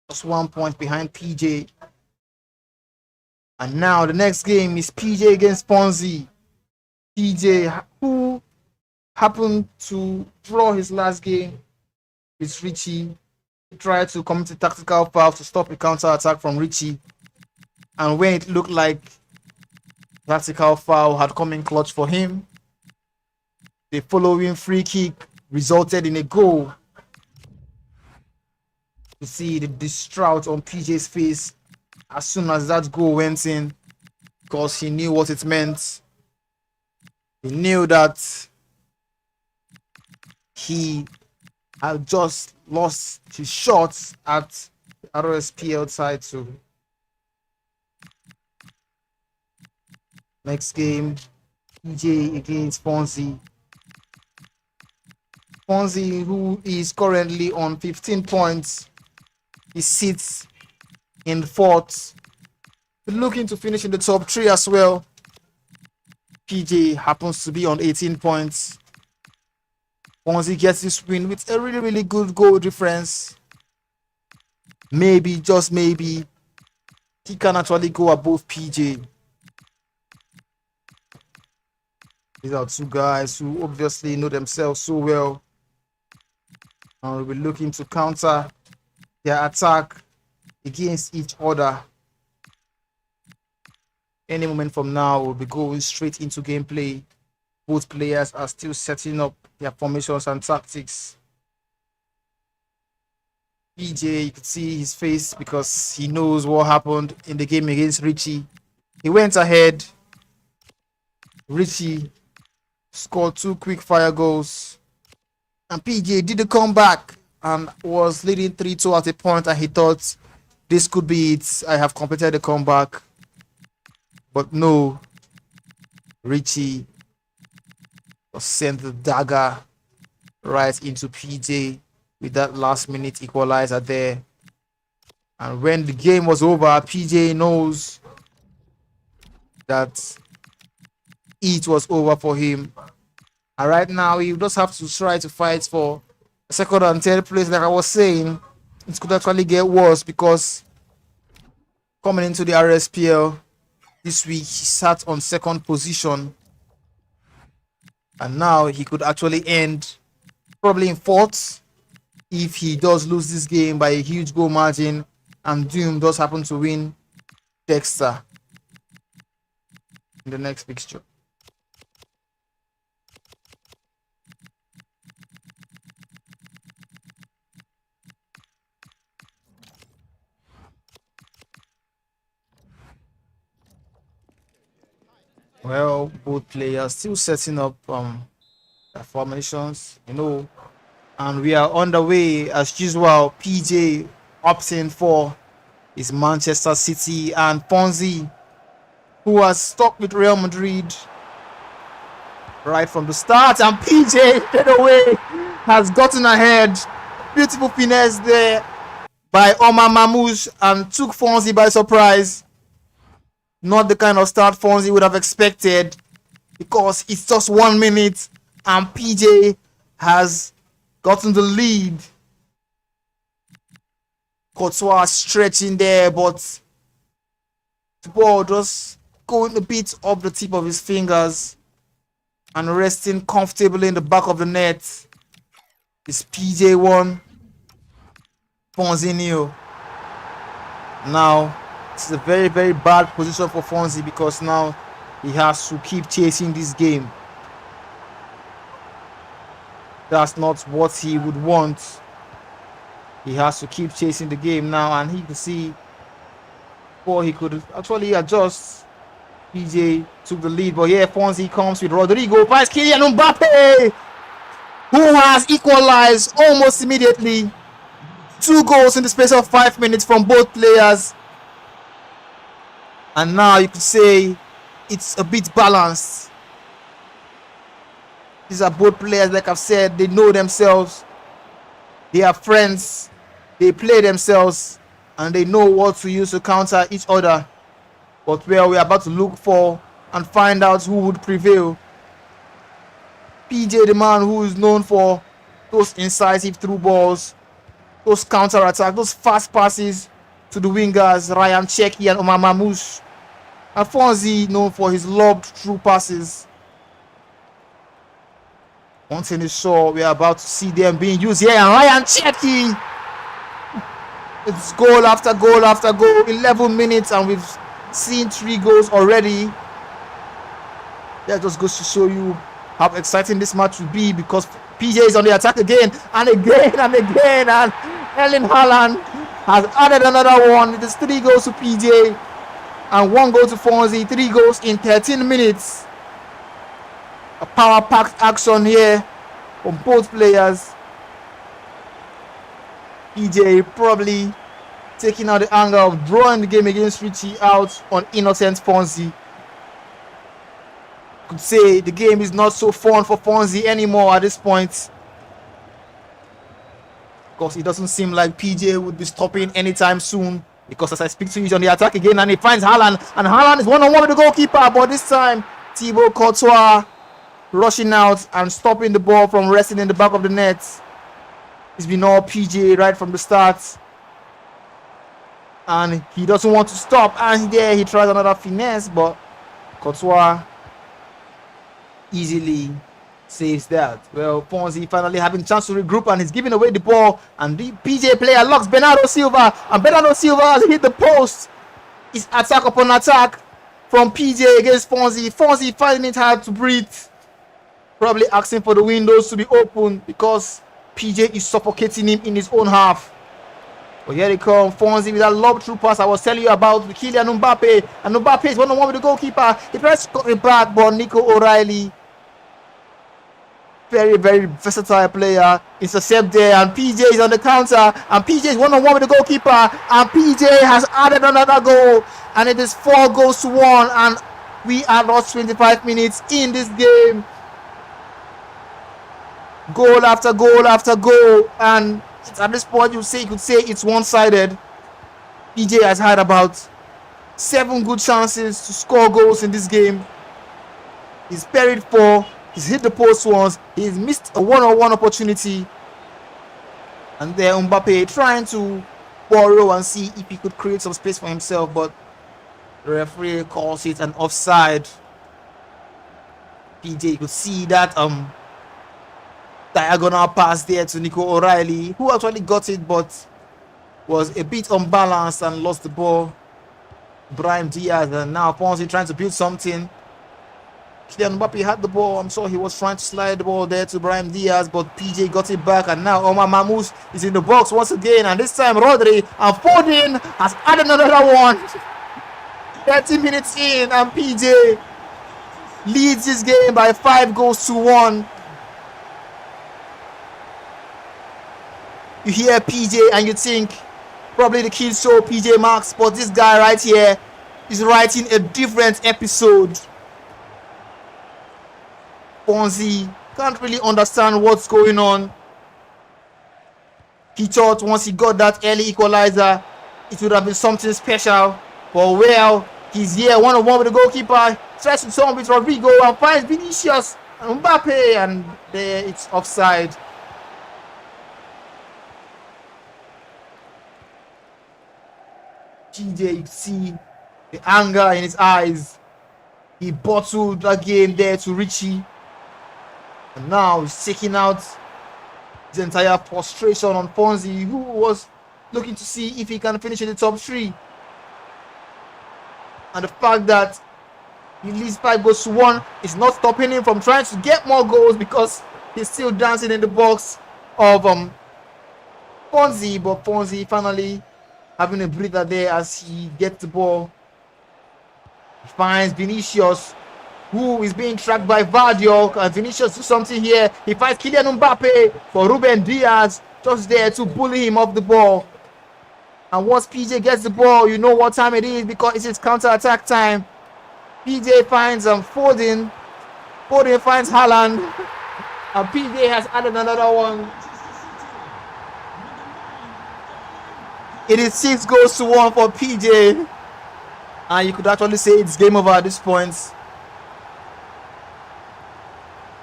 just 1 point behind PJ. And now the next game is PJ against Ponzi. PJ, who happened to draw his last game with Richie, tried to commit a tactical foul to stop a counter attack from Richie, and when it looked like tactical foul had come in clutch for him, the following free kick resulted in a goal. You see the distraught on PJ's face as soon as that goal went in, because he knew what it meant. He knew that he had just lost his shot at the Rspl title. Next game, PJ against Fonzie. Fonzie, who is currently on 15 points, he sits in 4th, looking to finish in the top 3 as well. PJ happens to be on 18 points. Fonzie gets this win with a really good goal difference. Maybe, just maybe, he can actually go above PJ. These are two guys who obviously know themselves so well, and will be looking to counter their attack against each other. Any moment from now, we'll be going straight into gameplay. Both players are still setting up their formations and tactics. PJ, you could see his face because he knows what happened in the game against Richie. He went ahead. Richie scored 2 quick fire goals. And PJ did the comeback and was leading 3-2 at a point, and he thought this could be it. I have completed the comeback. But no. Richie sent the dagger right into PJ with that last minute equalizer there. And when the game was over, PJ knows that it was over for him. And right now, he just have to try to fight for second and third place. Like I was saying, it could actually get worse because coming into the RSPL this week, he sat on second position. And now he could actually end probably in fourth if he does lose this game by a huge goal margin and Doom does happen to win Dexter in the next fixture. Well, both players still setting up their formations, and we are on the way as usual. PJ opting for is Manchester City, and Fonzie, who has stuck with Real Madrid right from the start, and PJ straight away has gotten ahead. Beautiful finesse there by Omar Mamouche and took Fonzie by surprise. Not the kind of start Fonzie would have expected because it's just 1 minute and PJ has gotten the lead. Courtois stretching there, but the ball just going a bit up the tip of his fingers and resting comfortably in the back of the net. It's PJ1, Fonzie nil. Now, it's a very, very bad position for Fonzie because now he has to keep chasing this game. That's not what he would want. He has to keep chasing the game now, and he could see before he could actually adjust. PJ took the lead, but here Fonzie comes with Rodrigo, finds Kylian Mbappe, who has equalized almost immediately. 2 goals in the space of 5 minutes from both players. And now you could say it's a bit balanced. These are both players, like I've said, they know themselves. They are friends. They play themselves. And they know what to use to counter each other. But where we're about to look for and find out who would prevail. PJ, the man who is known for those incisive through balls, those counter attacks, those fast passes to the wingers, Ryan Cherki and Omar Mamouche. And Fonzie, known for his lobbed through passes. One thing is sure, we are about to see them being used here. And Ryan Cherki, it's goal after goal after goal. 11 minutes and we've seen 3 goals already. That just goes to show you how exciting this match will be because PJ is on the attack again and again and again. And Erling Haaland has added another one. It is 3 goals to PJ and 1 goal to Fonzie. 3 goals in 13 minutes. A power-packed action here from both players. PJ probably taking out the anger of drawing the game against Richie out on innocent Fonzie. Could say the game is not so fun for Fonzie anymore at this point. Because it doesn't seem like PJ would be stopping anytime soon. Because as I speak to you, he's on the attack again and he finds Haaland. And Haaland is one-on-one with the goalkeeper. But this time, Thibaut Courtois rushing out and stopping the ball from resting in the back of the net. It's been all PJ right from the start. And he doesn't want to stop. And there he tries another finesse. But Courtois easily saves that. Well, Fonzie finally having a chance to regroup and he's giving away the ball. And the PJ player locks Bernardo Silva. And Bernardo Silva has hit the post. It's attack upon attack from PJ against Fonzie. Fonzie finding it hard to breathe. Probably asking for the windows to be open because PJ is suffocating him in his own half. But here they come, Fonzie with that lob through pass I was telling you about with Kylian Mbappe. And Mbappe is one-on-one with the goalkeeper. He tries to cut it back, but Nico O'Reilly, very, very versatile player, intercept there, and PJ is on the counter, and PJ is one-on-one with the goalkeeper, and PJ has added another goal, and it is 4-1, and we are lost 25 minutes in this game. Goal after goal after goal, and at this point you could say it's one-sided. PJ has had about 7 good chances to score goals in this game. He's buried 4. He's hit the post once. He's missed a one-on-one opportunity. And there Mbappe trying to borrow and see if he could create some space for himself, but the referee calls it an offside. PJ could see that diagonal pass there to Nico O'Reilly, who actually got it but was a bit unbalanced and lost the ball. Brahim Diaz, and now Fonzie trying to build something. Kylian Mbappe had the ball. I'm sure he was trying to slide the ball there to Brahim Diaz, but PJ got it back, and now Omar Mamous is in the box once again, and this time Rodri and Foden has added another one. 30 minutes in, and PJ leads this game by 5-1. You hear PJ and you think probably the kids show PJ Marks, but this guy right here is writing a different episode. Fonzie can't really understand what's going on. He thought once he got that early equalizer, it would have been something special. But well, he's here one-on-one with the goalkeeper. Tries to turn with Rodrigo and finds Vinicius and Mbappe, and there it's offside. PJ, you see the anger in his eyes. He bottled that game there to Richie. And now he's taking out his entire frustration on Fonzie, who was looking to see if he can finish in the top 3. And the fact that he leads 5-1 is not stopping him from trying to get more goals, because he's still dancing in the box of Fonzie. But Fonzie finally having a breather there as he gets the ball. He finds Vinicius, who is being tracked by Vardiol, and Vinicius do something here. He finds Kylian Mbappe for Ruben Diaz, just there to bully him off the ball. And once PJ gets the ball, you know what time it is, because it is counter-attack time. PJ finds Foden. Foden finds Haaland. And PJ has added another one. It is 6-1 for PJ. And you could actually say it's game over at this point.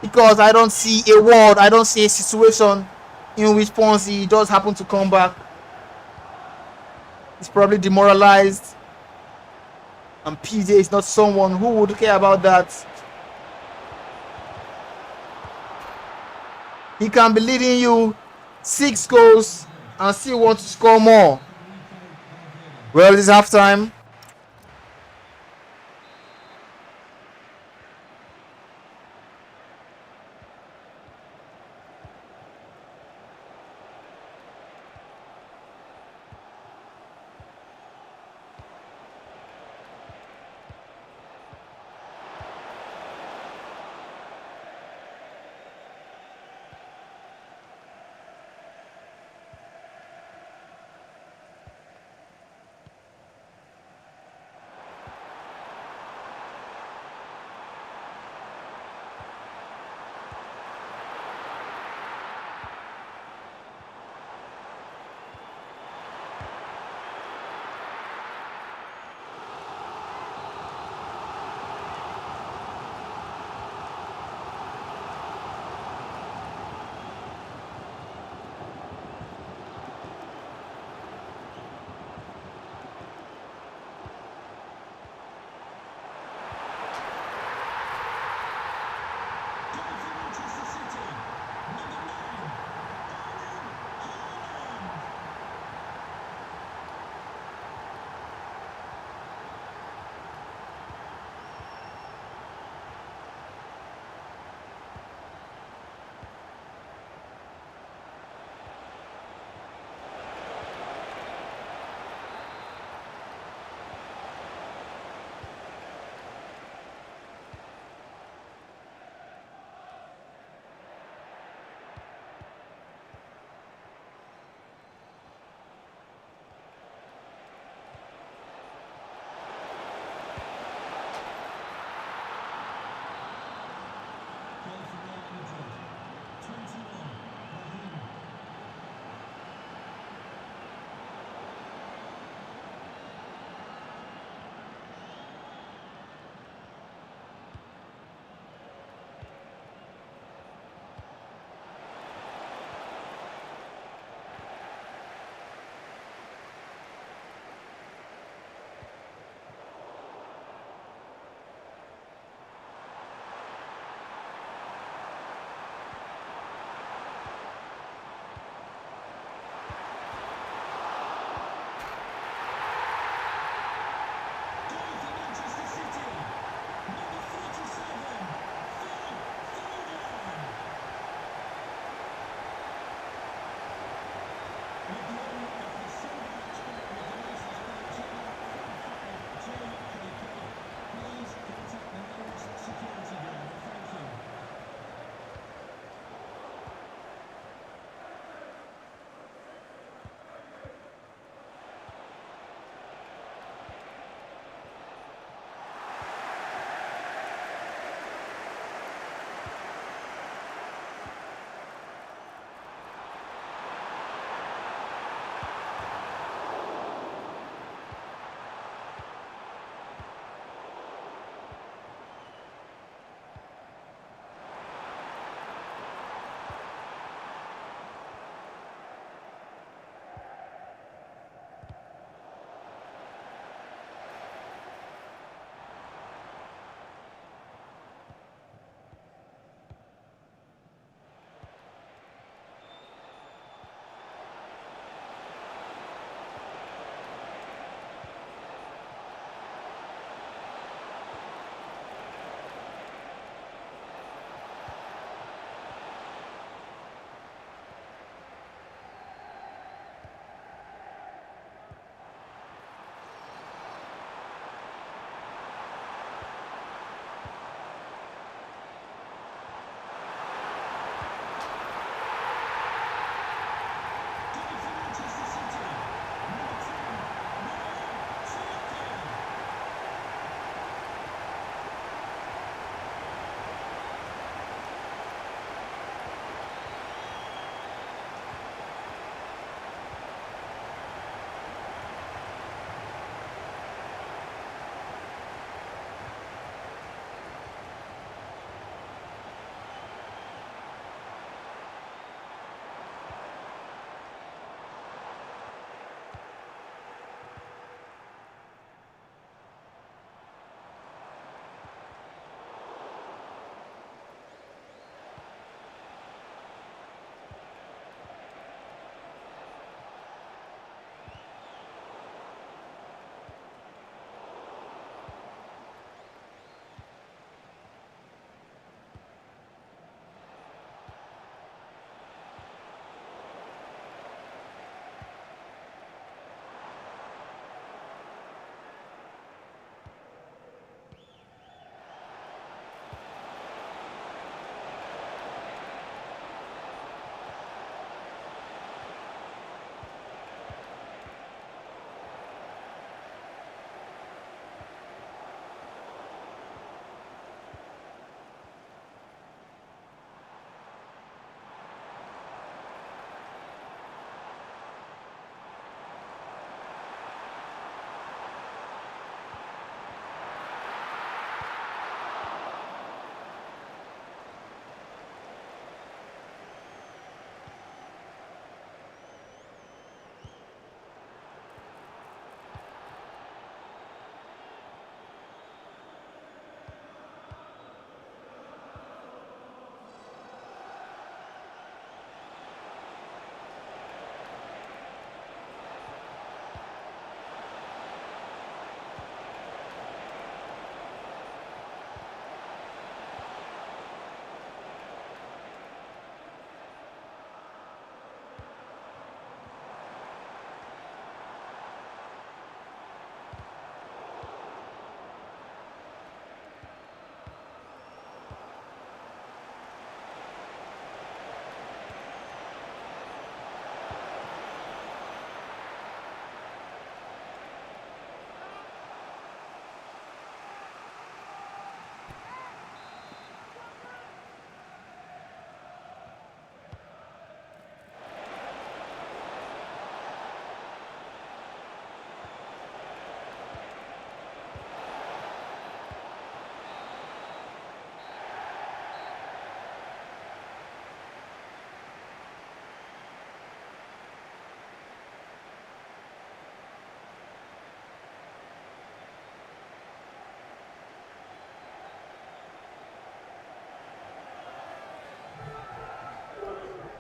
Because I don't see a world, I don't see a situation in which Fonzie does happen to come back. He's probably demoralized. And PJ is not someone who would care about that. He can be leading you 6 goals and still want to score more. Well, it is halftime.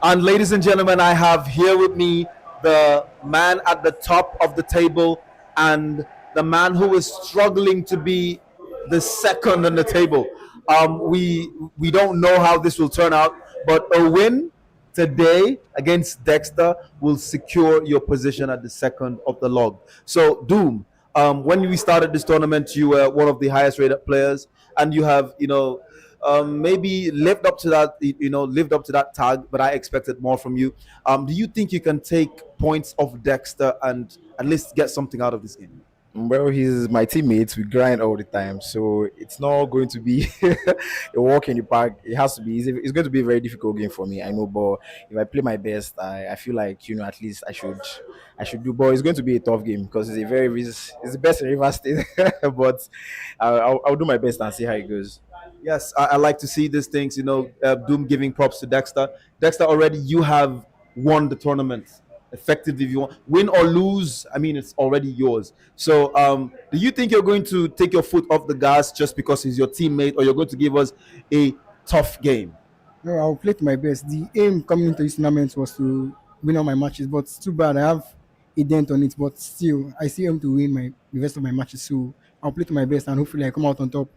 And ladies and gentlemen, I have here with me the man at the top of the table and the man who is struggling to be the second on the table. We don't know how this will turn out, but a win today against Dexter will secure your position at the second of the log. So, Doom, when we started this tournament, you were one of the highest rated players, and you have, maybe lived up to that, lived up to that tag. But I expected more from you. Do you think you can take points off Dexter and at least get something out of this game? Well, he's my teammate. We grind all the time, so it's not going to be a walk in the park. It has to be. It's going to be a very difficult game for me. I know, but if I play my best, I feel like at least I should do. But it's going to be a tough game because it's the best in River State. But I'll do my best and see how it goes. Yes, I like to see these things. Doom giving props to Dexter. Dexter, already you have won the tournament. Effectively, if you want win or lose, I mean it's already yours. So, do you think you're going to take your foot off the gas just because he's your teammate, or you're going to give us a tough game? No, I'll play to my best. The aim coming into this tournament was to win all my matches, but it's too bad. I have a dent on it, but still, I still aim to win the rest of my matches. So I'll play to my best and hopefully I come out on top.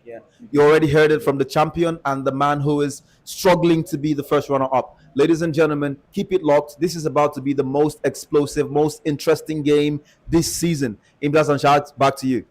Yeah, you already heard it from the champion and the man who is struggling to be the first runner-up. Ladies and gentlemen, keep it locked. This is about to be the most explosive, most interesting game this season. Imdas and Shad, back to you.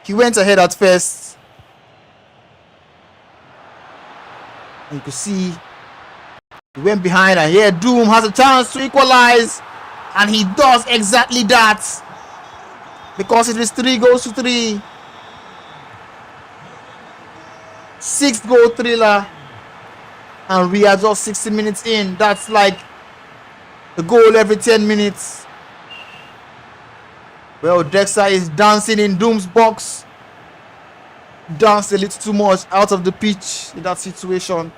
He went ahead at first. And you could see he went behind, and here Doom has a chance to equalize. And he does exactly that. Because it is 3-3. 6-goal thriller. And we are just 60 minutes in. That's like a goal every 10 minutes. Well, Dexter is dancing in Doom's box. Danced a little too much out of the pitch in that situation.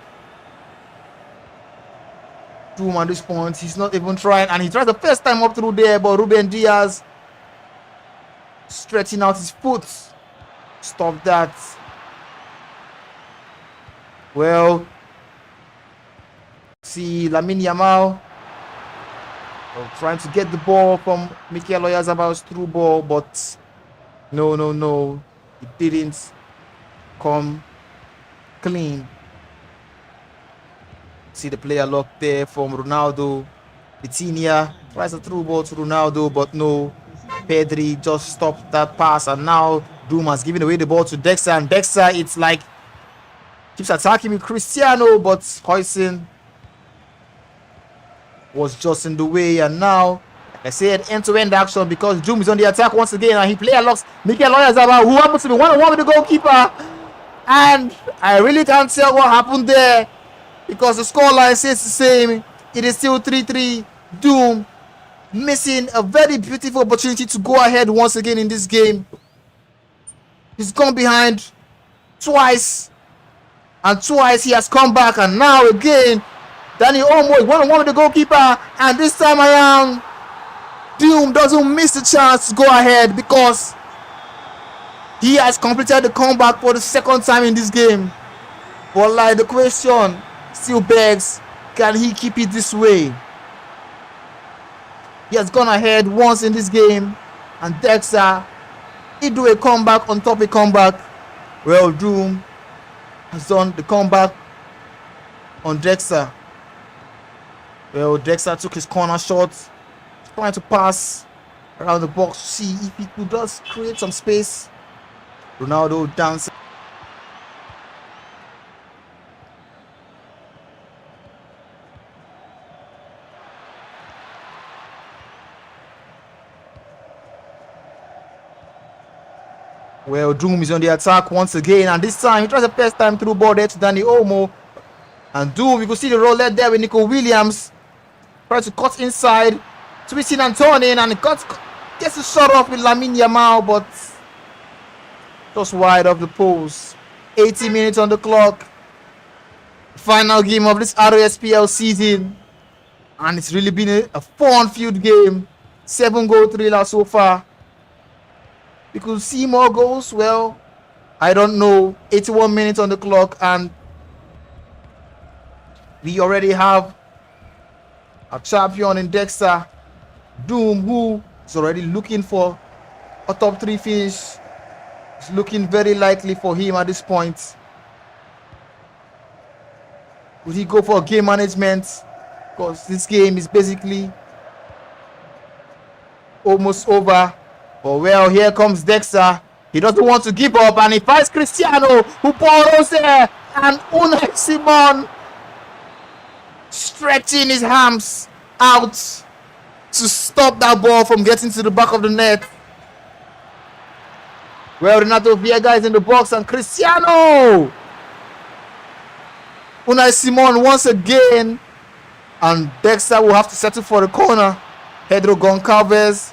Doom at this point, he's not even trying. And he tried the first time up through there, but Ruben Diaz stretching out his foot. Stop that. Well, see Lamine Yamal trying to get the ball from Mikel Oyarzabal's through ball, but no, it didn't come clean. See the player locked there from Ronaldo. Vitinha tries a through ball to Ronaldo, but no. Pedri just stopped that pass, and now Doom has given away the ball to Dexter, and Dexter, it's like keeps attacking with Cristiano, but Huijsen was just in the way. And now, like I said, end-to-end action because Doom is on the attack once again, and he player locks Mikel Oyarzabal, who happens to be one-on-one with the goalkeeper. And I really can't tell what happened there because the scoreline says the same. It is still 3-3. Doom missing a very beautiful opportunity to go ahead once again in this game. He's gone behind twice, and twice he has come back, and now again Danny Olmo is one-on-one with the goalkeeper, and this time around Doom doesn't miss the chance to go ahead because he has completed the comeback for the second time in this game. But like the question still begs, can he keep it this way? He has gone ahead once in this game, and Dexter, he do a comeback on top of a comeback. Well, Doom has done the comeback on Dexter. Well, Dexter took his corner shot, trying to pass around the box to see if he could just create some space. Ronaldo dancing. Well, Doom is on the attack once again, and this time he tries the first time through ball there to Danny Olmo. And Doom, you can see the roulette there with Nico Williams. Tries to cut inside, twisting and turning, and gets a shot off with Lamine Yamal, but just wide of the post. 80 minutes on the clock. Final game of this Rspl season, and it's really been a fun-filled game. 7-goal thriller so far. We could see more goals. Well, I don't know. 81 minutes on the clock, and we already have a champion in Dexter. Doom, who is already looking for a top 3 finish. It's looking very likely for him at this point. Would he go for game management? Because this game is basically almost over. But well, here comes Dexter. He doesn't want to give up, and he finds Cristiano, who borrows there, and Unai Simon stretching his arms out to stop that ball from getting to the back of the net. Well, Renato Viega is in the box, and Cristiano. Unai Simon once again, and Dexter will have to settle for the corner. Pedro Goncalves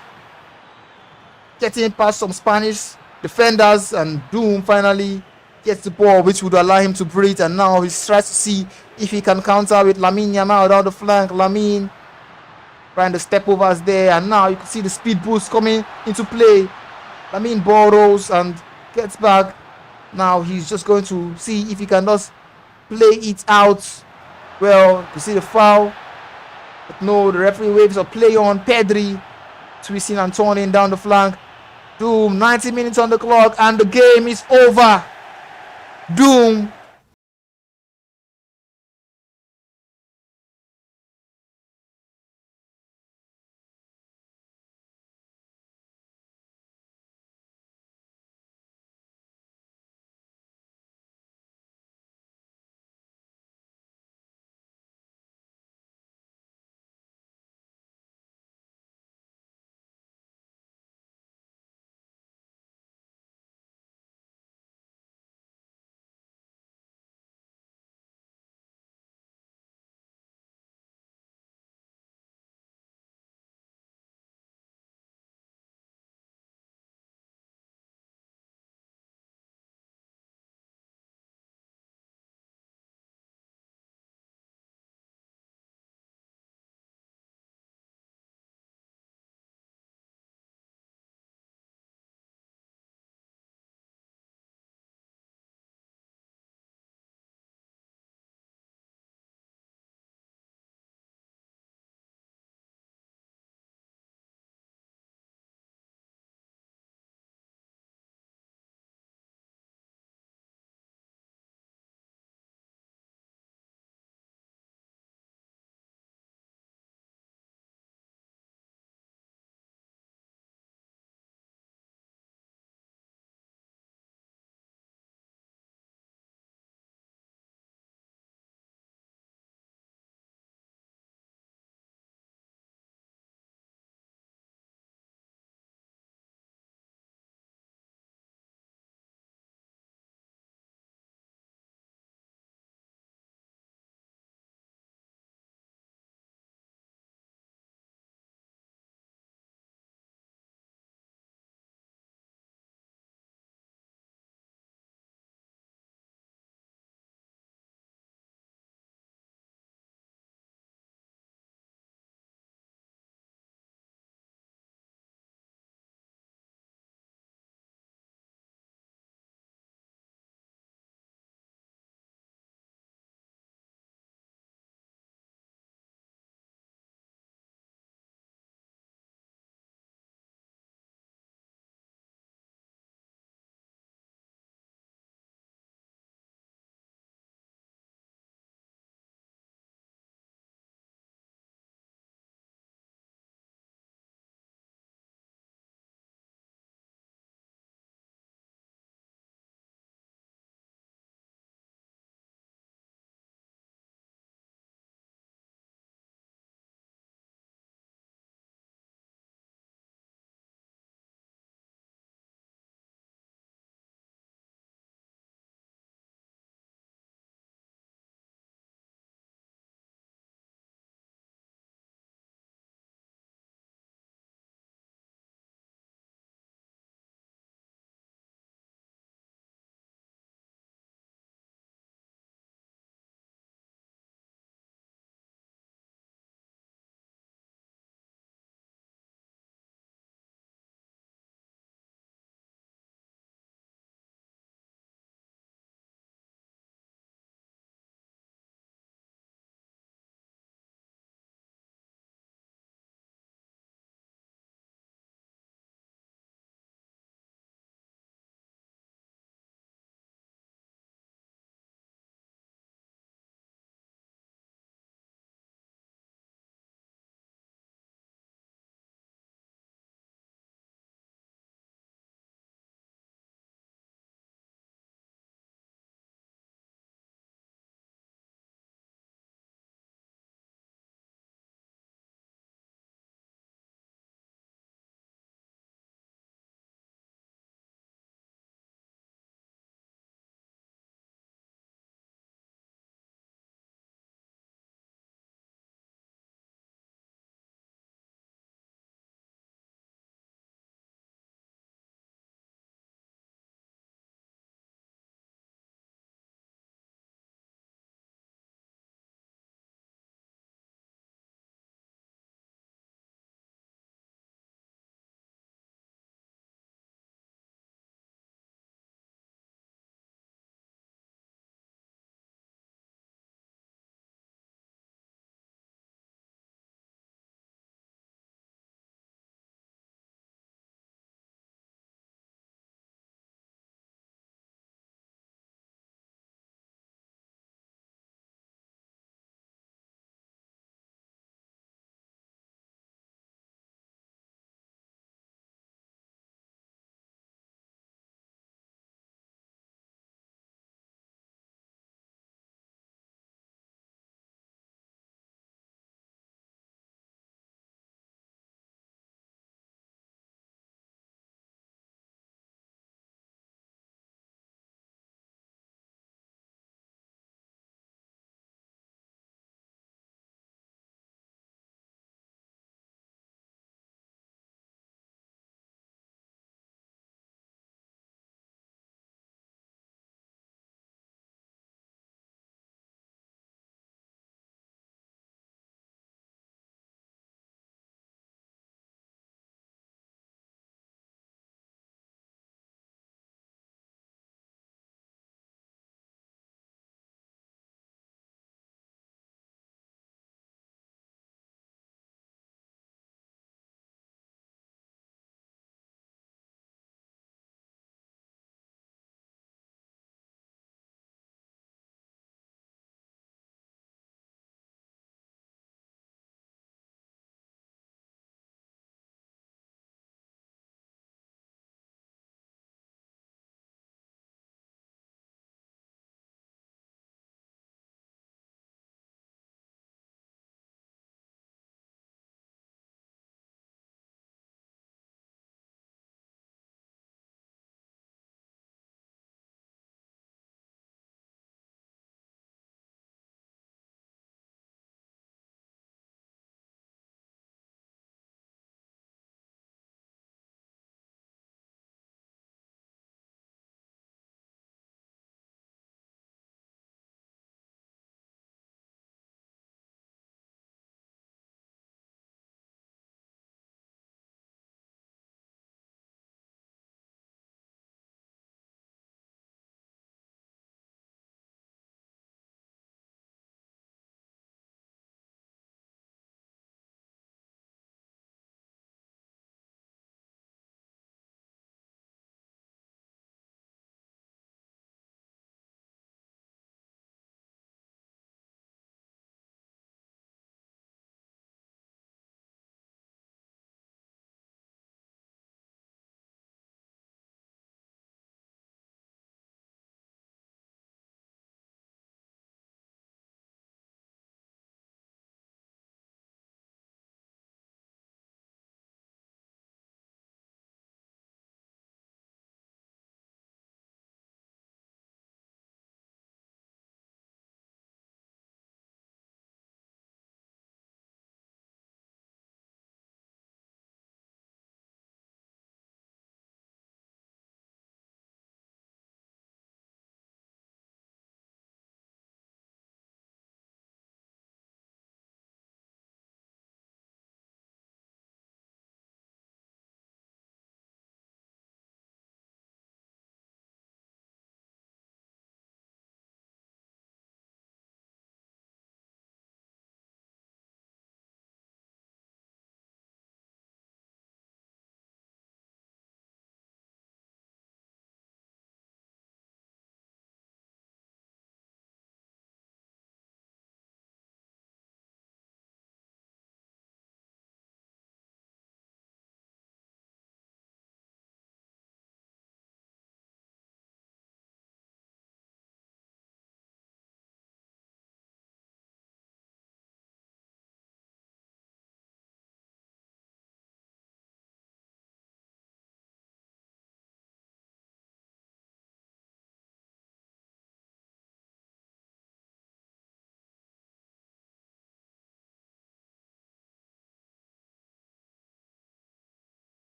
getting past some Spanish defenders, and Doom finally gets the ball, which would allow him to breathe. And now he tries to see if he can counter with Lamine Yamal down the flank. Lamine trying the step overs there, and now you can see the speed boost coming into play. Lamine borrows and gets back. Now he's just going to see if he can just play it out. Well, you see the foul, but no, the referee waves a play on. Pedri twisting and turning down the flank. Doom, 90 minutes on the clock, and the game is over. Doom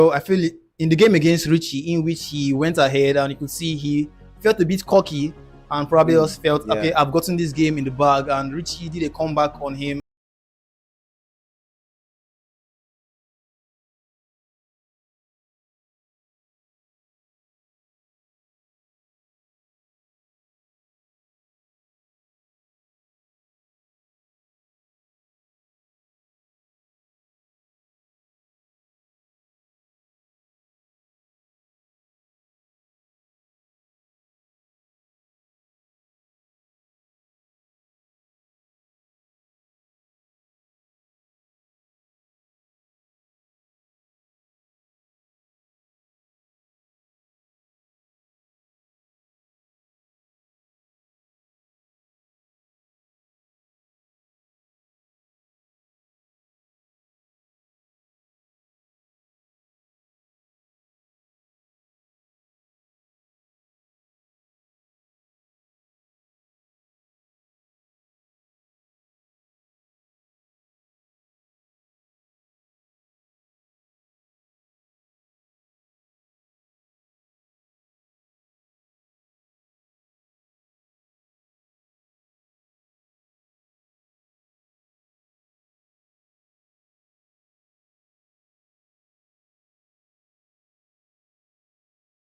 So I feel in the game against Richie, in which he went ahead and you could see he felt a bit cocky and probably just felt, okay, I've gotten this game in the bag, and Richie did a comeback on him.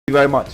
you very much.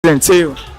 See you.